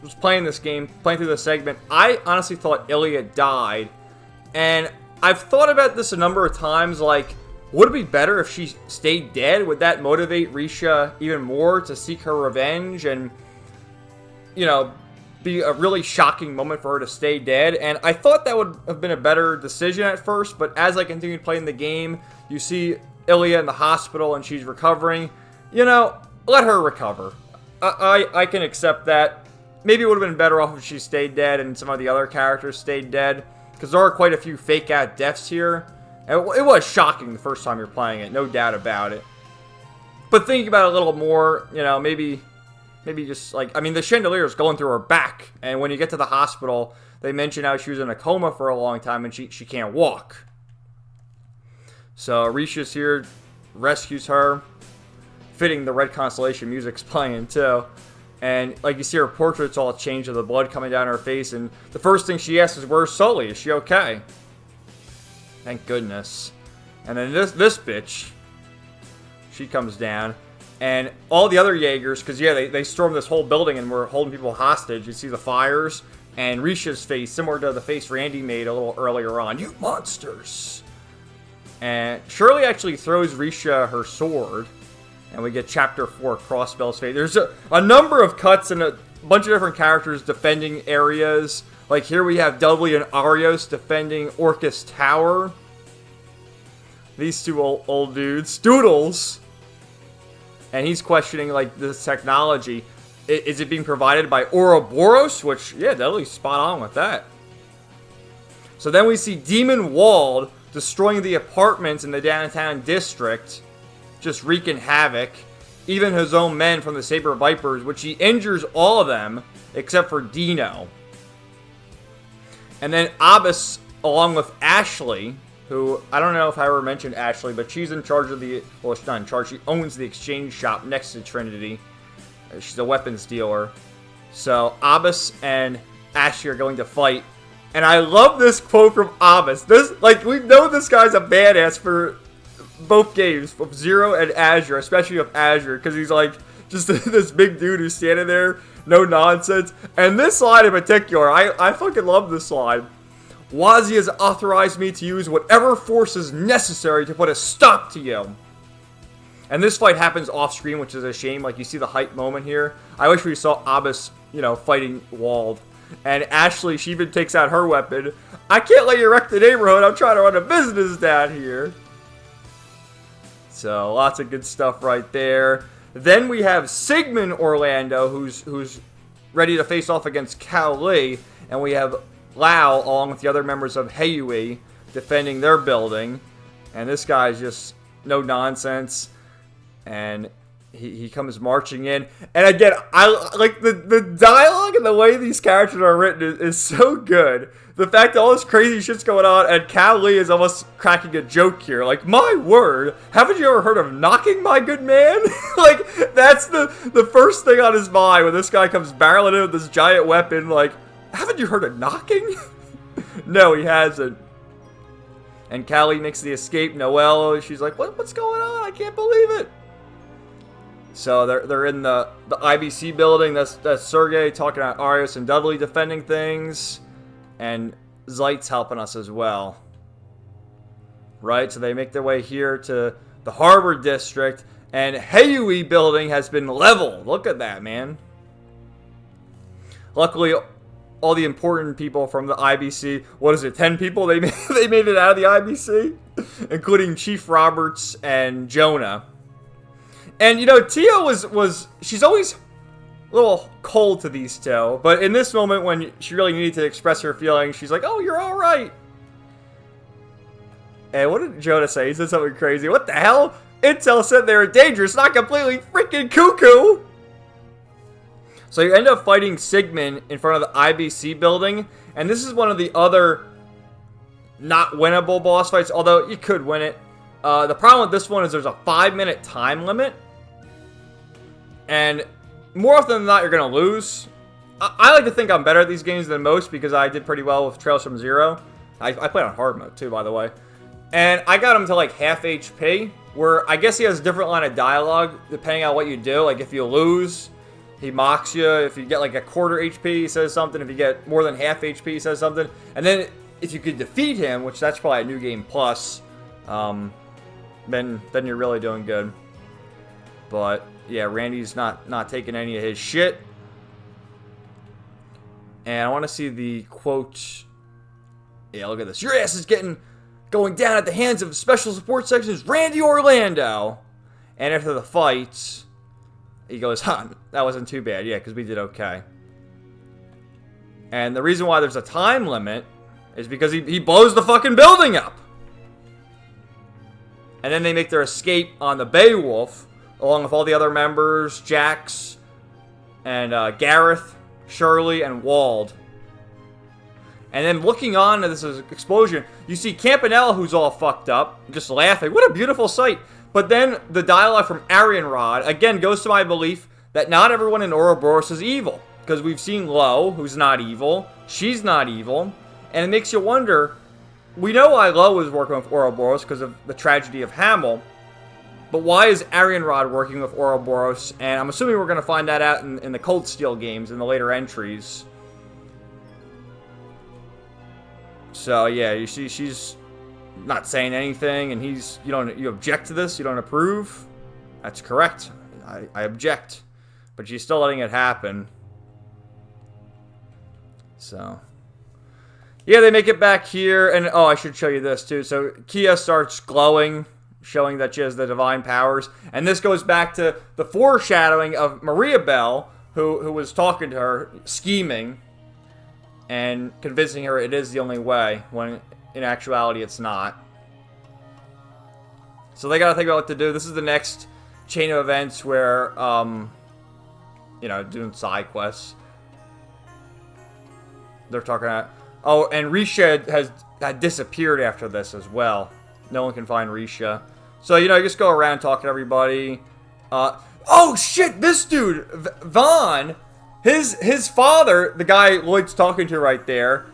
was playing this game, playing through this segment, I honestly thought Ilya died. And I've thought about this a number of times, like, would it be better if she stayed dead? Would that motivate Risha even more to seek her revenge and, you know, be a really shocking moment for her to stay dead? And I thought that would have been a better decision at first, but as I continued playing the game, you see Ilya in the hospital and she's recovering. You know, let her recover. I can accept that. Maybe it would have been better off if she stayed dead and some of the other characters stayed dead, because there are quite a few fake-out deaths here. It was shocking the first time you're playing it, no doubt about it. But thinking about it a little more, you know, maybe just like, I mean, the chandelier is going through her back, and when you get to the hospital, they mention how she was in a coma for a long time and she can't walk. So Risha's here, rescues her, fitting the Red Constellation music's playing too. And like you see her portrait's all changed with the blood coming down her face, and the first thing she asks is, where's Sully? Is she okay? Thank goodness. And then this bitch, she comes down, and all the other Jaegers, because yeah, they stormed this whole building and were holding people hostage. You see the fires, and Risha's face, similar to the face Randy made a little earlier on. You monsters! And Shirley actually throws Risha her sword, and we get Chapter 4, Crossbell's Fate. There's a number of cuts and a bunch of different characters defending areas Like here we have Dudley and Arios defending Orcus Tower. These two old dudes. Doodles! And he's questioning, like, this technology. Is it being provided by Ouroboros? Which, yeah, Dudley's spot on with that. So then we see Demon Wald destroying the apartments in the downtown district. Just wreaking havoc. Even his own men from the Saber Vipers, which he injures all of them, except for Dino. And then Abbas, along with Ashley, who, I don't know if I ever mentioned Ashley, but she's in charge of the, well, she's not in charge, she owns the exchange shop next to Trinity. She's a weapons dealer. So, Abbas and Ashley are going to fight. And I love this quote from Abbas. This, like, we know this guy's a badass for both games, of Zero and Azure, especially of Azure, because he's like just this big dude who's standing there, no nonsense. And this line in particular, I fucking love this line. Wazi has authorized me to use whatever force is necessary to put a stop to you. And this fight happens off screen, which is a shame. Like, you see the hype moment here. I wish we saw Abbas, you know, fighting Wald. And Ashley, she even takes out her weapon. I can't let you wreck the neighborhood. I'm trying to run a business down here. So, lots of good stuff right there. Then we have Sigmund Orlando, who's ready to face off against Cal Lee. And we have Lau, along with the other members of Heiyui, defending their building. And this guy's just no nonsense. And he comes marching in. And again, I like the dialogue and the way these characters are written is so good. The fact that all this crazy shit's going on, and Cal Lee is almost cracking a joke here. Like, my word, haven't you ever heard of knocking, my good man? Like, that's the first thing on his mind when this guy comes barreling in with this giant weapon. Like, haven't you heard of knocking? No, he hasn't. And Callie makes the escape. Noelle, she's like, what's going on? I can't believe it. So they're in the IBC building. That's Sergey talking about Arios and Dudley defending things. And Zeit's helping us as well. Right? So they make their way here to the Harbor District. And Heiyui building has been leveled. Look at that, man. Luckily, all the important people from the IBC, what is it, 10 people? They made it out of the IBC? Including Chief Roberts and Jonah. And, you know, Tia she's always a little cold to these two. But in this moment, when she really needed to express her feelings, she's like, oh, you're all right. And what did Jonah say? He said something crazy. What the hell? Intel said they were dangerous, not completely freaking cuckoo. So you end up fighting Sigmund in front of the IBC building. And this is one of the other not winnable boss fights, although you could win it. The problem with this one is there's a 5-minute time limit. And more often than not, you're going to lose. I like to think I'm better at these games than most because I did pretty well with Trails from Zero. I played on hard mode too, by the way. And I got him to like half HP, where I guess he has a different line of dialogue depending on what you do. Like if you lose, he mocks you. If you get like a quarter HP, he says something. If you get more than half HP, he says something. And then if you could defeat him, which that's probably a new game plus, then you're really doing good. But yeah, Randy's not taking any of his shit. And I want to see the quote. Yeah, look at this. Your ass is going down at the hands of Special Support Section's Randy Orlando. And after the fight, he goes, huh, that wasn't too bad. Yeah, because we did okay. And the reason why there's a time limit is because he blows the fucking building up. And then they make their escape on the Beowulf, along with all the other members, Jax, and Gareth, Shirley, and Wald. And then looking on to this explosion, you see Campanella, who's all fucked up, just laughing. What a beautiful sight. But then the dialogue from Arianrod, again, goes to my belief that not everyone in Ouroboros is evil. Because we've seen Lo, who's not evil. She's not evil. And it makes you wonder, we know why Lo was working with Ouroboros because of the tragedy of Hamel. But why is Arianrod working with Ouroboros? And I'm assuming we're going to find that out in the Cold Steel games, in the later entries. So yeah, you see she's not saying anything, and you object to this, you don't approve. That's correct. I object. But she's still letting it happen. So Yeah, they make it back here, and I should show you this too. So Kia starts glowing, showing that she has the divine powers, and this goes back to the foreshadowing of Maria Bell, who was talking to her, scheming, and convincing her it is the only way, when in actuality it's not. So they gotta think about what to do. This is the next chain of events where, doing side quests. They're talking about... Oh, and Risha had disappeared after this as well. No one can find Risha. So, you just go around talking to everybody. Oh, shit! This dude, Vaughn, his father, the guy Lloyd's talking to right there,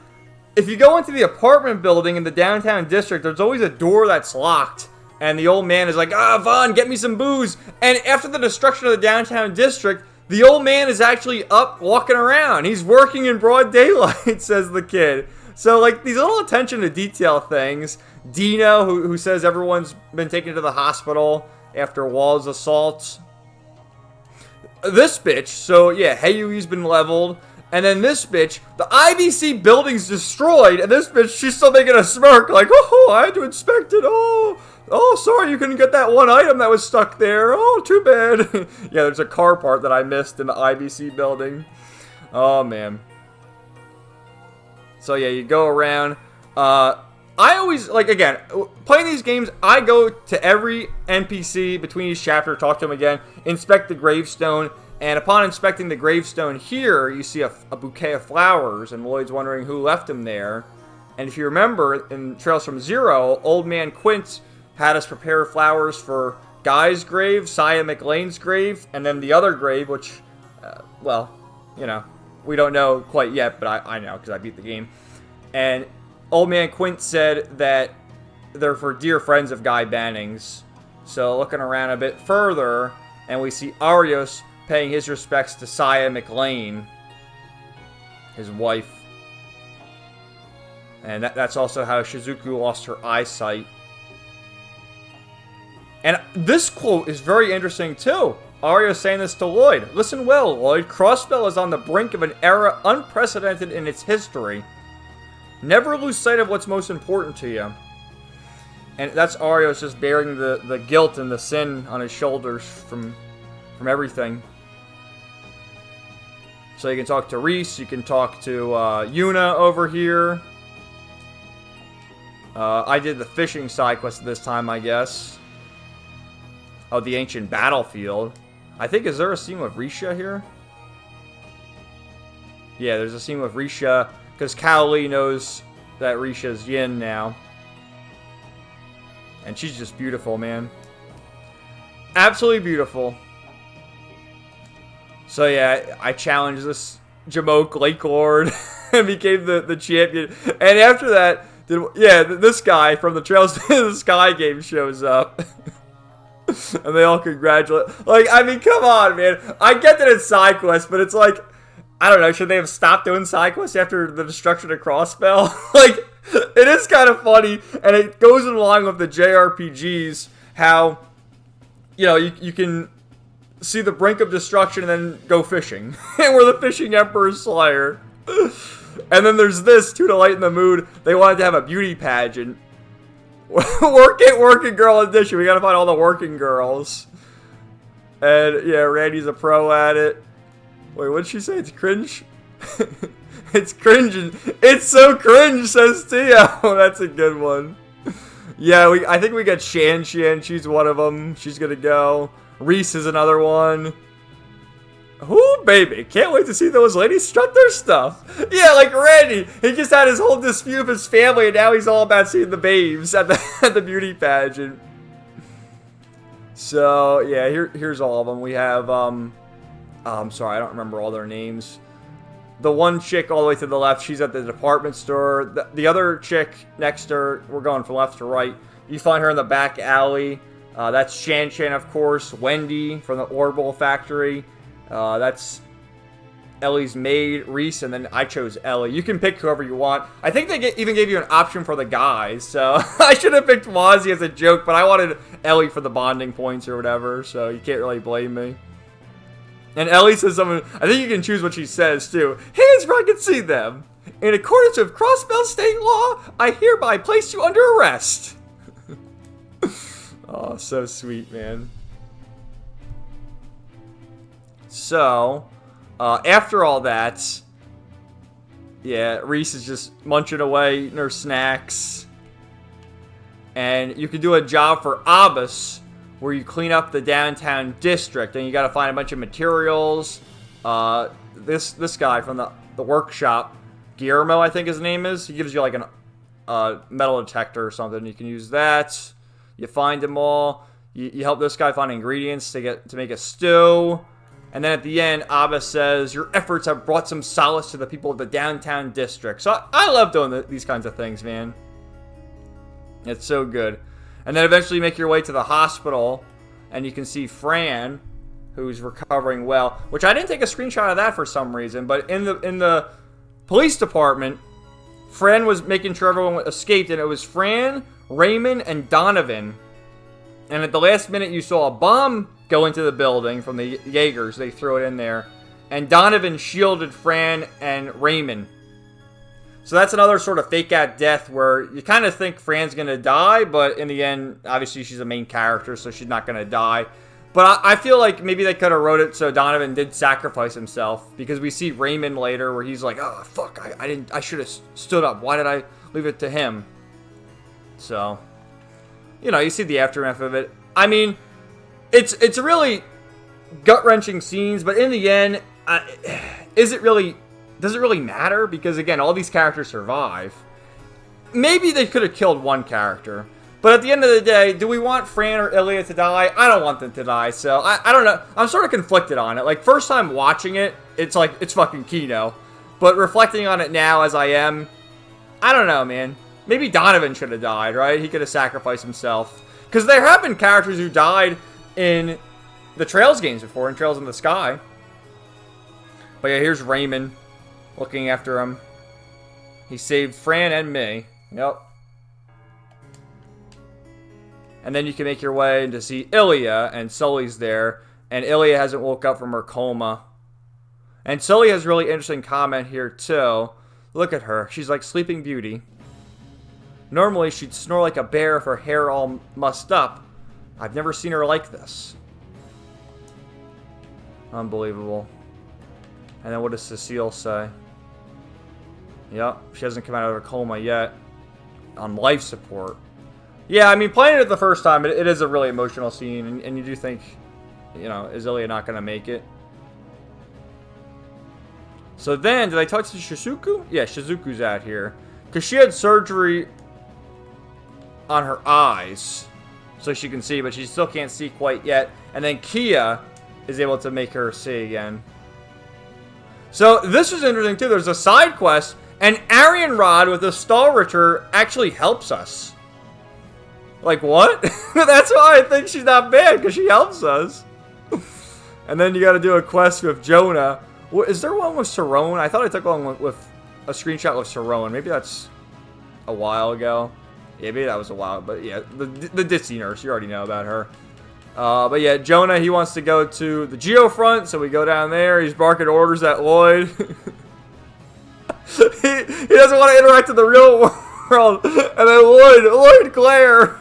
if you go into the apartment building in the downtown district, there's always a door that's locked. And the old man is like, Vaughn, get me some booze. And after the destruction of the downtown district, the old man is actually up walking around. He's working in broad daylight, says the kid. So, like, these little attention to detail things. Dino, who says everyone's been taken to the hospital after Wall's assaults. This bitch, so yeah, Heiyui's been leveled. And then this bitch, the IBC building's destroyed. And this bitch, she's still making a smirk, like, oh, I had to inspect it, Oh, sorry, you couldn't get that one item that was stuck there. Oh, too bad. Yeah, there's a car part that I missed in the IBC building. Oh, man. So, yeah, you go around. I always, like, again, playing these games, I go to every NPC between each chapter, talk to them again, inspect the gravestone, and upon inspecting the gravestone here, you see a bouquet of flowers, and Lloyd's wondering who left him there. And if you remember, in Trails from Zero, Old Man Quint had us prepare flowers for Guy's grave, Saya McLean's grave, and then the other grave, which, we don't know quite yet, but I know because I beat the game. And Old Man Quint said that they're for dear friends of Guy Banning's. So looking around a bit further, and we see Arios paying his respects to Saya McLean, his wife. And that's also how Shizuku lost her eyesight. And this quote is very interesting, too. Arya saying this to Lloyd. Listen well, Lloyd. Crossbell is on the brink of an era unprecedented in its history. Never lose sight of what's most important to you. And that's Arya's just bearing the guilt and the sin on his shoulders from everything. So you can talk to Reese. You can talk to Yuna over here. I did the fishing side quest this time, I guess. Oh, the ancient battlefield. I think, is there a scene with Risha here? Yeah, there's a scene with Risha, because Cowley knows that Risha's Yin now. And she's just beautiful, man. Absolutely beautiful. So yeah, I challenged this Jamoke Lake Lord and became the champion. And after that, this guy from the Trails to the Sky game shows up. And they all congratulate. Like, I mean, come on, man. I get that it's side quests, but it's like, I don't know, should they have stopped doing side quests after the destruction of Crossbell? Like, it is kind of funny, and it goes along with the JRPGs, how, you can see the brink of destruction and then go fishing. And we're the fishing Emperor's Slayer. And then there's this, too, to lighten the mood. They wanted to have a beauty pageant. Working girl edition. We gotta find all the working girls. And yeah, Randy's a pro at it. Wait, what did she say? It's cringe? It's cringing. It's so cringe, says Tio. That's a good one. Yeah, I think we got Shan. She's one of them. She's gonna go. Reese is another one. Ooh, baby. Can't wait to see those ladies strut their stuff. Yeah, like Randy. He just had his whole dispute with his family, and now he's all about seeing the babes at the beauty pageant. So, yeah, here's all of them. We have, I'm sorry, I don't remember all their names. The one chick all the way to the left, she's at the department store. The other chick next to her, we're going from left to right. You find her in the back alley. That's Shan, of course. Wendy from the Orbital Factory. That's Ellie's maid, Reese, and then I chose Ellie. You can pick whoever you want. I think they even gave you an option for the guys, so I should have picked Wazzy as a joke, but I wanted Ellie for the bonding points or whatever, so you can't really blame me. And Ellie says something, I think you can choose what she says, too. Hands where I can see them. In accordance with Crossbell state law, I hereby place you under arrest. Oh, so sweet, man. So, after all that, yeah, Reese is just munching away, eating her snacks. And you can do a job for Abbas, where you clean up the downtown district, and you got to find a bunch of materials. This guy from the workshop, Guillermo, I think his name is. He gives you like a metal detector or something. You can use that. You find them all. You help this guy find ingredients to make a stew. And then at the end, Abba says, your efforts have brought some solace to the people of the downtown district. So I love doing these kinds of things, man. It's so good. And then eventually you make your way to the hospital, and you can see Fran, who's recovering well. Which I didn't take a screenshot of that for some reason, but in the police department, Fran was making sure everyone escaped, and it was Fran, Raymond, and Donovan. And at the last minute, you saw a bomb go into the building from the Jaegers. They threw it in there. And Donovan shielded Fran and Raymond. So that's another sort of fake-out death where you kind of think Fran's going to die, but in the end, obviously she's a main character, so she's not going to die. But I feel like maybe they could have wrote it so Donovan did sacrifice himself, because we see Raymond later where he's like, oh, fuck, I should have stood up. Why did I leave it to him? So, you know, you see the aftermath of it. I mean, it's really gut-wrenching scenes, but in the end, does it really matter? Because again, all these characters survive. Maybe they could have killed one character, but at the end of the day, do we want Fran or Ilya to die? I don't want them to die, so I don't know. I'm sort of conflicted on it. Like, first time watching it, it's like, it's fucking Kino. But reflecting on it now as I am, I don't know, man. Maybe Donovan should have died, right? He could have sacrificed himself. Because there have been characters who died in the Trails games before, in Trails in the Sky. But yeah, here's Raymond looking after him. He saved Fran and me. Yep. And then you can make your way to see Ilya, and Sully's there. And Ilya hasn't woke up from her coma. And Sully has a really interesting comment here, too. Look at her. She's like Sleeping Beauty. Normally, she'd snore like a bear if her hair all mussed up. I've never seen her like this. Unbelievable. And then what does Cecile say? Yep, she hasn't come out of her coma yet. On life support. Yeah, I mean, playing it the first time, it is a really emotional scene. And you do think, you know, is Ilya not going to make it? So then, did I talk to Shizuku? Yeah, Shizuku's out here. Because she had surgery on her eyes. So she can see, but she still can't see quite yet. And then Kia is able to make her see again. So this is interesting too. There's a side quest, and Arian Rod with the Stalritter actually helps us. Like, what? That's why I think she's not bad, because she helps us. And then you got to do a quest with Jonah. Is there one with Sarone? I thought I took one with a screenshot with Sarone. Maybe that's a while ago. Yeah, maybe that was a while. But yeah, the ditzy nurse. You already know about her. But yeah, Jonah, he wants to go to the Geofront, so we go down there. He's barking orders at Lloyd. he doesn't want to interact with the real world. And then Lloyd Claire,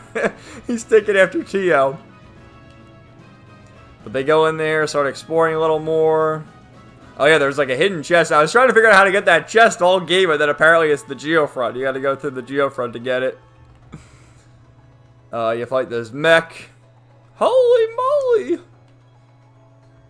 he's taking after Tio. But they go in there, start exploring a little more. Oh yeah, there's like a hidden chest. I was trying to figure out how to get that chest all game, but then apparently it's the Geofront. You got to go through the Geofront to get it. You fight this mech. Holy moly!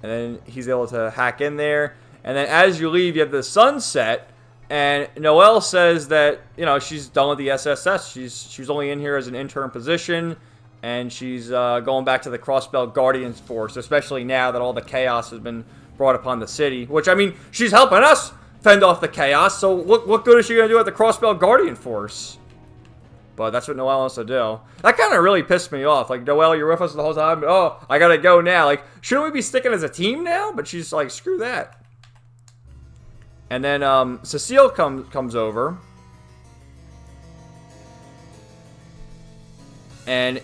And then he's able to hack in there. And then as you leave, you have the sunset. And Noelle says that, you know, she's done with the SSS. She's only in here as an intern position. And she's going back to the Crossbell Guardians Force, especially now that all the chaos has been brought upon the city. Which, I mean, she's helping us fend off the chaos. So what good is she going to do at the Crossbell Guardian Force? But that's what Noelle wants to do. That kind of really pissed me off. Like, Noelle, you're with us the whole time. Oh, I gotta go now. Like, shouldn't we be sticking as a team now? But she's like, screw that. And then Cecile comes over. And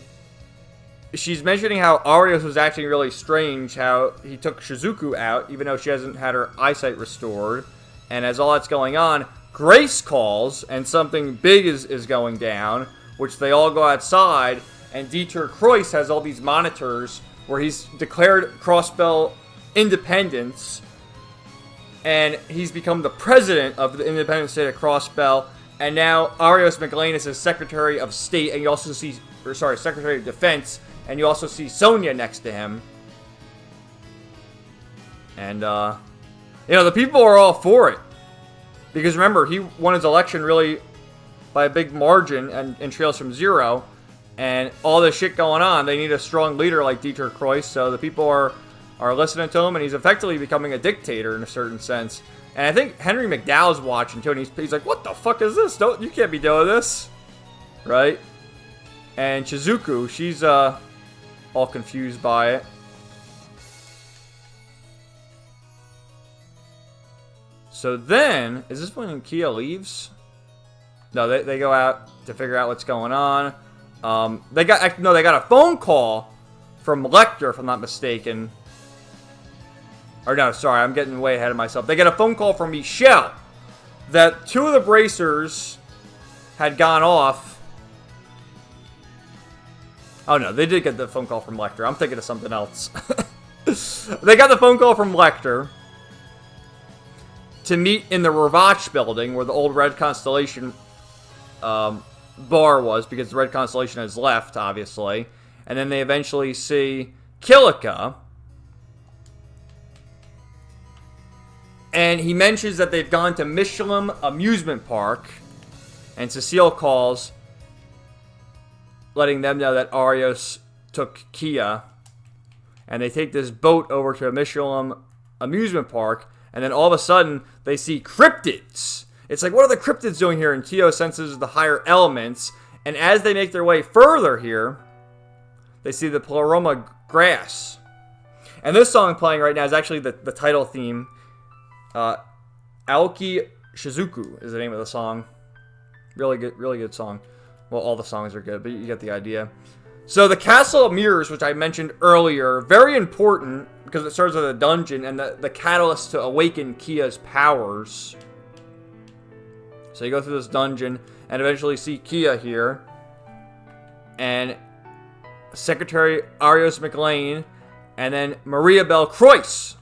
she's mentioning how Arios was acting really strange. How he took Shizuku out, even though she hasn't had her eyesight restored. And as all that's going on, Grace calls, and something big is going down, which they all go outside, and Dieter Kreuss has all these monitors where he's declared Crossbell independence, and he's become the president of the independent state of Crossbell, and now Arios McLean is his Secretary of State, and you also see, Secretary of Defense, and you also see Sonya next to him. And, the people are all for it. Because remember, he won his election really by a big margin and trails from 0. And all this shit going on, they need a strong leader like Dieter Kreuss, so the people are listening to him, and he's effectively becoming a dictator in a certain sense. And I think Henry McDowell's watching too, and he's like, what the fuck is this? You can't be doing this. Right? And Shizuku, she's all confused by it. So then, is this when Kia leaves? No, they go out to figure out what's going on. They got a phone call from Lecter, if I'm not mistaken. Or no, sorry, I'm getting way ahead of myself. They get a phone call from Michelle that 2 of the bracers had gone off. Oh no, they did get the phone call from Lecter. I'm thinking of something else. They got the phone call from Lecter to meet in the Ravach building where the old Red Constellation bar was, because the Red Constellation has left, obviously. And then they eventually see Kilika. And he mentions that they've gone to Michelin Amusement Park. And Cecile calls, letting them know that Arios took Kia. And they take this boat over to Michelin Amusement Park. And then all of a sudden, they see cryptids. It's like, what are the cryptids doing here? And Kyo senses the higher elements. And as they make their way further here, they see the Pleroma grass. And this song playing right now is actually the title theme. Aoki Shizuku is the name of the song. Really good song. Well, all the songs are good, but you get the idea. So the Castle of Mirrors, which I mentioned earlier, very important because it serves as a dungeon and the catalyst to awaken Kia's powers. So you go through this dungeon and eventually see Kia here. And Secretary Arios McLean, and then Maria Belle Croix,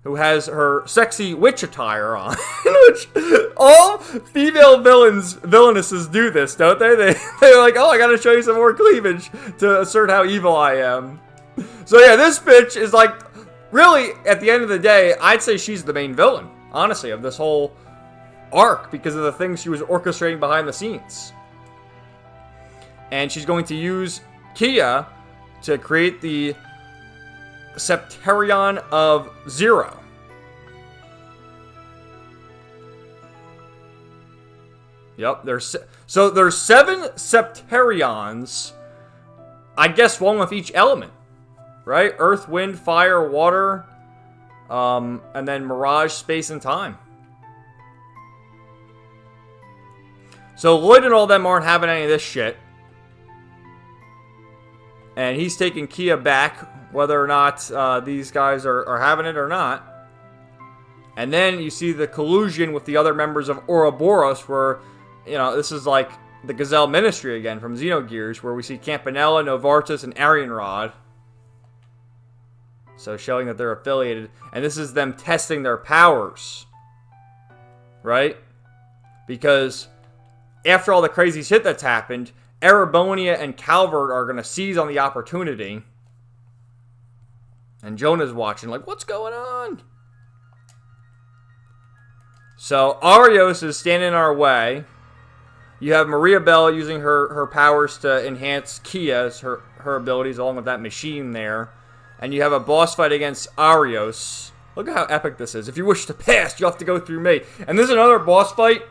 who has her sexy witch attire on. Which all female villainesses do this, don't they? They're like, oh, I gotta show you some more cleavage to assert how evil I am. So yeah, this bitch is like, really, at the end of the day, I'd say she's the main villain, honestly, of this whole arc, because of the things she was orchestrating behind the scenes. And she's going to use Kia to create the Septerion of 0. Yep, there's 7 Septerions. I guess one with each element, right? Earth, wind, fire, water, and then mirage, space, and time. So Lloyd and all them aren't having any of this shit. And he's taking Kia back, whether or not these guys are having it or not. And then you see the collusion with the other members of Ouroboros, where, you know, this is like the Gazelle Ministry again from Xenogears, where we see Campanella, Novartis, and Arianrod. So showing that they're affiliated. And this is them testing their powers. Right? Because after all the crazy shit that's happened, Erebonia and Calvert are going to seize on the opportunity. And Jonah's watching like, what's going on? So Arios is standing in our way. You have Maria Belle using her powers to enhance Kia's, her abilities, along with that machine there. And you have a boss fight against Arios. Look at how epic this is. If you wish to pass, you have to go through me. And this is another boss fight.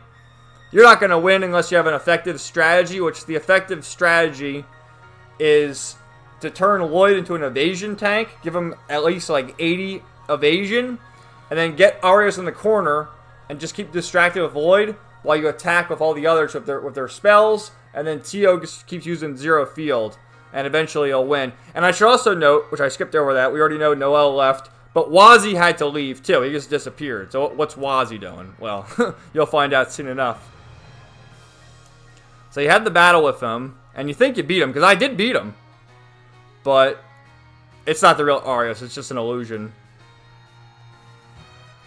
You're not going to win unless you have an effective strategy, which the effective strategy is to turn Lloyd into an evasion tank, give him at least like 80 evasion, and then get Arios in the corner and just keep distracted with Lloyd while you attack with all the others with their spells, and then Tio just keeps using 0 field, and eventually he'll win. And I should also note, which I skipped over that, we already know Noelle left, But Wazzy had to leave too. He just disappeared. So what's Wazzy doing? Well, you'll find out soon enough. So you had the battle with him, and you think you beat him, because I did beat him. But it's not the real Arios, it's just an illusion.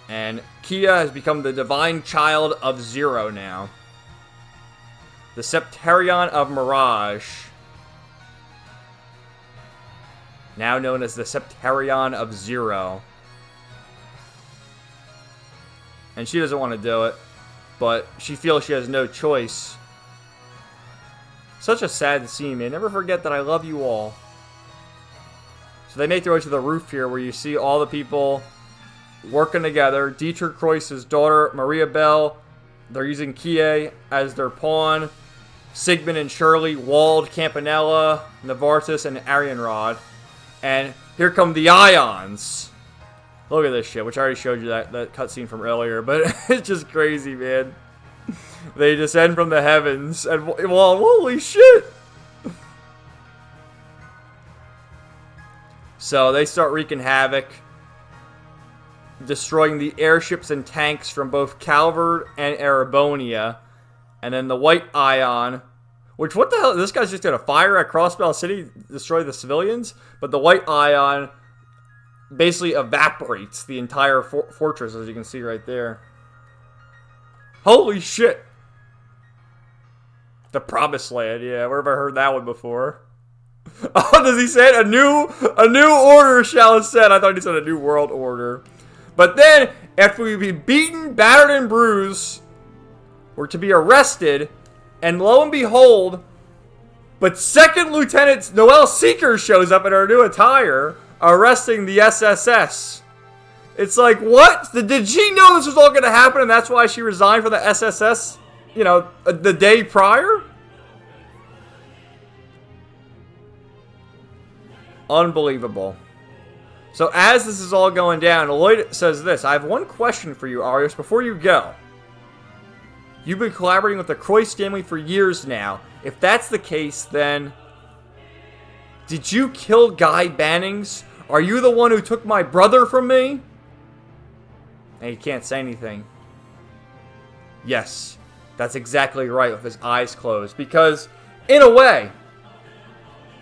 And Kia has become the divine child of Zero now. The Septarion of Mirage. Now known as the Septarion of Zero. And she doesn't want to do it, but she feels she has no choice. Such a sad scene, man. Never forget that I love you all. So they make their way to the roof here where you see all the people working together. Dietrich Kreuz's daughter, Maria Bell. They're using Kie as their pawn. Sigmund and Shirley, Wald, Campanella, Novartis, and Arianrod. And here come the Ions. Look at this shit, which I already showed you that cutscene from earlier. But it's just crazy, man. They descend from the heavens. And, well, holy shit. So they start wreaking havoc. Destroying the airships and tanks from both Calvard and Erebonia. And then the White Ion, which, what the hell? This guy's just going to fire at Crossbell City, destroy the civilians? But the White Ion basically evaporates the entire fortress, as you can see right there. Holy shit. The Promised Land, yeah. Where have I heard that one before? Oh, does he say it? A new order shall ascend. I thought he said a new world order. But then, after we be beaten, battered, and bruised, we're to be arrested, and lo and behold, but Second Lieutenant Noel Seeker shows up in her new attire, arresting the SSS. It's like, what? Did she know this was all going to happen, and that's why she resigned from the SSS, you know, the day prior? Unbelievable. So as this is all going down, Lloyd says this: I have one question for you, Arios, before you go. You've been collaborating with the Croix family for years now. If that's the case, then... Did you kill Guy Bannings? Are you the one who took my brother from me? And he can't say anything. Yes, that's exactly right, with his eyes closed. Because, in a way,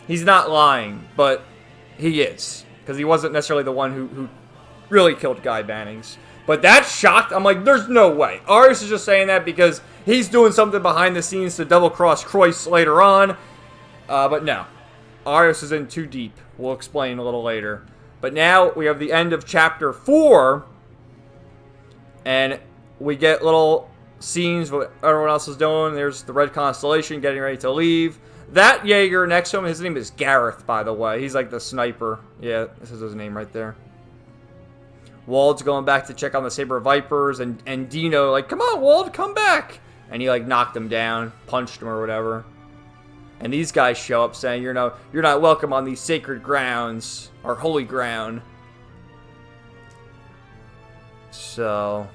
he's not lying, but he is. Because he wasn't necessarily the one who really killed Guy Bannings. But that shocked. I'm like, there's no way. Arias is just saying that because he's doing something behind the scenes to double-cross Croix later on. But no. Arias is in too deep. We'll explain a little later. But now we have the end of Chapter 4. And we get little scenes of what everyone else is doing. There's the Red Constellation getting ready to leave. That Jaeger next to him, his name is Gareth, by the way. He's like the sniper. Yeah, this is his name right there. Wald's going back to check on the Saber Vipers, and Dino like, come on, Wald, come back. And he like knocked him down, punched him or whatever. And these guys show up saying, you're not welcome on these sacred grounds, or holy ground. So,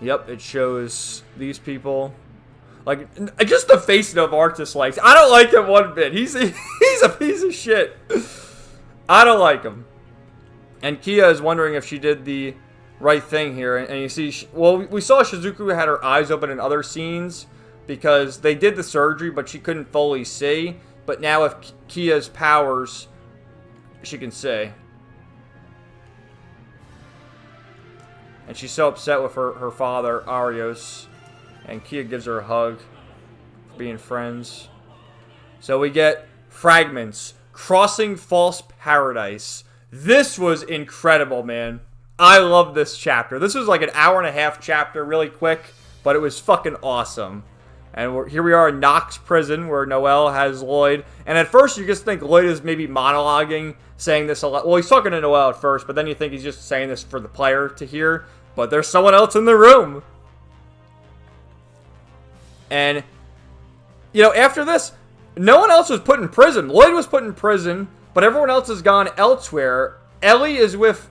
yep, it shows these people. Like, just the face Novartis likes. I don't like him one bit. He's a piece of shit. I don't like him. And Kia is wondering if she did the right thing here. And you see, well, we saw Shizuku had her eyes open in other scenes because they did the surgery, but she couldn't fully see. But now with Kia's powers, she can see. And she's so upset with her father, Arios. And Kia gives her a hug for being friends. So we get Fragments, Crossing False Paradise. This was incredible, man. I love this chapter. This was like an hour-and-a-half chapter, really quick, but it was fucking awesome. And here we are in Knox Prison, where Noel has Lloyd. And at first, you just think Lloyd is maybe monologuing, saying this a lot. Well, he's talking to Noel at first, but then you think he's just saying this for the player to hear. But there's someone else in the room. And, you know, after this, no one else was put in prison. Lloyd was put in prison, but everyone else has gone elsewhere. Ellie is with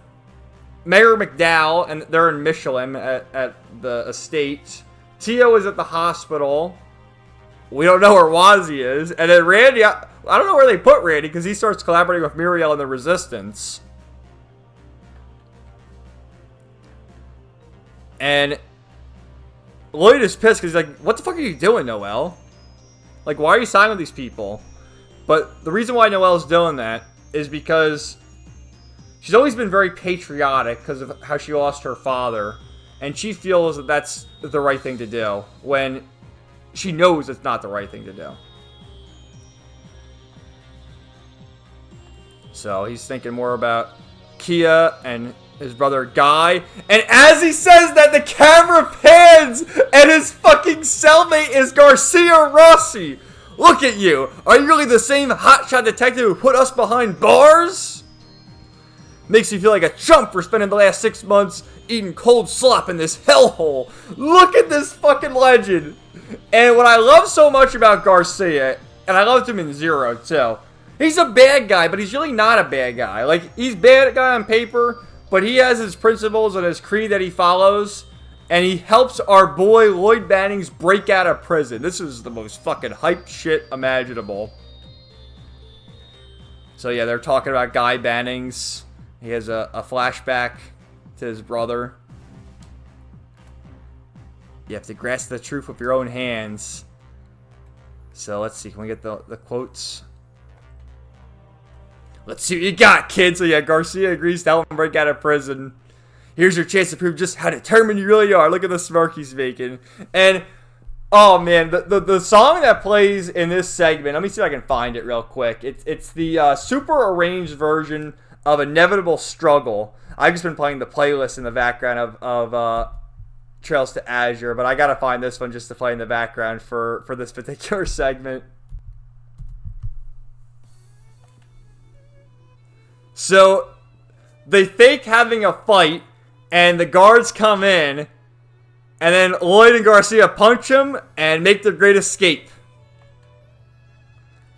Mayor McDowell, and they're in Michelin at the estate. Tio is at the hospital. We don't know where Wazzy is. And then Randy, I don't know where they put Randy, because he starts collaborating with Muriel and the Resistance. And Lloyd is pissed because he's like, what the fuck are you doing, Noelle? Like, why are you signing with these people? But the reason why Noelle's doing that is because she's always been very patriotic because of how she lost her father. And she feels that that's the right thing to do when she knows it's not the right thing to do. So he's thinking more about Kia and his brother Guy. And as he says that, the camera pans and his fucking cellmate is Garcia Rossi. Look at you. Are you really the same hotshot detective who put us behind bars? Makes you feel like a chump for spending the last 6 months eating cold slop in this hellhole. Look at this fucking legend. And what I love so much about Garcia, and I loved him in Zero too, he's a bad guy, but he's really not a bad guy. Like, he's bad guy on paper, but he has his principles and his creed that he follows, and he helps our boy Lloyd Bannings break out of prison. This is the most fucking hyped shit imaginable. So yeah, they're talking about Guy Bannings. He has a flashback to his brother. You have to grasp the truth with your own hands. So let's see, can we get the quotes? Let's see what you got, kid. So yeah, Garcia agrees to help him break out of prison. Here's your chance to prove just how determined you really are. Look at the smirk he's making. And, oh man, the song that plays in this segment, let me see if I can find it real quick. It's the super arranged version of Inevitable Struggle. I've just been playing the playlist in the background of Trails to Azure, but I gotta find this one just to play in the background for this particular segment. So, they fake having a fight, and the guards come in, and then Lloyd and Garcia punch him and make their great escape.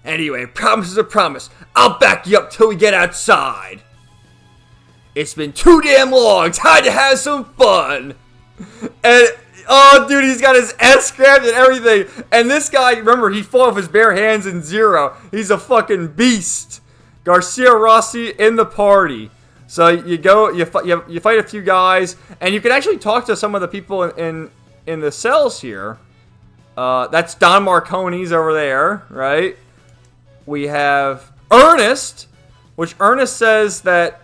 Anyway, promise is a promise. I'll back you up till we get outside. It's been too damn long. Time to have some fun. And, oh, dude, he's got his S grabbed and everything. And this guy, remember, he fought with his bare hands in Zero. He's a fucking beast. Garcia Rossi in the party. So you go, you fight a few guys, and you can actually talk to some of the people in the cells here. That's Don Marconi's over there, right? We have Ernest, which Ernest says that,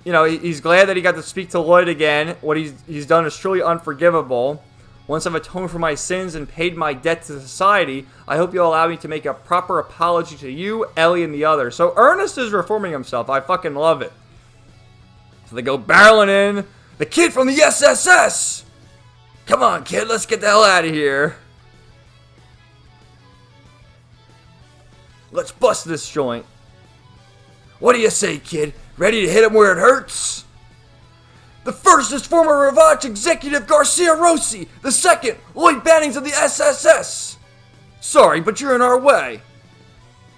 you know, he's glad that he got to speak to Lloyd again. What he's done is truly unforgivable. Once I've atoned for my sins and paid my debt to society, I hope you'll allow me to make a proper apology to you, Ellie, and the others. So Ernest is reforming himself. I fucking love it. So they go barreling in. The kid from the SSS! Come on, kid, let's get the hell out of here. Let's bust this joint. What do you say, kid? Ready to hit him where it hurts? The first is former Revach executive Garcia Rossi. The second, Lloyd Bannings of the SSS. Sorry, but you're in our way.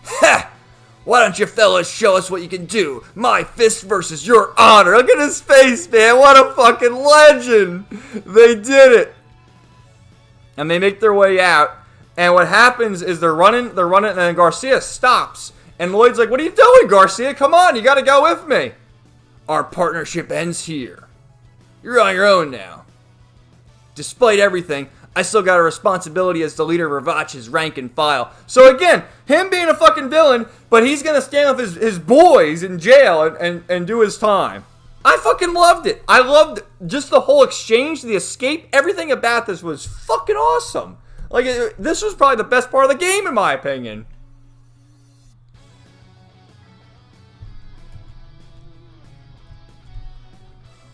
Ha! Why don't you fellas show us what you can do? My fist versus your honor. Look at his face, man. What a fucking legend. They did it. And they make their way out. And what happens is they're running, and then Garcia stops. And Lloyd's like, what are you doing, Garcia? Come on, you gotta go with me. Our partnership ends here. You're on your own now. Despite everything, I still got a responsibility as the leader of Revach's rank and file. So again, him being a fucking villain, but he's gonna stand with his boys in jail and do his time. I fucking loved it. I loved just the whole exchange, the escape, everything about this was fucking awesome. Like, this was probably the best part of the game, in my opinion.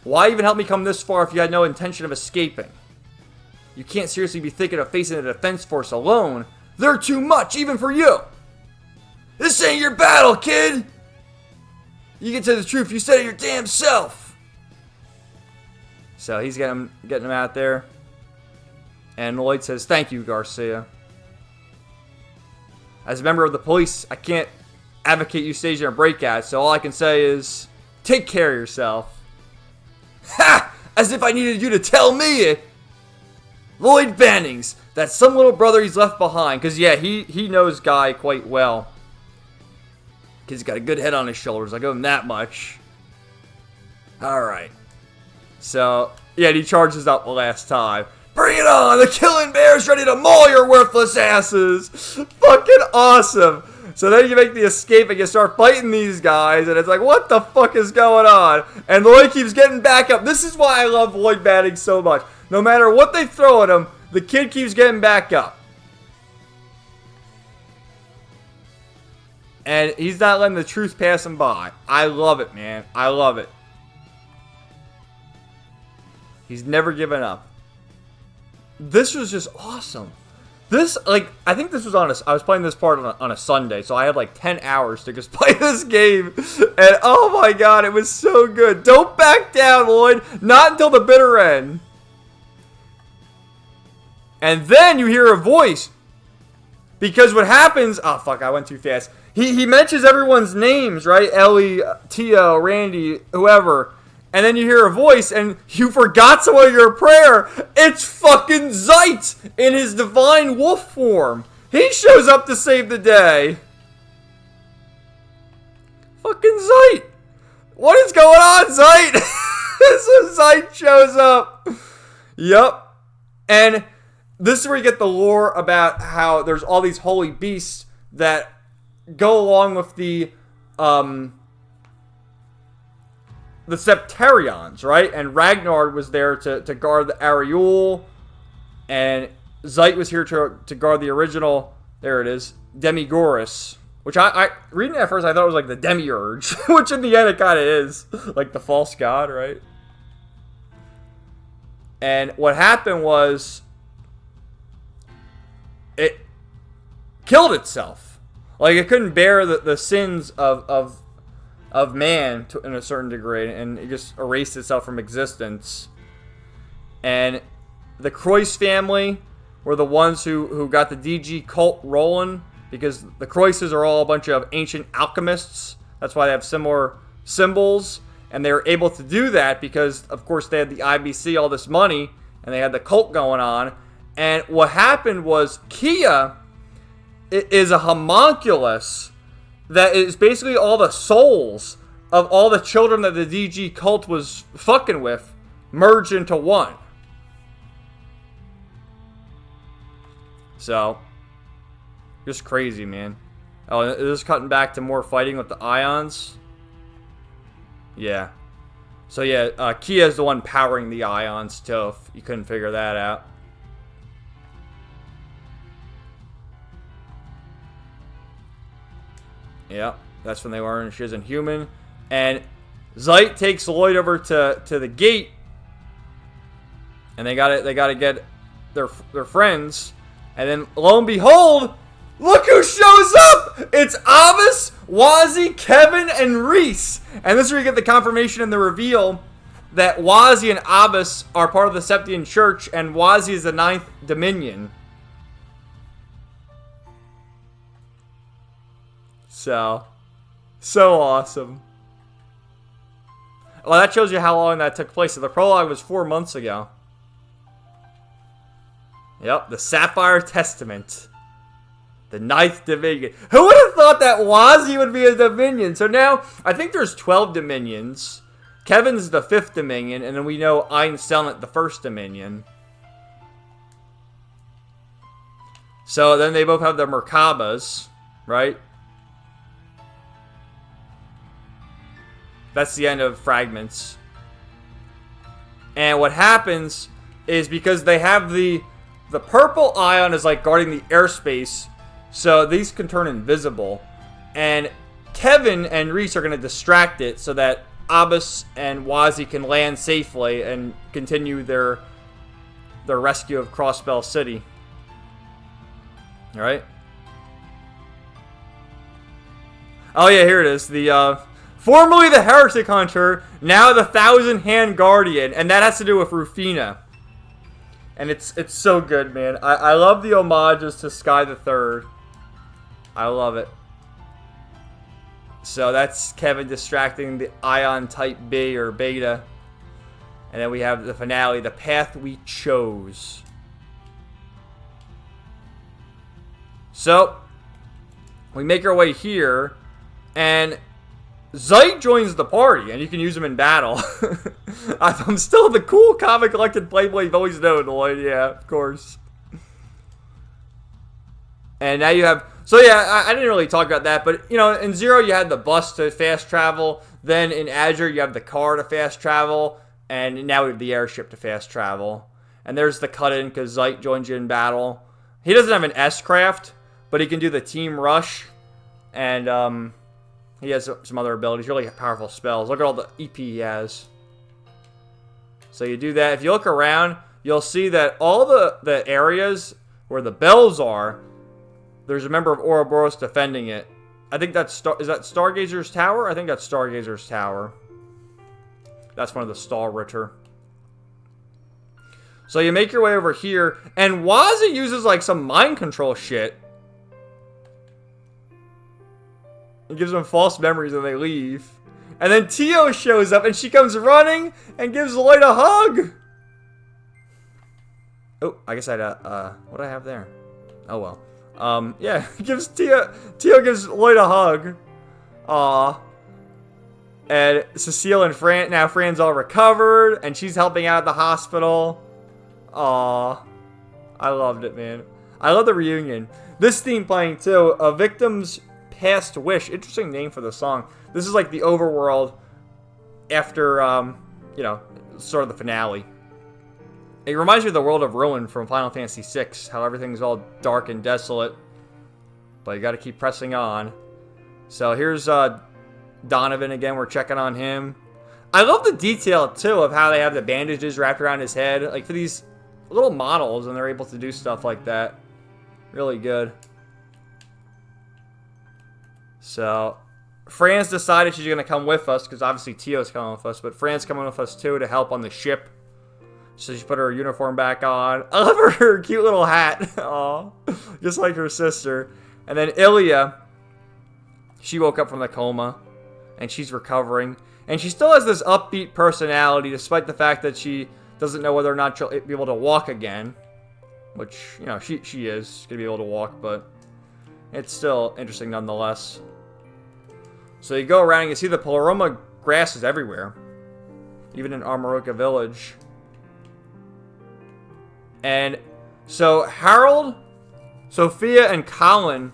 Why even help me come this far if you had no intention of escaping? You can't seriously be thinking of facing the defense force alone. They're too much, even for you. This ain't your battle, kid. You get to the truth, you said it your damn self. So he's getting him out there. And Lloyd says, thank you, Garcia. As a member of the police, I can't advocate you staging a breakout, so all I can say is, take care of yourself. Ha! As if I needed you to tell me it. Lloyd Bannings, that's some little brother he's left behind. Because, yeah, he knows Guy quite well. Kid's got a good head on his shoulders, I'll give him that much. Alright. So, Yeah, and he charges up the last time. Bring it on! The killing bear's ready to maul your worthless asses! Fucking awesome! So then you make the escape and you start fighting these guys, and it's like, what the fuck is going on? And Lloyd keeps getting back up. This is why I love Lloyd Manning so much. No matter what they throw at him, the kid keeps getting back up. And he's not letting the truth pass him by. I love it, man. I love it. He's never given up. This was just awesome. This, like, I think this was I was playing this part on a Sunday, so I had like 10 hours to just play this game. And oh my god, it was so good. Don't back down, Lloyd. Not until the bitter end. And then you hear a voice. Because what happens, oh fuck, I went too fast. He mentions everyone's names, right? Ellie, Tia, Randy, whoever. And then you hear a voice, and you forgot some of your prayer. It's fucking Zeit in his divine wolf form. He shows up to save the day. Fucking Zeit. What is going on, Zeit? So Zeit shows up. Yup. And this is where you get the lore about how there's all these holy beasts that go along with the Septarions, right? And Ragnar was there to guard the Ariel, and Zeit was here to guard the original, there it is, Demigorus, which I reading it at first, I thought it was like the Demiurge, which in the end it kind of is, like the false god, right? And what happened was, it killed itself. Like, it couldn't bear the sins of man in a certain degree, and it just erased itself from existence. And the Croix family were the ones who got the DG cult rolling, because the Croixes are all a bunch of ancient alchemists. That's why they have similar symbols, and they were able to do that because, of course, they had the IBC, all this money, and they had the cult going on. And what happened was Kia is a homunculus that is basically all the souls of all the children that the DG cult was fucking with merged into one. So, just crazy, man. Oh, and this is cutting back to more fighting with the ions. Yeah. So yeah, Kia is the one powering the ions too, if you couldn't figure that out. Yeah, that's when they learn she isn't human. And Zeit takes Lloyd over to the gate, and they gotta get their friends. And then lo and behold, look who shows up! It's Abbas, Wazi, Kevin, and Reese. And this is where you get the confirmation and the reveal that Wazi and Abbas are part of the Septian Church, and Wazi is the 9th Dominion. So awesome. Well, that shows you how long that took place. So the prologue was 4 months ago. Yep, the Sapphire Testament. The 9th Dominion. Who would have thought that Wazi would be a Dominion? So now, I think there's 12 Dominions. Kevin's the 5th Dominion, and then we know Ein Selnet the 1st Dominion. So then they both have their Merkabas, right? That's the end of Fragments. And what happens is, because they have the purple ion is like guarding the airspace, so these can turn invisible. And Kevin and Reese are going to distract it so that Abbas and Wazi can land safely and continue their rescue of Crossbell City. Alright? Oh yeah, here it is. The formerly the Heretic Hunter, now the Thousand Hand Guardian, and that has to do with Rufina. And it's so good, man. I love the homages to Sky the Third. I love it. So that's Kevin distracting the Ion Type B or Beta. And then we have the finale, The Path We Chose. So, we make our way here, and Zeit joins the party, and you can use him in battle. I'm still the cool comic collected playboy you've always known, Lloyd. Yeah, of course. And now you have... So yeah, I didn't really talk about that, but you know, in Zero you had the bus to fast travel. Then in Azure you have the car to fast travel, and now we have the airship to fast travel. And there's the cut-in because Zeit joins you in battle. He doesn't have an S-craft, but he can do the team rush, and he has some other abilities, really powerful spells. Look at all the EP he has. So you do that. If you look around, you'll see that all the areas where the bells are, there's a member of Ouroboros defending it. I think that's... Is that Stargazer's Tower? I think that's Stargazer's Tower. That's one of the Stahlritter. So you make your way over here, and Waza uses like some mind control shit. It gives them false memories when they leave. And then Tio shows up, and she comes running and gives Lloyd a hug. Oh, I guess I'd, what do I have there? Oh, well. Yeah, Tio gives Lloyd a hug. Aw. And Cecile and Fran, now Fran's all recovered, and she's helping out at the hospital. Aw. I loved it, man. I love the reunion. This theme playing, too. A Victim's Past Wish. Interesting name for the song. This is like the overworld after, you know, sort of the finale. It reminds me of the world of Ruin from Final Fantasy VI. How everything's all dark and desolate. But you gotta keep pressing on. So here's Donovan again. We're checking on him. I love the detail, too, of how they have the bandages wrapped around his head. Like, for these little models, and they're able to do stuff like that. Really good. So, Fran's decided she's going to come with us, because obviously Tio's coming with us, but Fran's coming with us, too, to help on the ship. So she put her uniform back on. I love her cute little hat. Aw, just like her sister. And then Ilya, she woke up from the coma, and she's recovering. And she still has this upbeat personality, despite the fact that she doesn't know whether or not she'll be able to walk again. Which, you know, she is going to be able to walk, but it's still interesting nonetheless. So you go around and you see the Pleroma grasses everywhere. Even in Armoroka Village. And so Harold, Sophia, and Colin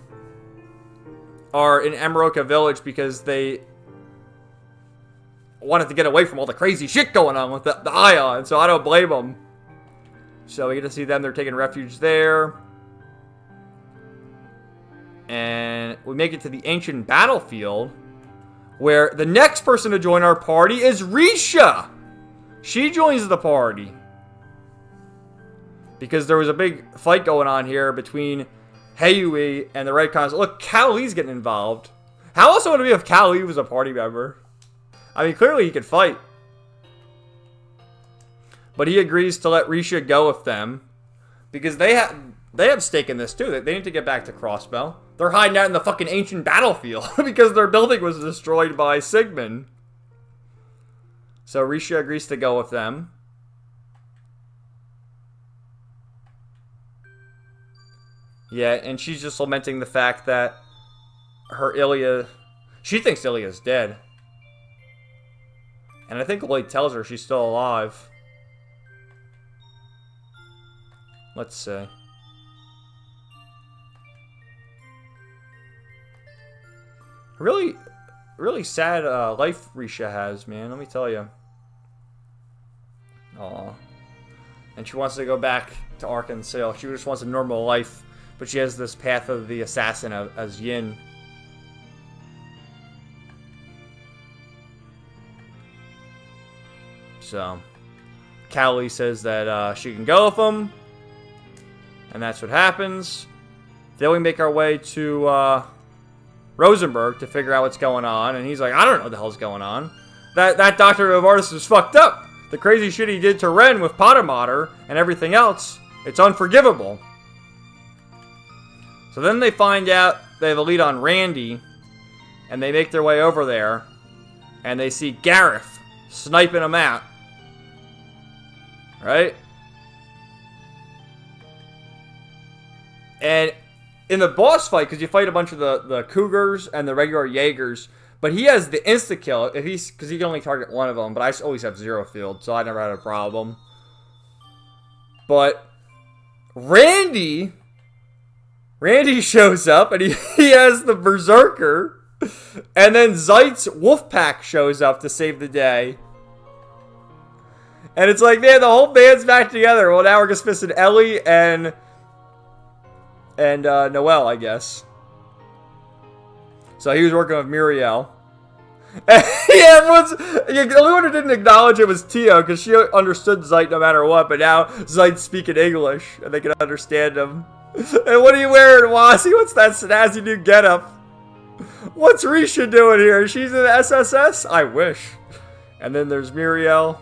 are in Armoroka Village because they wanted to get away from all the crazy shit going on with the Ion, so I don't blame them. So we get to see them. They're taking refuge there. And we make it to the ancient battlefield, where the next person to join our party is Risha. She joins the party. Because there was a big fight going on here between Heiyui and the Red Cons. Look, Cal-Lee's getting involved. How else would it be if Cal-Lee was a party member? I mean, clearly he could fight. But he agrees to let Risha go with them. Because they have stake in this, too. They need to get back to Crossbell. They're hiding out in the fucking ancient battlefield. Because their building was destroyed by Sigmund. So Risha agrees to go with them. Yeah, and she's just lamenting the fact that her Ilya... She thinks Ilya's dead. And I think Lloyd tells her she's still alive. Let's see. Really, really sad life Risha has, man. Let me tell you. Aw. And she wants to go back to Arkansas. She just wants a normal life. But she has this path of the assassin as Yin. So, Cowley says that she can go with him. And that's what happens. Then we make our way to Rosenberg to figure out what's going on. And he's like, I don't know what the hell's going on. That Dr. Novartis is fucked up. The crazy shit he did to Ren with Potomater and everything else, it's unforgivable. So then they find out they have a lead on Randy. And they make their way over there. And they see Gareth sniping him out. Right? And in the boss fight, because you fight a bunch of the Cougars and the regular Jaegers, But he has the insta-kill, because he can only target one of them, but I always have 0 field, so I never had a problem. But Randy shows up, and he has the Berserker, and then Zeit's Wolfpack shows up to save the day. And it's like, man, the whole band's back together. Well, now we're just missing Ellie and Noelle, I guess. So he was working with Muriel. Yeah, the only one who didn't acknowledge it was Tio, because she understood Zeit no matter what, but now Zeit's speaking English, and they can understand him. And what are you wearing, Wazzy? What's that snazzy new getup? What's Risha doing here? She's in the SSS? I wish. And then there's Muriel.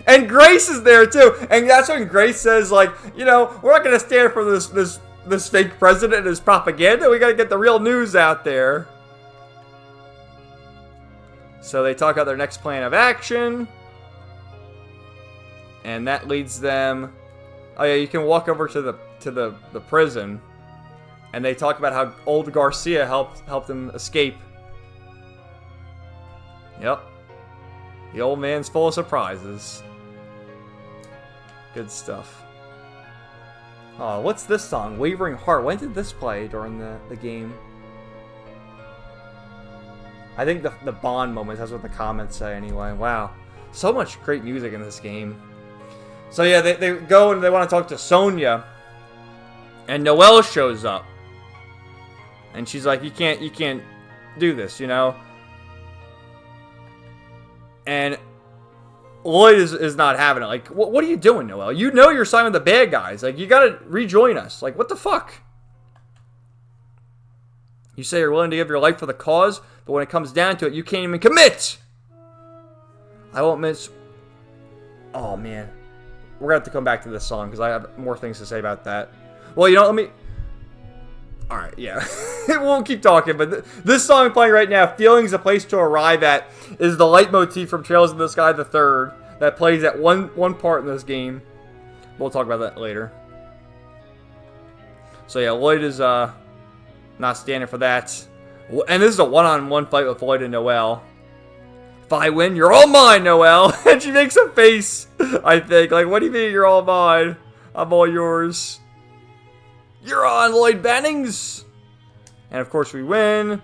And Grace is there, too. And that's when Grace says, like, you know, we're not going to stand for this fake president and his propaganda. We got to get the real news out there. So they talk about their next plan of action. And that leads them... Oh yeah, you can walk over to the prison. And they talk about how old Garcia helped them escape. Yep. The old man's full of surprises. Good stuff. Oh, what's this song? Wavering Heart. When did this play during the game? I think the Bond moments, that's what the comments say anyway. Wow. So much great music in this game. So yeah, they go and they want to talk to Sonia. And Noelle shows up. And she's like, you can't do this, you know? And Lloyd is not having it. Like, what are you doing, Noelle? You know you're signing with the bad guys. Like, you gotta rejoin us. Like, what the fuck? You say you're willing to give your life for the cause, but when it comes down to it, you can't even commit! I won't miss... Oh, man. We're gonna have to come back to this song, because I have more things to say about that. Well, you know, let me... Alright, yeah. We'll keep talking, but this song playing right now, Feeling's a Place to Arrive At, is the leitmotif from Trails in the Sky the Third that plays at one part in this game. We'll talk about that later. So yeah, Lloyd is not standing for that. And this is a one-on-one fight with Lloyd and Noelle. If I win, you're all mine, Noelle. And she makes a face, I think. Like, what do you mean you're all mine? I'm all yours. You're on, Lloyd Bennings! And of course we win.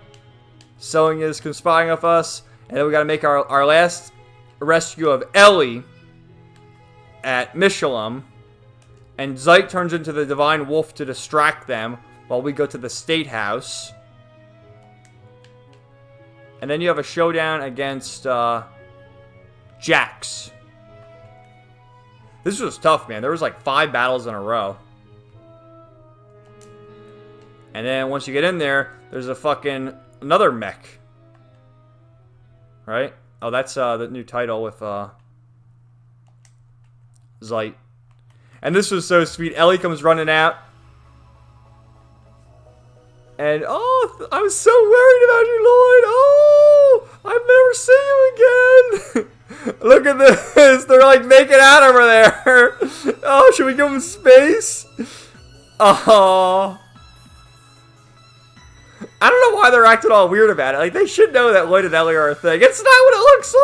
Sewing is conspiring with us. And then we gotta make our last rescue of Ellie at Michelin. And Zeit turns into the Divine Wolf to distract them while we go to the State House. And then you have a showdown against Jax. This was tough, man. There was like 5 battles in a row. And then once you get in there, there's a fucking another mech. Right? Oh, that's the new title with Zeit. And this was so sweet. Ellie comes running out. And, oh, I was so worried about you, Lloyd. Oh, I've never seen you again. Look at this. They're like making out over there. Oh, should we give them space? Oh. I don't know why they're acting all weird about it. Like, they should know that Lloyd and Ellie are a thing. It's not what it looks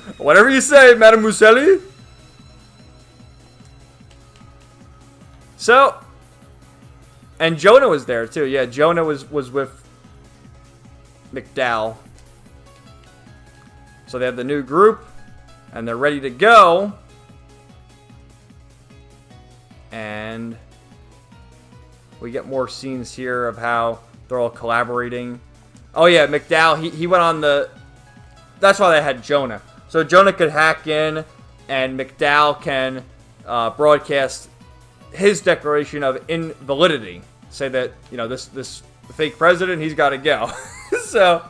like. Whatever you say, Madame Muselli. So, and Jonah was there too. Yeah, Jonah was with McDowell. So they have the new group, and they're ready to go. And we get more scenes here of how they're all collaborating. Oh yeah, McDowell, he went on the... That's why they had Jonah. So Jonah could hack in, and McDowell can broadcast his declaration of invalidity. Say that, you know, this fake president, he's got to go. So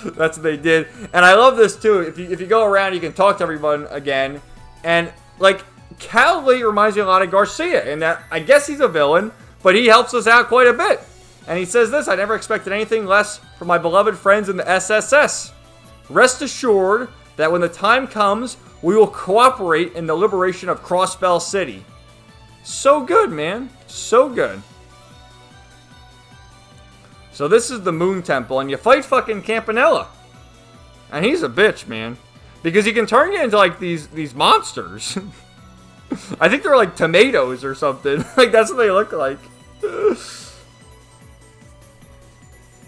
that's what they did. And I love this too. If you go around, you can talk to everyone again. And like, Cal Lee reminds me a lot of Garcia in that I guess he's a villain, but he helps us out quite a bit. And he says this: I never expected anything less from my beloved friends in the SSS. Rest assured that when the time comes, we will cooperate in the liberation of Crossbell City. So good, man. So good. So this is the Moon Temple, and you fight fucking Campanella. And he's a bitch, man. Because he can turn you into, like, these monsters. I think they're, like, tomatoes or something. Like, that's what they look like.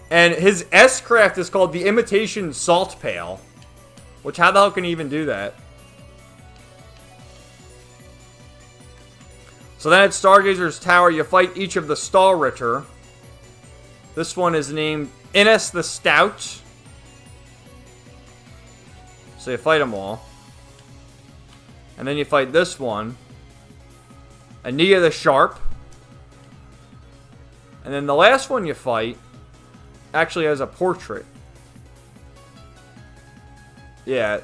And his S-craft is called the Imitation Salt Pail. Which, how the hell can he even do that? So then at Stargazer's Tower, you fight each of the Stahlritter. This one is named Ines the Stout. So you fight them all. And then you fight this one. Ania the Sharp. And then the last one you fight actually has a portrait. Yeah.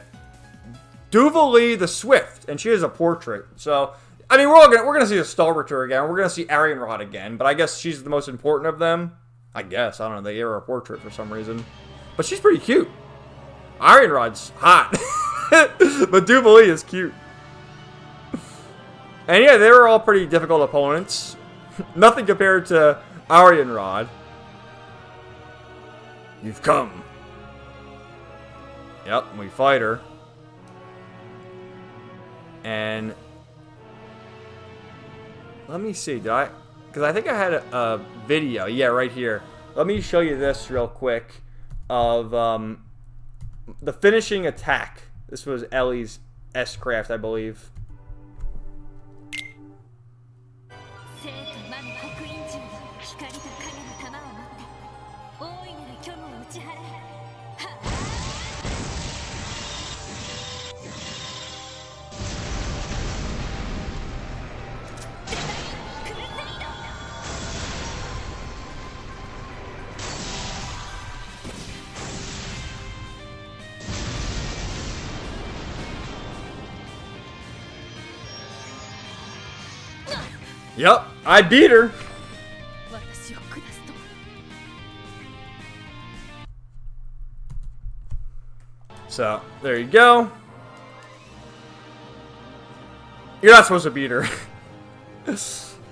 Duvalie the Swift. And she has a portrait. So, I mean, we're gonna see a Stahlritter again. We're gonna see Arianrod again. But I guess she's the most important of them. I guess. I don't know. They gave her a portrait for some reason. But she's pretty cute. Arianrod's hot. But Duvalie is cute. And yeah, they were all pretty difficult opponents. Nothing compared to Arianrod. You've come. Yep, we fight her. And let me see, did I? Because I think I had a video. Yeah, right here. Let me show you this real quick of the finishing attack. This was Ellie's S-craft, I believe. Yep, I beat her. So, there you go. You're not supposed to beat her.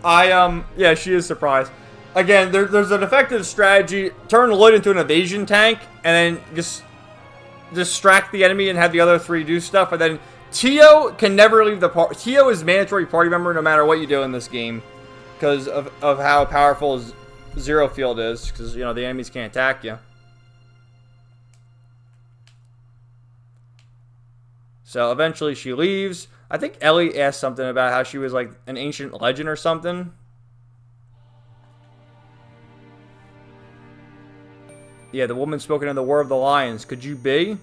Yeah, she is surprised. Again, there's an effective strategy. Turn Lloyd into an evasion tank, and then just distract the enemy and have the other three do stuff, and then Tio can never leave the party. Tio is mandatory party member no matter what you do in this game. Because of how powerful Zero Field is. Because, you know, the enemies can't attack you. So, eventually she leaves. I think Ellie asked something about how she was, like, an ancient legend or something. Yeah, the woman spoken in the War of the Lions. Could you be?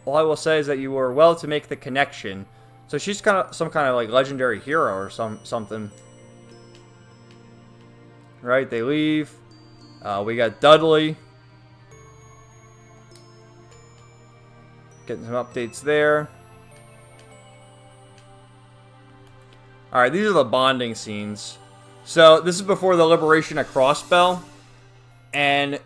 All I will say is that you were well to make the connection. So she's kind of some kind of like legendary hero or something. Right, they leave. We got Dudley. Getting some updates there. Alright, these are the bonding scenes. So this is before the liberation of Crossbell. And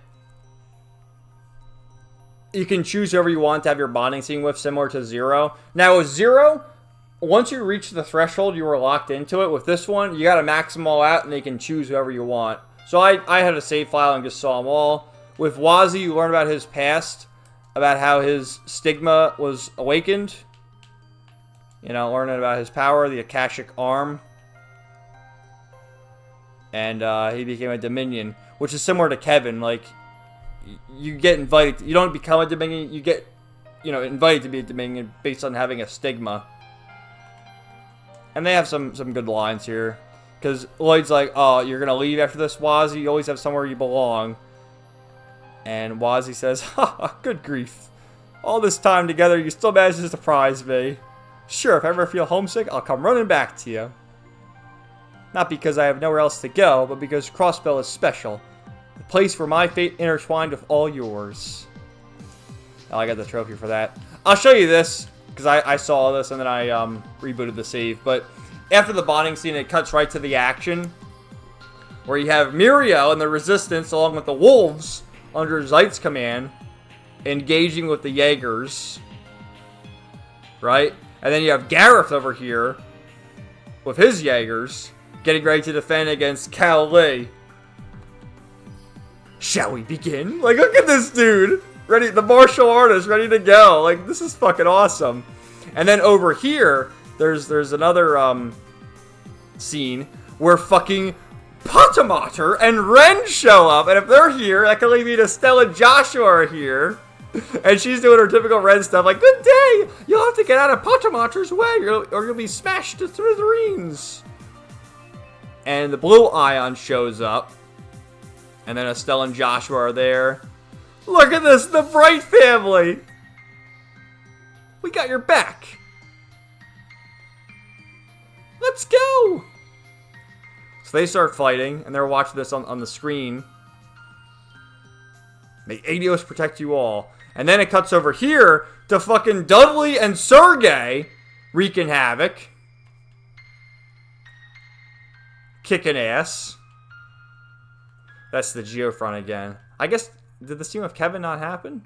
you can choose whoever you want to have your bonding scene with, similar to Zero. Now, with Zero, once you reach the threshold, you were locked into it. With this one, you got to max them all out, and you can choose whoever you want. So I had a save file and just saw them all. With Wazi, you learn about his past, about how his stigma was awakened. You know, learning about his power, the Akashic Arm. And he became a Dominion, which is similar to Kevin. Like, you get invited. You don't become a Dominion. You get, you know, invited to be a Dominion based on having a stigma. And they have some good lines here. Because Lloyd's like, oh, you're going to leave after this, Wazi? You always have somewhere you belong. And Wazi says, ha, good grief. All this time together, you still managed to surprise me. Sure, if I ever feel homesick, I'll come running back to you. Not because I have nowhere else to go, but because Crossbell is special. The place where my fate intertwined with all yours. Oh, I got the trophy for that. I'll show you this, because I saw this and then I rebooted the save. But after the bonding scene, it cuts right to the action. Where you have Muriel and the Resistance, along with the Wolves, under Zeit's command, engaging with the Jaegers. Right? And then you have Gareth over here, with his Jaegers, getting ready to defend against Cal Lee. Shall we begin? Like, look at this dude. Ready, the martial artist, ready to go. Like, this is fucking awesome. And then over here, there's another scene where fucking Potamater and Ren show up. And if they're here, that can lead me to Stella and Joshua are here. And she's doing her typical Ren stuff, like, good day! You'll have to get out of Potamater's way, or you'll be smashed to smithereens. And the Blue Ion shows up. And then Estelle and Joshua are there. Look at this, the Bright family! We got your back. Let's go! So they start fighting, and they're watching this on the screen. May Adios protect you all. And then it cuts over here to fucking Dudley and Sergey wreaking havoc. Kicking ass. That's the Geofront again. I guess, did the scene with Kevin not happen?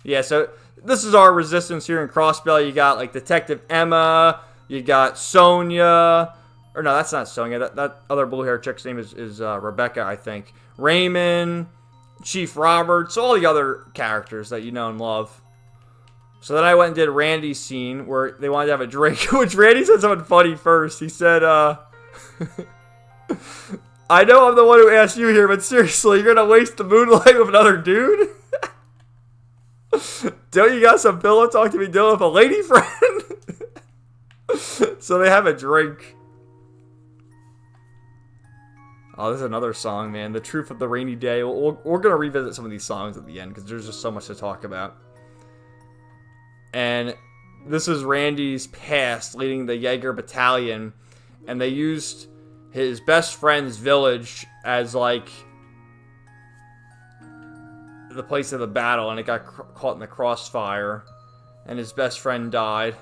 Yeah, so this is our resistance here in Crossbell. You got, like, Detective Emma. You got Sonia. Or no, that's not Sonia. That other blue hair chick's name is Rebecca, I think. Raymond. Chief Roberts, all the other characters that you know and love. So then I went and did Randy's scene where they wanted to have a drink, which Randy said something funny first. He said, I know I'm the one who asked you here, but seriously, you're gonna waste the moonlight with another dude? Don't you got some pillow talk to be dealing with a lady friend? So they have a drink. Oh, this is another song, man. The Truth of the Rainy Day. We're going to revisit some of these songs at the end because there's just so much to talk about. And this is Randy's past leading the Jaeger Battalion. And they used his best friend's village as, like, the place of the battle. And it got caught in the crossfire. And his best friend died.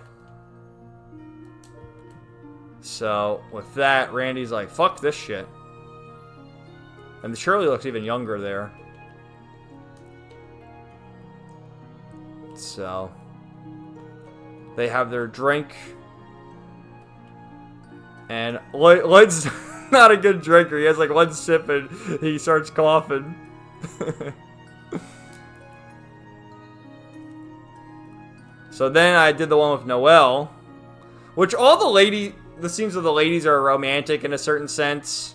So, with that, Randy's like, fuck this shit. And Shirley looks even younger there. So, they have their drink. And Lloyd's not a good drinker. He has like one sip and he starts coughing. So then I did the one with Noelle. Which all the scenes of the ladies are romantic in a certain sense.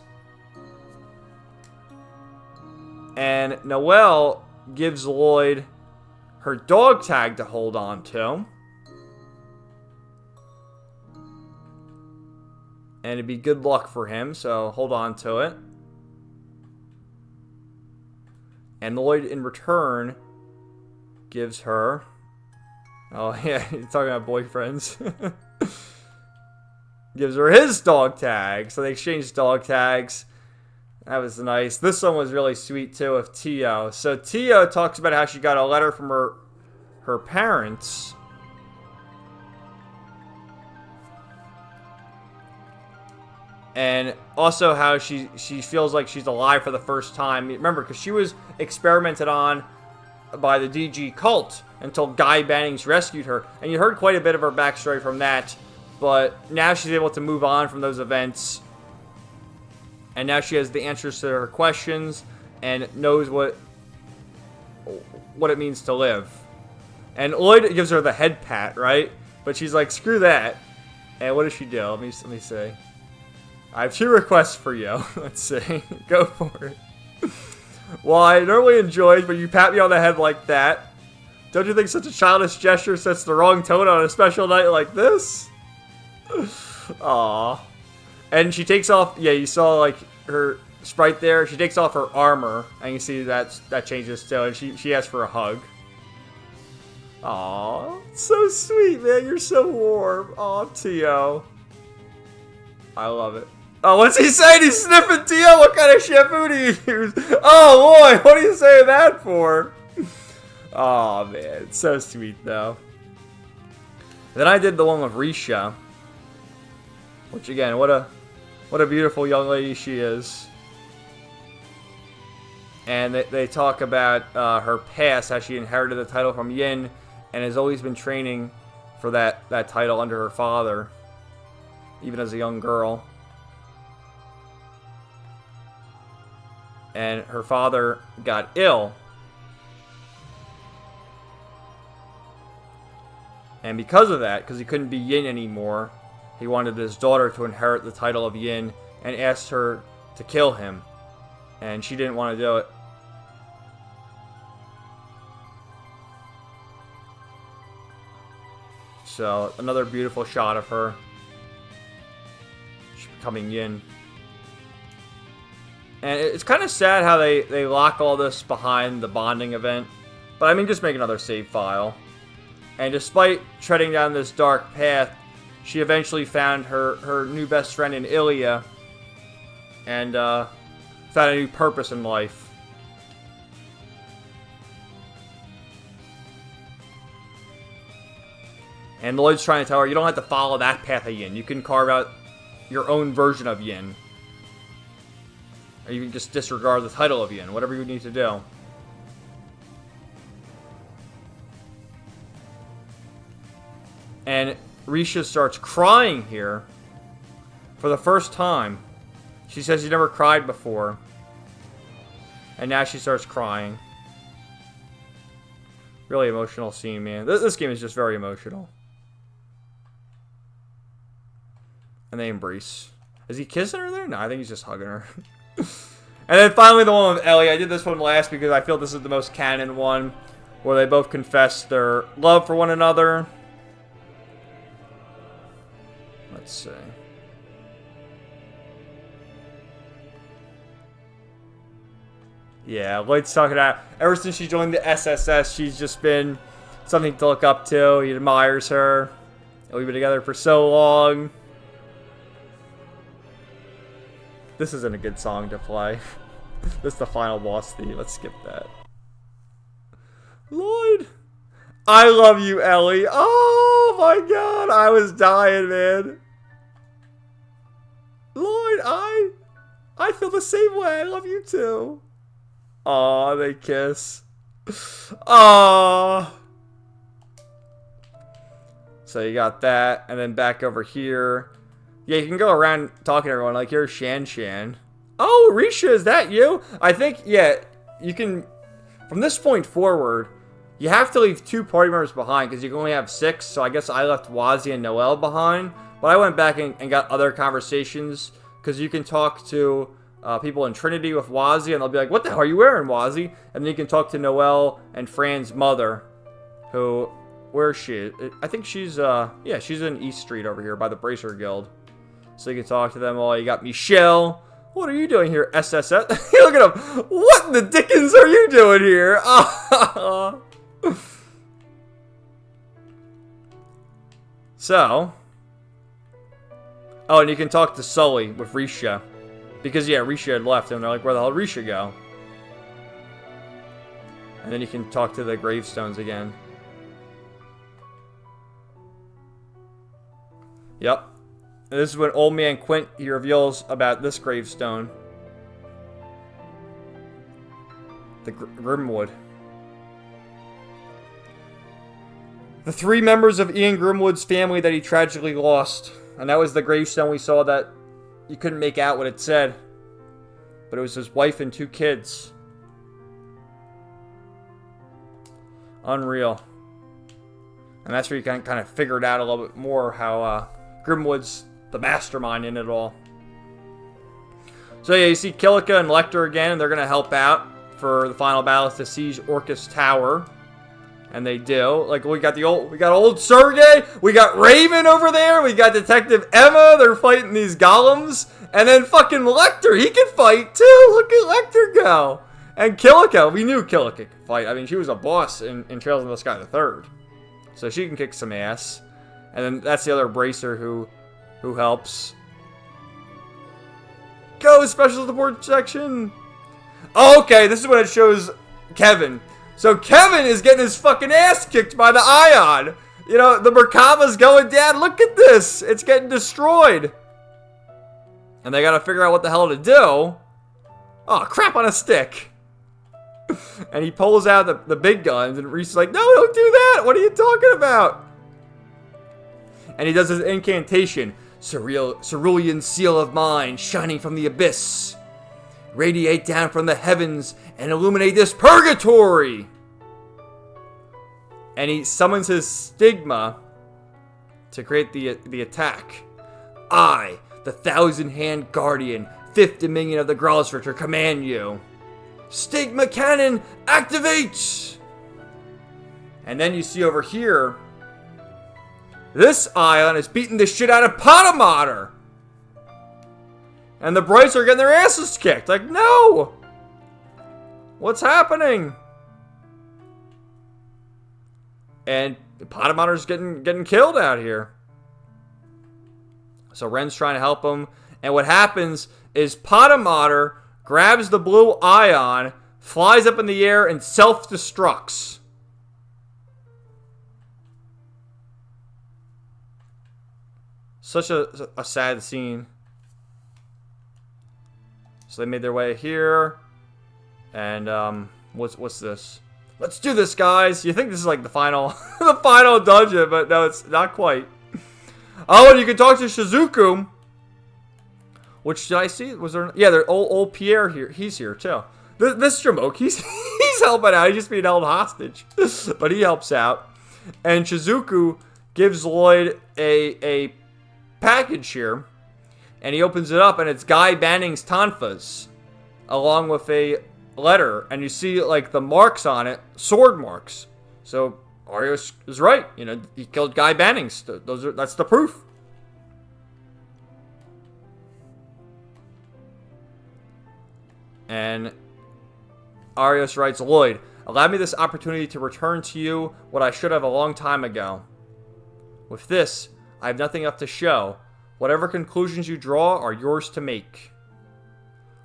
And Noelle gives Lloyd her dog tag to hold on to. And it'd be good luck for him, so hold on to it. And Lloyd, in return, gives her... Oh, yeah, you're talking about boyfriends. Gives her his dog tag. So they exchange dog tags. That was nice. This one was really sweet, too, with Tio. So Tio talks about how she got a letter from her parents. And also how she feels like she's alive for the first time. Remember, because she was experimented on by the DG cult until Guy Bannings rescued her. And you heard quite a bit of her backstory from that. But now she's able to move on from those events. And now she has the answers to her questions and knows what it means to live. And Lloyd gives her the head pat, right? But she's like, screw that. And what does she do? Let me see. I have 2 requests for you. Let's see. Go for it. Well, I normally enjoy it, but you pat me on the head like that. Don't you think such a childish gesture sets the wrong tone on a special night like this? Aww. And she takes off, yeah, you saw, like, her sprite there. She takes off her armor, and you see that changes too, and she asks for a hug. Aw, so sweet, man. You're so warm. Aw, Tio. I love it. Oh, what's he saying? He's sniffing Tio? What kind of shampoo do you use? Oh, boy, what are you saying that for? Aw, man. It's so sweet, though. Then I did the one with Risha. Which, again, what a beautiful young lady she is. And they talk about her past, how she inherited the title from Yin, and has always been training for that title under her father, even as a young girl. and her father got ill. And because of that, because he couldn't be Yin anymore, he wanted his daughter to inherit the title of Yin and asked her to kill him. And she didn't want to do it. So, another beautiful shot of her. She's becoming Yin. And it's kind of sad how they lock all this behind the bonding event. But I mean, just make another save file. And despite treading down this dark path, she eventually found her new best friend in Ilya. And found a new purpose in life. And Lloyd's trying to tell her, you don't have to follow that path of Yin. You can carve out your own version of Yin. Or you can just disregard the title of Yin. Whatever you need to do. And Risha starts crying here. For the first time. She says she never cried before. And now she starts crying. Really emotional scene, man. This game is just very emotional. And they embrace. Is he kissing her there? No, I think he's just hugging her. And then finally the one with Ellie. I did this one last because I feel this is the most canon one. Where they both confess their love for one another. Let's see. Yeah, Lloyd's talking about ever since she joined the SSS, she's just been something to look up to. He admires her. We've been together for so long. This isn't a good song to play. This is the final boss theme. Let's skip that. Lloyd! I love you, Ellie. Oh my god, I was dying, man. Lloyd, I feel the same way. I love you too. Aw, they kiss. Aw. So you got that, and then back over here. Yeah, you can go around talking to everyone. Like, here's Shan Shan. Oh, Risha, is that you? I think, yeah, you can... From this point forward, you have to leave 2 party members behind, because you can only have 6, so I guess I left Wazi and Noelle behind. But I went back and got other conversations, because you can talk to people in Trinity with Wazi, and they'll be like, what the hell are you wearing, Wazi? And then you can talk to Noelle and Fran's mother, who... Where is she? I think she's, yeah, she's in East Street over here by the Bracer Guild. So you can talk to them all. You got Michelle. What are you doing here, SSS? Look at him. What in the dickens are you doing here? So. Oh, and you can talk to Sully with Risha. Because, yeah, Risha had left, and they're like, where the hell did Risha go? And then you can talk to the gravestones again. Yep. And this is when Old Man Quint, he reveals about this gravestone. The Grimwood. The 3 members of Ian Grimwood's family that he tragically lost. And that was the gravestone we saw that you couldn't make out what it said. But it was his wife and 2 kids. Unreal. And that's where you can kind of figure it out a little bit more how Grimwood's the mastermind in it all. So yeah, you see Kilika and Lecter again, and they're going to help out for the final battle to siege Orcus Tower. And they do. Like, we got old Sergey, we got Raven over there, we got Detective Emma, they're fighting these golems. And then fucking Lecter, he can fight too! Look at Lecter go! And Kilika, we knew Kilika could fight. I mean, she was a boss in Trails in the Sky the Third. So she can kick some ass. And then that's the other Bracer who helps. Go, Special Support Section! Oh, okay, this is when it shows Kevin. So Kevin is getting his fucking ass kicked by the Ion. You know, the Merkava's going down. Look at this. It's getting destroyed. And they gotta figure out what the hell to do. Oh, crap on a stick. And he pulls out the big guns, and Reese is like, no, don't do that! What are you talking about? And he does his incantation. Cerulean seal of mine, shining from the abyss. radiate down from the heavens and illuminate this purgatory. And he summons his stigma to create the attack. I, the 1,000-hand guardian, 5th dominion of the Gralsrichter, command you. Stigma cannon, activate! And then you see over here, this Ion is beating the shit out of Potomater. And the Brights are getting their asses kicked. Like, no! What's happening? And Potomater's getting killed out here. So Ren's trying to help him. And what happens is Potomater grabs the blue Ion, flies up in the air, and self-destructs. Such a sad scene. So they made their way here. And what's this? Let's do this, guys. You think this is like the final the final dungeon, but no, it's not quite. Oh, and you can talk to Shizuku. Which did I see? Was there? Yeah, there's old Pierre here. He's here too. This Jamoke, he's helping out. He's just being held hostage, but he helps out. And Shizuku gives Lloyd a package here, and he opens it up, and it's Guy Banning's Tonfas, along with a letter, and you see like the marks on it, sword marks. So Arios is right. You know, he killed Guy Banning's. That's the proof. And Arios writes, Lloyd, allow me this opportunity to return to you what I should have a long time ago. With this, I have nothing left to show. Whatever conclusions you draw are yours to make.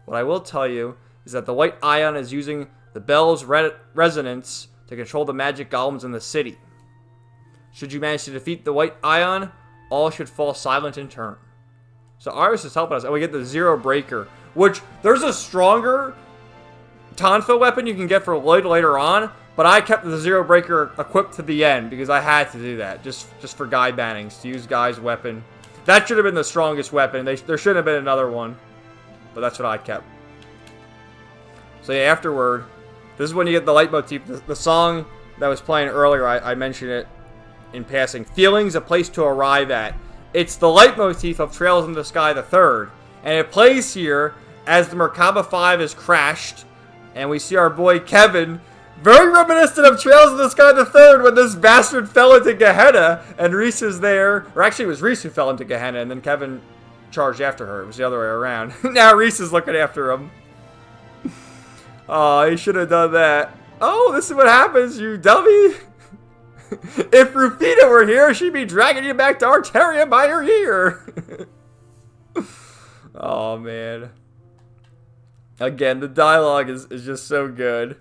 What I will tell you is that the White Ion is using the bell's resonance to control the magic golems in the city. Should you manage to defeat the White Ion, all should fall silent in turn. So Arios is helping us, and we get the Zero Breaker, which there's a stronger Tonfa weapon you can get for Lloyd later on, but I kept the Zero Breaker equipped to the end because I had to do that, just for Guy Bannings, to use Guy's weapon. That should have been the strongest weapon. There shouldn't have been another one, but that's what I kept. So yeah, afterward, this is when you get the leitmotif. The song that was playing earlier, I mentioned it in passing. Feelings, a place to arrive at. It's the leitmotif of Trails in the Sky the Third, and it plays here as the Merkaba 5 is crashed, and we see our boy Kevin, very reminiscent of Trails in the Sky the Third, when this bastard fell into Gehenna, and Reese is there. Or actually, it was Reese who fell into Gehenna, and then Kevin charged after her. It was the other way around. Now Reese is looking after him. Oh, he should have done that. Oh, this is what happens, you dummy. If Rufina were here, she'd be dragging you back to Arteria by your ear. Oh, man. Again, the dialogue is just so good.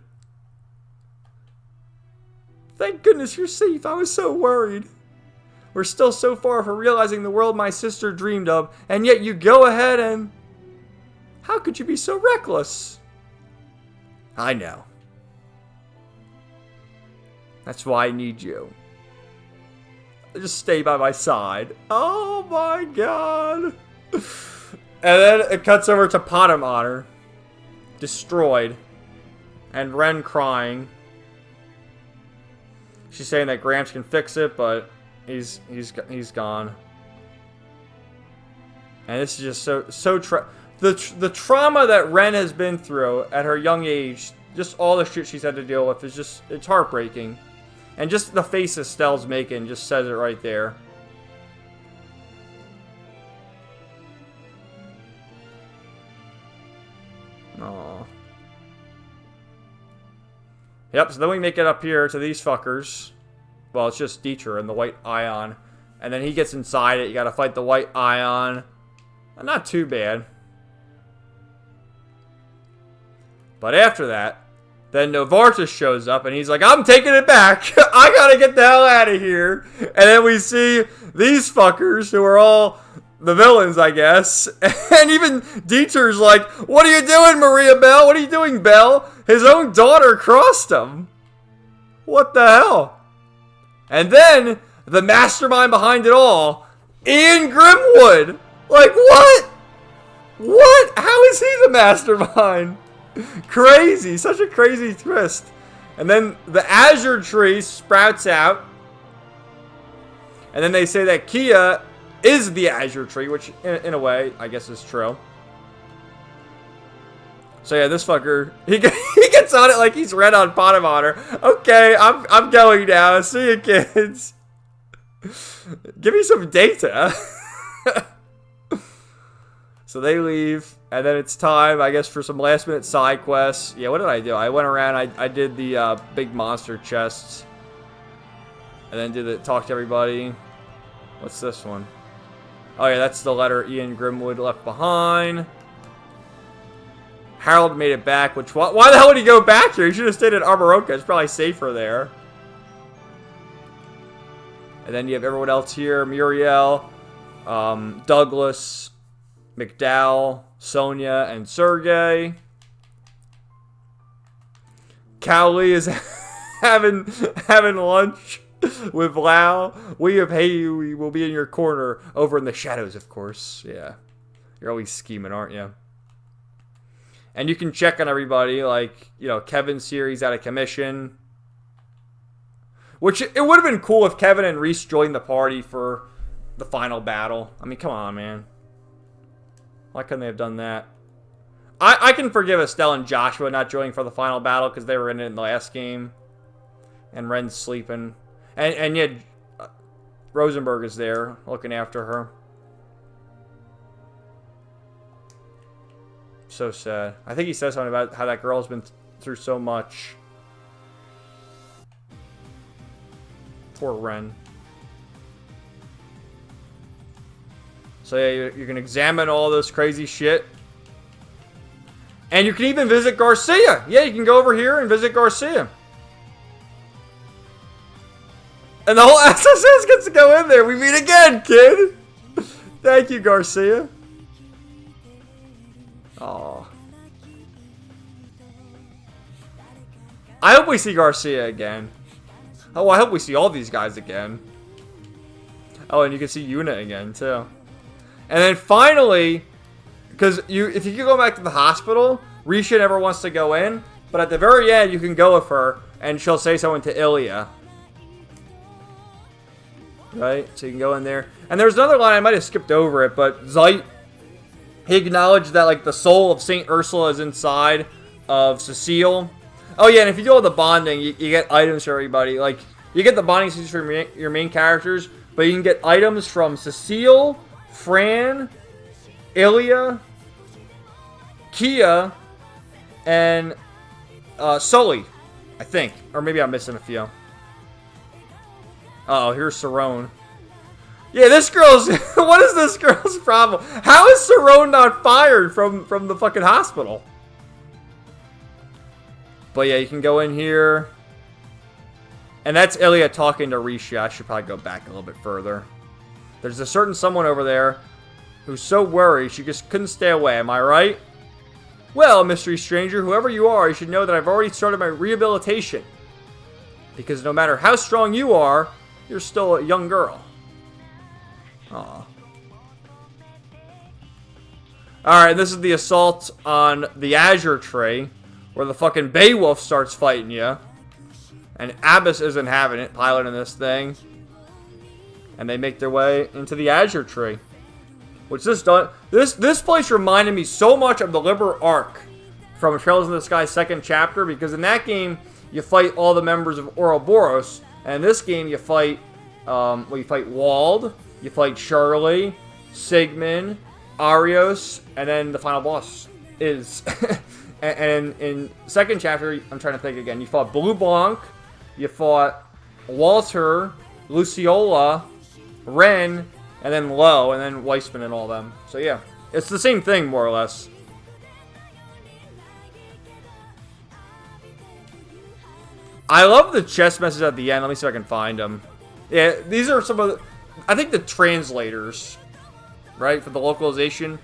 Thank goodness you're safe. I was so worried. We're still so far from realizing the world my sister dreamed of, and yet you go ahead and... How could you be so reckless? I know. That's why I need you. Just stay by my side. Oh my god. And then it cuts over to Potomater. Destroyed. And Ren crying. She's saying that Gramps can fix it, but he's gone. And this is just the trauma that Ren has been through at her young age, just all the shit she's had to deal with, it's heartbreaking. And just the face Estelle's making just says it right there. Aww. Yep, so then we make it up here to these fuckers. Well, it's just Dieter and the White Ion. And then he gets inside it. You gotta fight the White Ion. Not too bad. But after that, then Novartis shows up and he's like, I'm taking it back. I gotta get the hell out of here. And then we see these fuckers who are all the villains, I guess. And even Dieter's like, what are you doing, Maria Bell? What are you doing, Bell? His own daughter crossed him. What the hell? And then the mastermind behind it all, Ian Grimwood. Like, what? What? How is he the mastermind? Crazy. Such a crazy twist. And then the Azure tree sprouts out. And then they say that Kia is the Azure tree, which in a way, I guess is true. So yeah, this fucker, he gets on it like he's red on pot of honor. Okay, I'm going now. See you, kids. Give me some data. So they leave, and then it's time, I guess, for some last-minute side quests. Yeah, what did I do? I went around, I did the big monster chests. And then talk to everybody. What's this one? Oh yeah, that's the letter Ian Grimwood left behind. Harold made it back, which, why the hell would he go back here? He should have stayed at Armoroka. It's probably safer there. And then you have everyone else here. Muriel, Douglas, McDowell, Sonia, and Sergey. Cowley is having lunch with Lau. We will be in your corner over in the shadows, of course. Yeah. You're always scheming, aren't you? And you can check on everybody, like, you know, Kevin's here, he's out of commission. Which, it would have been cool if Kevin and Reese joined the party for the final battle. I mean, come on, man. Why couldn't they have done that? I can forgive Estelle and Joshua not joining for the final battle because they were in it in the last game. And Ren's sleeping. And yet, Rosenberg is there looking after her. So sad. I think he says something about how that girl's been through so much. Poor Ren. So yeah, you can examine all this crazy shit. And you can even visit Garcia. Yeah, you can go over here and visit Garcia. And the whole SSS gets to go in there. We meet again, kid. Thank you, Garcia. Aw. I hope we see Garcia again. Oh, I hope we see all these guys again. Oh, and you can see Yuna again, too. And then finally, because if you go back to the hospital, Risha never wants to go in, but at the very end, you can go with her, and she'll say something to Ilya. Right? So you can go in there. And there's another line, I might have skipped over it, but Zeit, he acknowledged that, like, the soul of Saint Ursula is inside of Cecile. Oh, yeah, and if you do all the bonding, you get items for everybody. Like, you get the bonding suits for your main characters, but you can get items from Cecile, Fran, Ilya, Kia, and Sully, I think. Or maybe I'm missing a few. Uh oh, here's Cerrone. Yeah, this girl's... what is this girl's problem? How is Cerrone not fired from the fucking hospital? But yeah, you can go in here. And that's Ilya talking to Risha. I should probably go back a little bit further. There's a certain someone over there who's so worried she just couldn't stay away. Am I right? Well, mystery stranger, whoever you are, you should know that I've already started my rehabilitation. Because no matter how strong you are, you're still a young girl. Aw. Alright, this is the assault on the Azure tree, where the fucking Beowulf starts fighting you. And Abbas isn't having it, piloting this thing. And they make their way into the Azure tree. Which this place reminded me so much of the Liber Arc from Trails in the Sky 2nd chapter, because in that game you fight all the members of Ouroboros, and in this game you fight you fight Wald, you fight Shirley, Sigmund, Arios, and then the final boss is and in 2nd chapter, I'm trying to think again, you fought Blue Blanc, you fought Walter, Luciola, Ren, and then Lowe, and then Weissman and all them. So yeah, it's the same thing, more or less. I love the chest message at the end. Let me see if I can find them. Yeah, these are some of the... I think the translators, right, for the localization.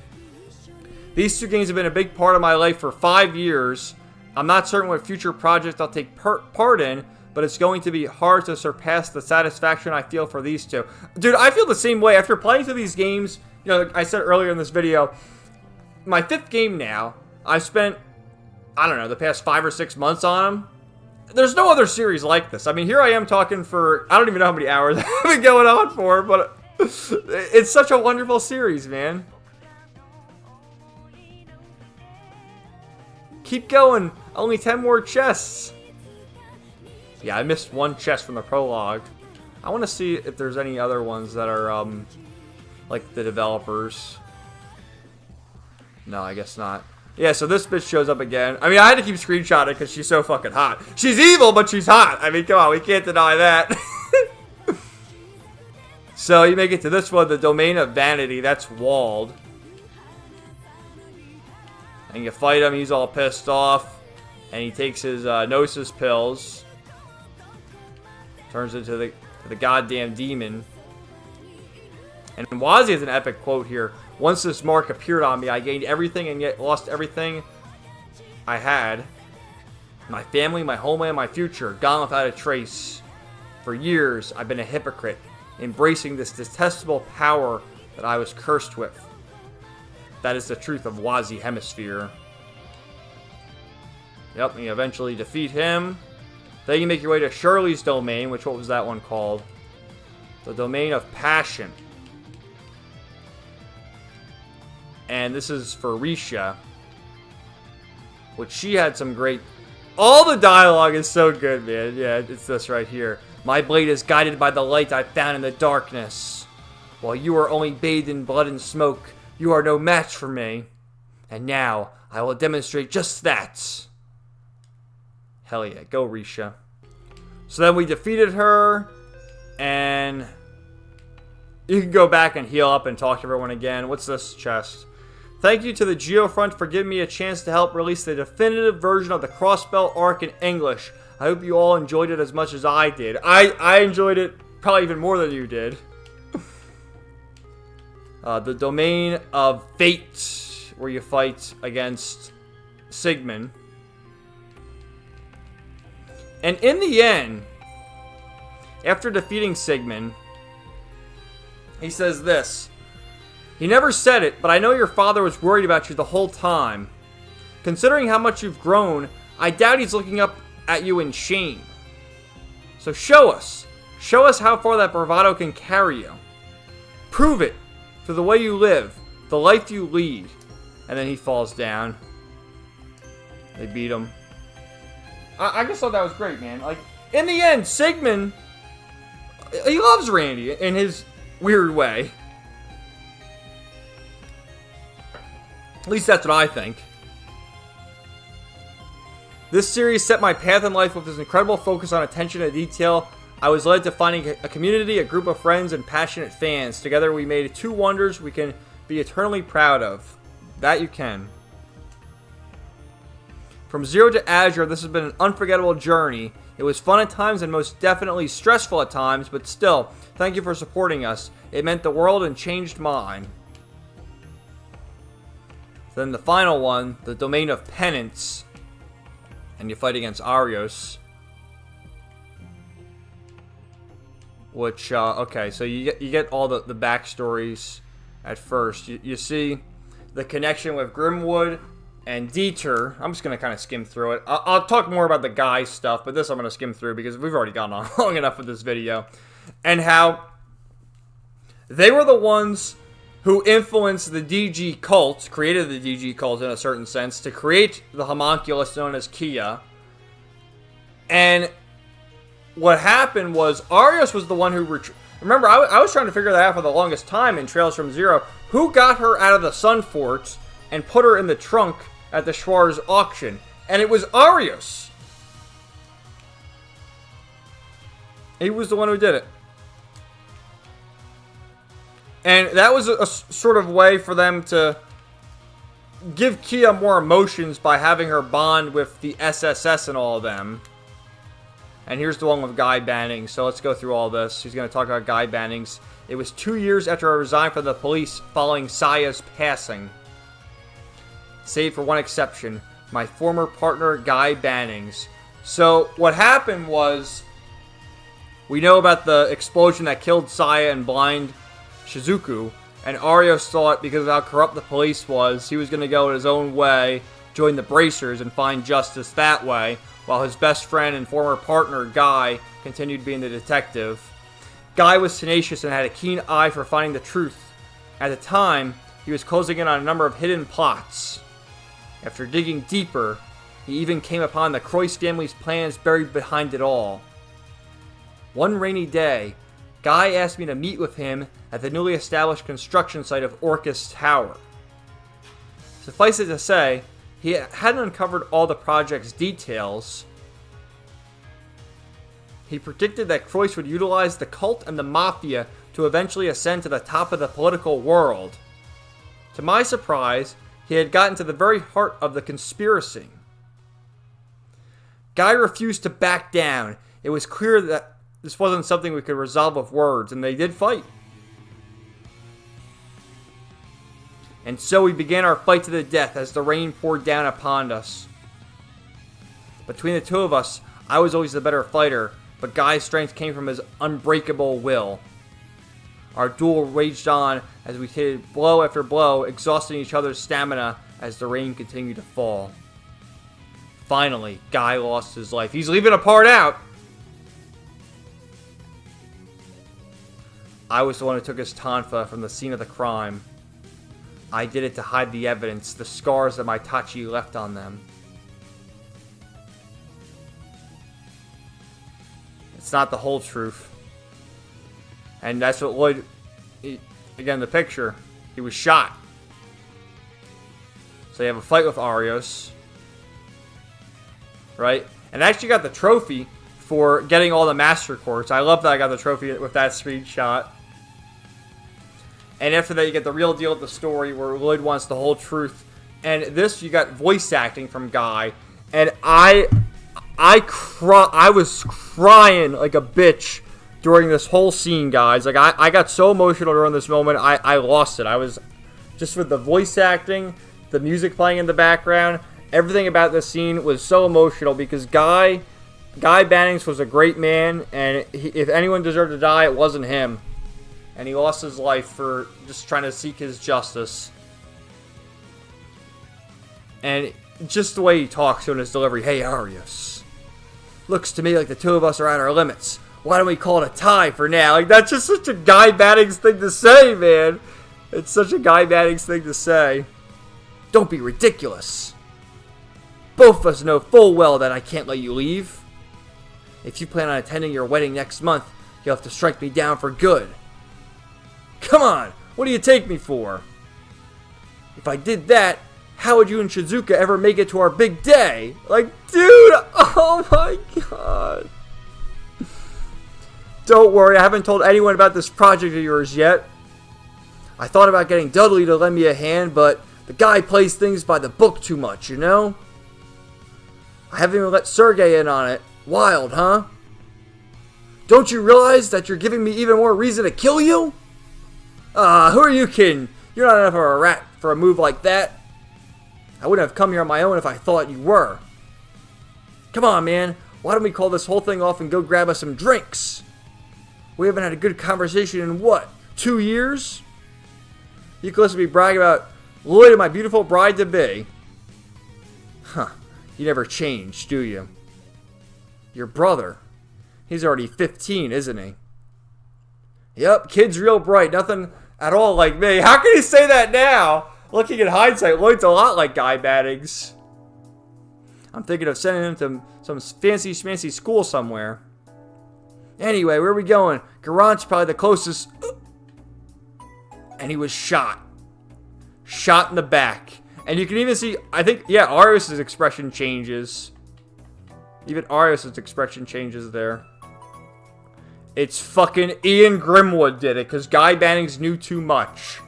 These two games have been a big part of my life for 5 years. I'm not certain what future project I'll take part in, but it's going to be hard to surpass the satisfaction I feel for these two. Dude, I feel the same way. After playing through these games, you know, like I said earlier in this video, my 5th game now. I've spent, I don't know, the past 5 or 6 months on them. There's no other series like this. I mean, here I am talking for, I don't even know how many hours I've been going on for, but it's such a wonderful series, man. Keep going. Only 10 more chests. Yeah, I missed one chest from the prologue. I want to see if there's any other ones that are, like the developers. No, I guess not. Yeah, so this bitch shows up again. I mean, I had to keep screenshotting because she's so fucking hot. She's evil, but she's hot. I mean, come on, we can't deny that. So you make it to this one, the Domain of Vanity. That's walled. And you fight him, he's all pissed off. And he takes his Gnosis pills. Turns into the goddamn demon. And Wazi has an epic quote here. Once this mark appeared on me, I gained everything and yet lost everything I had. My family, my homeland, my future, gone without a trace. For years, I've been a hypocrite, embracing this detestable power that I was cursed with. That is the truth of Wazi Hemisphere. Yep, and you eventually defeat him. Then you make your way to Shirley's domain, which, what was that one called? The Domain of Passion. And this is for Risha, which she had some great... All the dialogue is so good, man. Yeah, it's this right here. My blade is guided by the light I found in the darkness. While you are only bathed in blood and smoke, you are no match for me. And now, I will demonstrate just that. Hell yeah, go Risha. So then we defeated her, and you can go back and heal up and talk to everyone again. What's this chest? Thank you to the Geofront for giving me a chance to help release the definitive version of the Crossbell arc in English. I hope you all enjoyed it as much as I did. I enjoyed it probably even more than you did. The Domain of Fate, where you fight against Sigmund. And in the end, after defeating Sigmund, he says this. He never said it, but I know your father was worried about you the whole time. Considering how much you've grown, I doubt he's looking up at you in shame. So show us. Show us how far that bravado can carry you. Prove it through the way you live, the life you lead. And then he falls down. They beat him. I just thought that was great, man. Like, in the end, Sigmund, he loves Randy in his weird way. At least that's what I think. This series set my path in life with this incredible focus on attention to detail. I was led to finding a community, a group of friends, and passionate fans. Together we made 2 wonders we can be eternally proud of. That you can. From Zero to Azure, this has been an unforgettable journey. It was fun at times and most definitely stressful at times, but still, thank you for supporting us. It meant the world and changed mine. Then the final one, the Domain of Penance. And you fight against Arios. Which, okay, so you get all the backstories at first. You see the connection with Grimwood and Dieter. I'm just going to kind of skim through it. I'll talk more about the guy stuff, but this I'm going to skim through because we've already gone on long enough with this video. And how they were the ones who influenced the DG cult, created the DG cult in a certain sense, to create the homunculus known as Kia. And what happened was, Arios was the one who... Remember, I was trying to figure that out for the longest time in Trails from Zero. Who got her out of the Sun Fort and put her in the trunk at the Schwarz auction? And it was Arios. He was the one who did it. And that was a sort of way for them to give Kia more emotions by having her bond with the SSS and all of them. And here's the one with Guy Bannings. So let's go through all this. He's going to talk about Guy Bannings. It was 2 years after I resigned from the police following Saya's passing. Save for one exception. My former partner, Guy Bannings. So what happened was, we know about the explosion that killed Saya and blind Shizuku. And Arios thought because of how corrupt the police was, he was going to go his own way, join the Bracers, and find justice that way, while his best friend and former partner, Guy, continued being the detective. Guy was tenacious and had a keen eye for finding the truth. At the time, he was closing in on a number of hidden plots. After digging deeper, he even came upon the Croix family's plans buried behind it all. One rainy day, Guy asked me to meet with him at the newly established construction site of Orcus Tower. Suffice it to say, he hadn't uncovered all the project's details. He predicted that Croix would utilize the cult and the mafia to eventually ascend to the top of the political world. To my surprise, he had gotten to the very heart of the conspiracy. Guy refused to back down. It was clear that this wasn't something we could resolve with words, and they did fight. And so we began our fight to the death as the rain poured down upon us. Between the two of us, I was always the better fighter, but Guy's strength came from his unbreakable will. Our duel raged on as we hit blow after blow, exhausting each other's stamina as the rain continued to fall. Finally, Guy lost his life. He's leaving a part out! I was the one who took his tonfa from the scene of the crime. I did it to hide the evidence, the scars that my Tachi left on them. It's not the whole truth. And that's what Lloyd... Again, the picture. He was shot. So you have a fight with Arios. Right? And I actually got the trophy for getting all the Master Quartz. I love that I got the trophy with that screenshot. And after that, you get the real deal of the story where Lloyd wants the whole truth. And this, you got voice acting from Guy. And I was crying like a bitch during this whole scene, guys. Like, I got so emotional during this moment, I lost it. I was just with the voice acting, the music playing in the background, everything about this scene was so emotional because Guy Bannings was a great man, and if anyone deserved to die, it wasn't him. And he lost his life for just trying to seek his justice. And just the way he talks in his delivery, "Hey, Arios, looks to me like the two of us are at our limits. Why don't we call it a tie for now?" Like, that's just such a Guy Bannings thing to say, man. It's such a Guy Bannings thing to say. "Don't be ridiculous. Both of us know full well that I can't let you leave. If you plan on attending your wedding next month, you'll have to strike me down for good. Come on, what do you take me for? If I did that, how would you and Shizuka ever make it to our big day?" Like, dude, oh my god. "Don't worry, I haven't told anyone about this project of yours yet. I thought about getting Dudley to lend me a hand, but the guy plays things by the book too much, you know? I haven't even let Sergey in on it. Wild, huh? Don't you realize that you're giving me even more reason to kill you? Who are you kidding? You're not enough of a rat for a move like that. I wouldn't have come here on my own if I thought you were. Come on, man. Why don't we call this whole thing off and go grab us some drinks? We haven't had a good conversation in what, 2 years? You can listen to me brag about Lloyd and my beautiful bride-to-be. Huh. You never changed, do you? Your brother. He's already 15, isn't he? Yep, kid's real bright. Nothing at all like me. How can he say that now? Looking in hindsight, Lloyd's a lot like Guy Bannings. I'm thinking of sending him to some fancy schmancy school somewhere. Anyway, where are we going? Garant's probably the closest. And he was shot. Shot in the back. And you can even see, I think, yeah, Arios' expression changes. Even Arios' expression changes there. It's fucking Ian Grimwood did it, because Guy Bannings knew too much.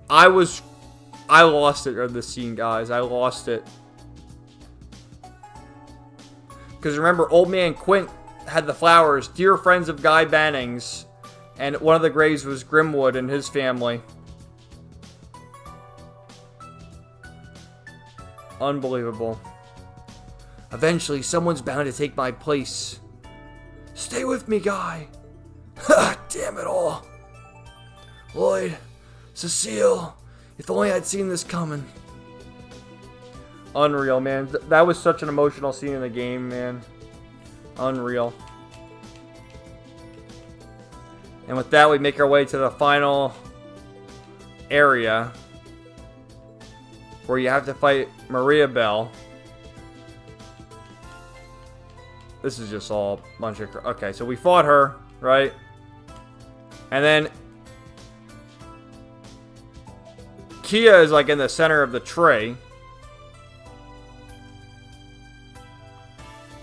I lost it in this scene, guys. I lost it. Because remember, Old Man Quint had the flowers, dear friends of Guy Bannings. And one of the graves was Grimwood and his family. Unbelievable. Eventually, someone's bound to take my place. Stay with me, Guy. Ha! Damn it all. Lloyd, Cecile, if only I'd seen this coming. Unreal, man. That was such an emotional scene in the game, man. Unreal. And with that, we make our way to the final area where you have to fight Maria Bell. This is just all a bunch of... Okay, so we fought her, right? And then Kia is like in the center of the tray.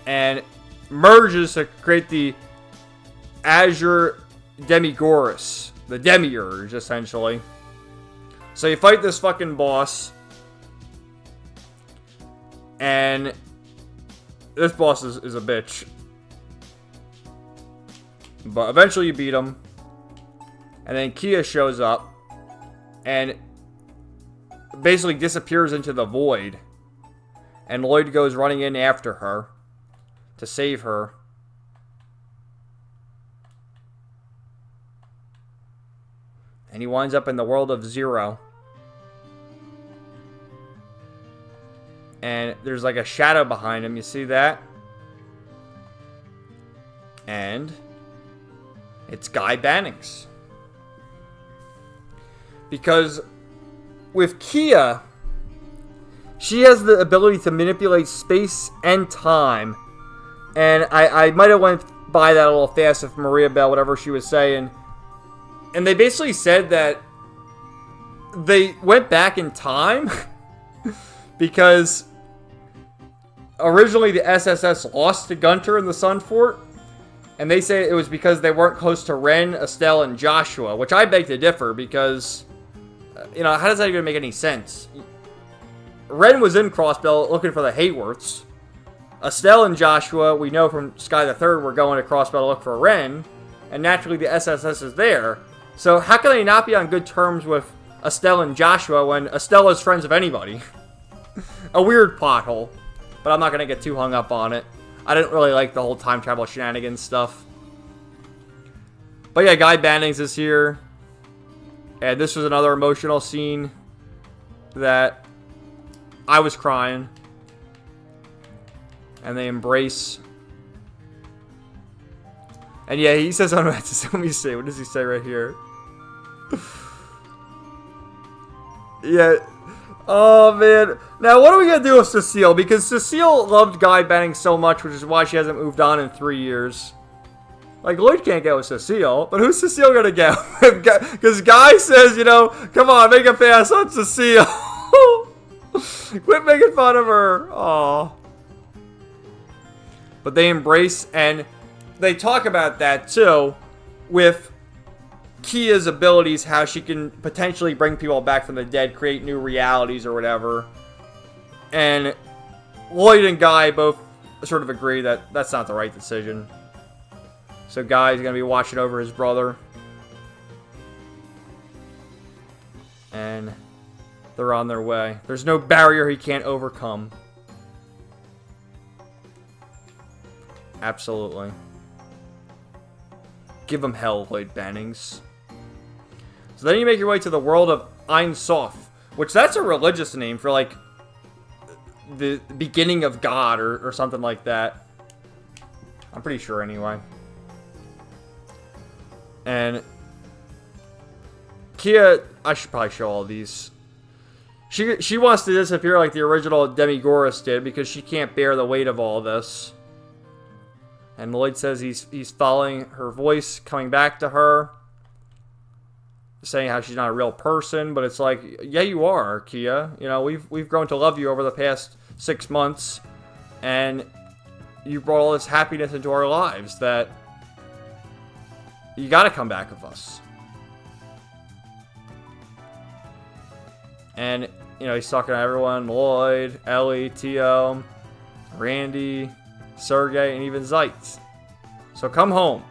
And merges to create the Azure Demigorus. The Demiurge, essentially. So you fight this fucking boss. And this boss is a bitch. But eventually you beat him. And then Kia shows up. And basically disappears into the void. And Lloyd goes running in after her to save her. And he winds up in the world of Zero. And there's like a shadow behind him. You see that? And it's Guy Bannings. Because with Kia, she has the ability to manipulate space and time. And I might have went by that a little fast with Maria Bell, whatever she was saying. And they basically said that they went back in time because originally the SSS lost to Gunter in the Sun Fort. And they say it was because they weren't close to Ren, Estelle, and Joshua, which I beg to differ because, you know, how does that even make any sense? Ren was in Crossbell looking for the Hayworths. Estelle and Joshua, we know from Sky the Third, were going to Crossbell to look for Ren. And naturally the SSS is there. So how can they not be on good terms with Estelle and Joshua when Estelle is friends of anybody? A weird plot hole. But I'm not going to get too hung up on it. I didn't really like the whole time travel shenanigans stuff. But yeah, Guy Bannings is here. And this was another emotional scene that I was crying. And they embrace. And yeah, he says, let me see, what does he say right here? Yeah. Oh, man. Now, what are we going to do with Cecile? Because Cecile loved Guy Bannings so much, which is why she hasn't moved on in 3 years. Like, Lloyd can't get with Cecile, but who's Cecile going to get with? Because Guy says, you know, come on, make a pass on Cecile. Quit making fun of her. Aw. But they embrace, and they talk about that, too, with Kia's abilities, how she can potentially bring people back from the dead, create new realities or whatever. And Lloyd and Guy both sort of agree that that's not the right decision. So Guy's going to be watching over his brother. And they're on their way. There's no barrier he can't overcome. Absolutely. Give him hell, Lloyd Bannings. So then you make your way to the world of Ein Sof, which that's a religious name for, like, the beginning of God or something like that. I'm pretty sure, anyway. And Kia, I should probably show all these. She wants to disappear like the original Demigorus did because she can't bear the weight of all this. And Lloyd says he's following her voice coming back to her, saying how she's not a real person, but it's like, yeah, you are, Kia. You know, we've grown to love you over the past 6 months, and you brought all this happiness into our lives that you got to come back with us. And you know, he's talking to everyone: Lloyd, Ellie, Tio, Randy, Sergey, and even Zeitz. So come home.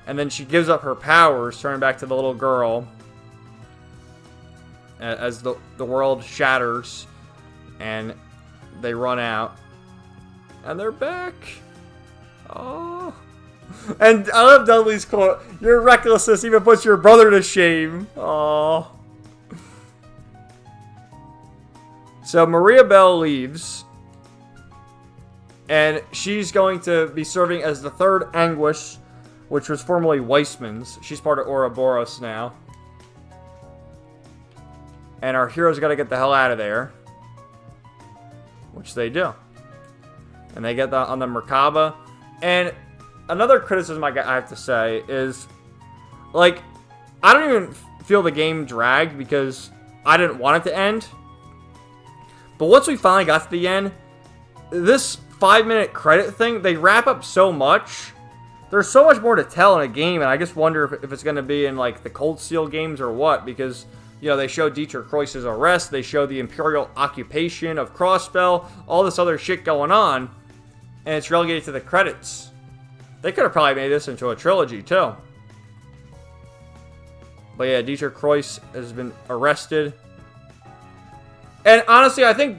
And then she gives up her powers, turning back to the little girl. As the world shatters. And they run out. And they're back. Oh. And I love Dudley's quote, "Your recklessness even puts your brother to shame." Aww. So Maria Bell leaves. And she's going to be serving as the third Anguish, which was formerly Weissman's. She's part of Ouroboros now. And our heroes got to get the hell out of there. Which they do. And they get on the Merkaba. And another criticism I have to say is, like, I don't even feel the game dragged because I didn't want it to end. But once we finally got to the end, this 5-minute credit thing, they wrap up so much. There's so much more to tell in a game, and I just wonder if it's going to be in, like, the Cold Steel games or what, because, you know, they show Dietrich Kreuz's arrest, they show the Imperial occupation of Crossbell, all this other shit going on, and it's relegated to the credits. They could have probably made this into a trilogy, too. But yeah, Dietrich Kreuz has been arrested. And honestly, I think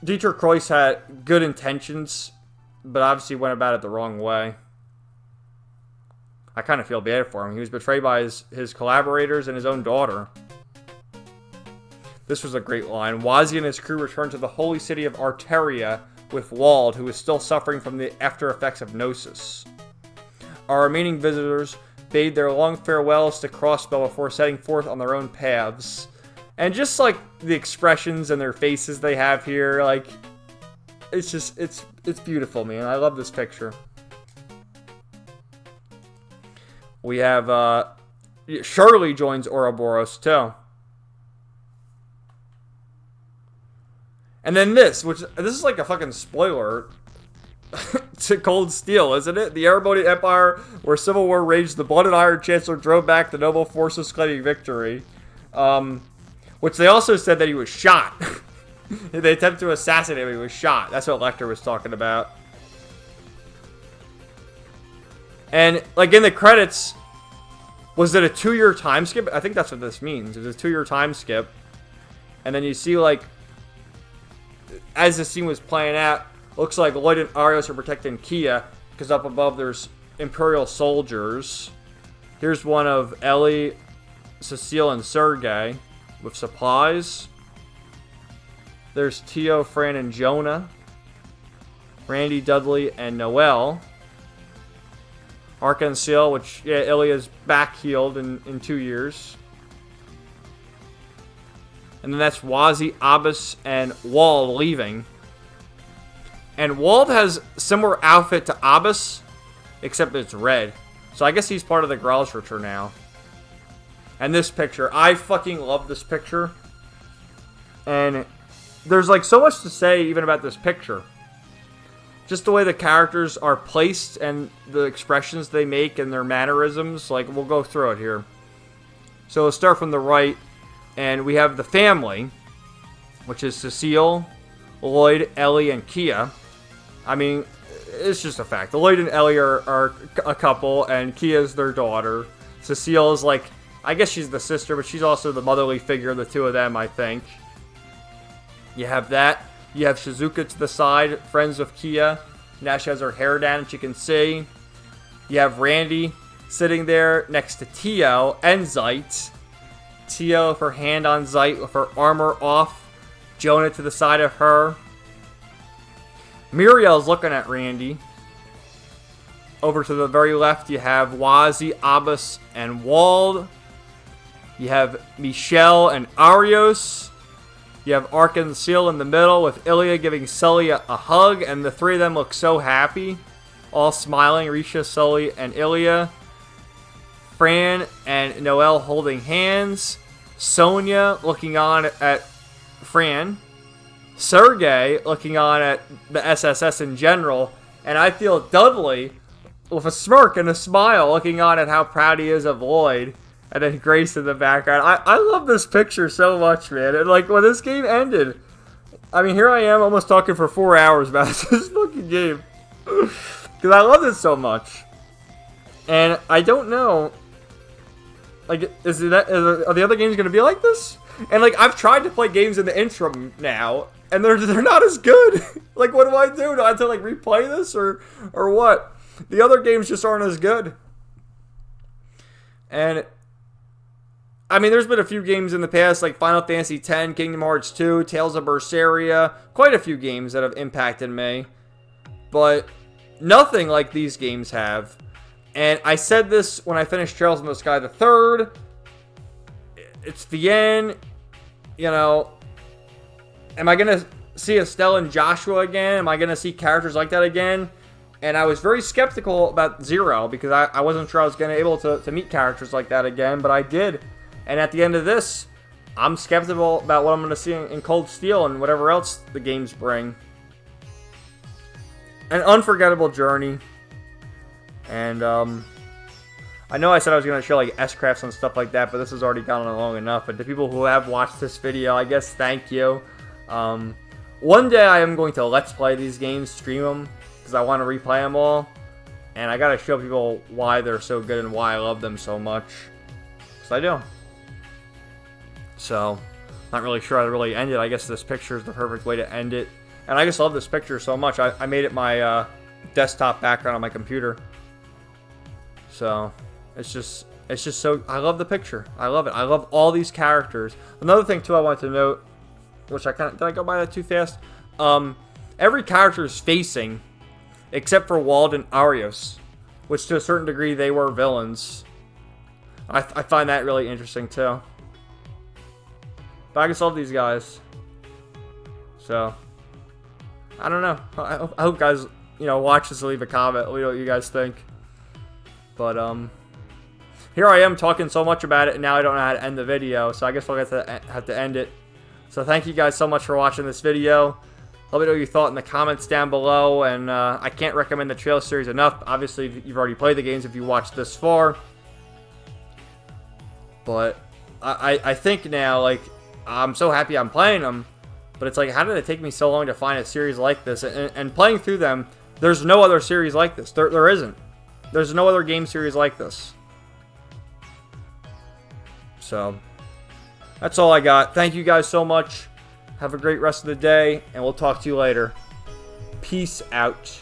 Dietrich Kreuz had good intentions, but obviously went about it the wrong way. I kind of feel bad for him. He was betrayed by his collaborators and his own daughter. This was a great line. Wazi and his crew returned to the holy city of Arteria with Wald, who is still suffering from the after effects of Gnosis. Our remaining visitors bade their long farewells to Crossbell before setting forth on their own paths. And just, like, the expressions and their faces they have here, like, it's just, it's beautiful, man. I love this picture. We have, Shirley joins Ouroboros, too. And then this is like a fucking spoiler to Cold Steel, isn't it? The Erebonian Empire, where civil war raged, the blood and iron chancellor drove back the noble forces claiming victory. Which they also said that he was shot. They attempted to assassinate him, he was shot. That's what Lecter was talking about. And, like, in the credits, was it a 2-year time skip? I think that's what this means. It was a 2-year time skip. And then you see, like, as the scene was playing out, looks like Lloyd and Arios are protecting Kia, because up above there's Imperial soldiers. Here's one of Ellie, Cecile, and Sergei with supplies. There's Tio, Fran, and Jonah. Randy, Dudley, and Noel. Arkansas, which, yeah, Ilya's back healed in 2 years. And then that's Wazi, Abbas, and Wald leaving. And Wald has similar outfit to Abbas, except it's red. So I guess he's part of the Gralsritter now. And this picture, I fucking love this picture. And there's, like, so much to say even about this picture. Just the way the characters are placed and the expressions they make and their mannerisms. Like, we'll go through it here. So we'll start from the right. And we have the family, which is Cecile, Lloyd, Ellie, and Kia. I mean, it's just a fact. Lloyd and Ellie are a couple, and Kia's their daughter. Cecile is, like, I guess she's the sister, but she's also the motherly figure of the two of them, I think. You have that. You have Shizuka to the side, friends of Kia. Now she has her hair down, and she can see. You have Randy sitting there next to Tio and Zeit. Tio with her hand on Zeit with her armor off. Jonah to the side of her. Muriel's looking at Randy. Over to the very left, you have Wazi, Abbas, and Wald. You have Michelle and Arios. You have Ark and Seal in the middle with Ilya giving Sully a hug. And the three of them look so happy. All smiling. Risha, Sully, and Ilya. Fran and Noel holding hands. Sonia looking on at Fran. Sergei looking on at the SSS in general. And I feel Dudley with a smirk and a smile looking on at how proud he is of Lloyd. And then Grace in the background. I love this picture so much, man. And, like, when this game ended, I mean, here I am almost talking for 4 hours about this fucking game. Because I love it so much. And I don't know, like, are the other games going to be like this? And, like, I've tried to play games in the interim now, and they're not as good. Like, what do? Do I have to, like, replay this or what? The other games just aren't as good. And I mean, there's been a few games in the past, like Final Fantasy X, Kingdom Hearts 2, Tales of Berseria, quite a few games that have impacted me, but nothing like these games have. And I said this when I finished Trails in the Sky the Third. It's the end. You know, am I going to see Estelle and Joshua again? Am I going to see characters like that again? And I was very skeptical about Zero, because I wasn't sure I was going to be able to meet characters like that again, but I did. And at the end of this, I'm skeptical about what I'm going to see in Cold Steel and whatever else the games bring. An unforgettable journey. And I know I said I was going to show like S-Crafts and stuff like that, but this has already gone on long enough. But the people who have watched this video, I guess thank you. One day I am going to Let's Play these games, stream them, because I want to replay them all. And I got to show people why they're so good and why I love them so much. Because I do. So, not really sure how to really end it. I guess this picture is the perfect way to end it. And I just love this picture so much. I made it my desktop background on my computer. So, it's just so... I love the picture. I love it. I love all these characters. Another thing, too, I wanted to note, which I kind of... Did I go by that too fast? Every character is facing, except for Wald and Arios, which to a certain degree, they were villains. I find that really interesting, too. But I just love these guys. So, I don't know. I hope guys, you know, watch this and leave a comment. Let me know what you guys think. But, here I am talking so much about it, and now I don't know how to end the video. So I guess we'll have to end it. So thank you guys so much for watching this video. Let me know what you thought in the comments down below. And I can't recommend the Trail series enough. Obviously, you've already played the games if you watched this far. But I think now, like... I'm so happy I'm playing them, but it's like, how did it take me so long to find a series like this? And playing through them, there's no other series like this. There isn't. There's no other game series like this. So, that's all I got. Thank you guys so much. Have a great rest of the day, and we'll talk to you later. Peace out.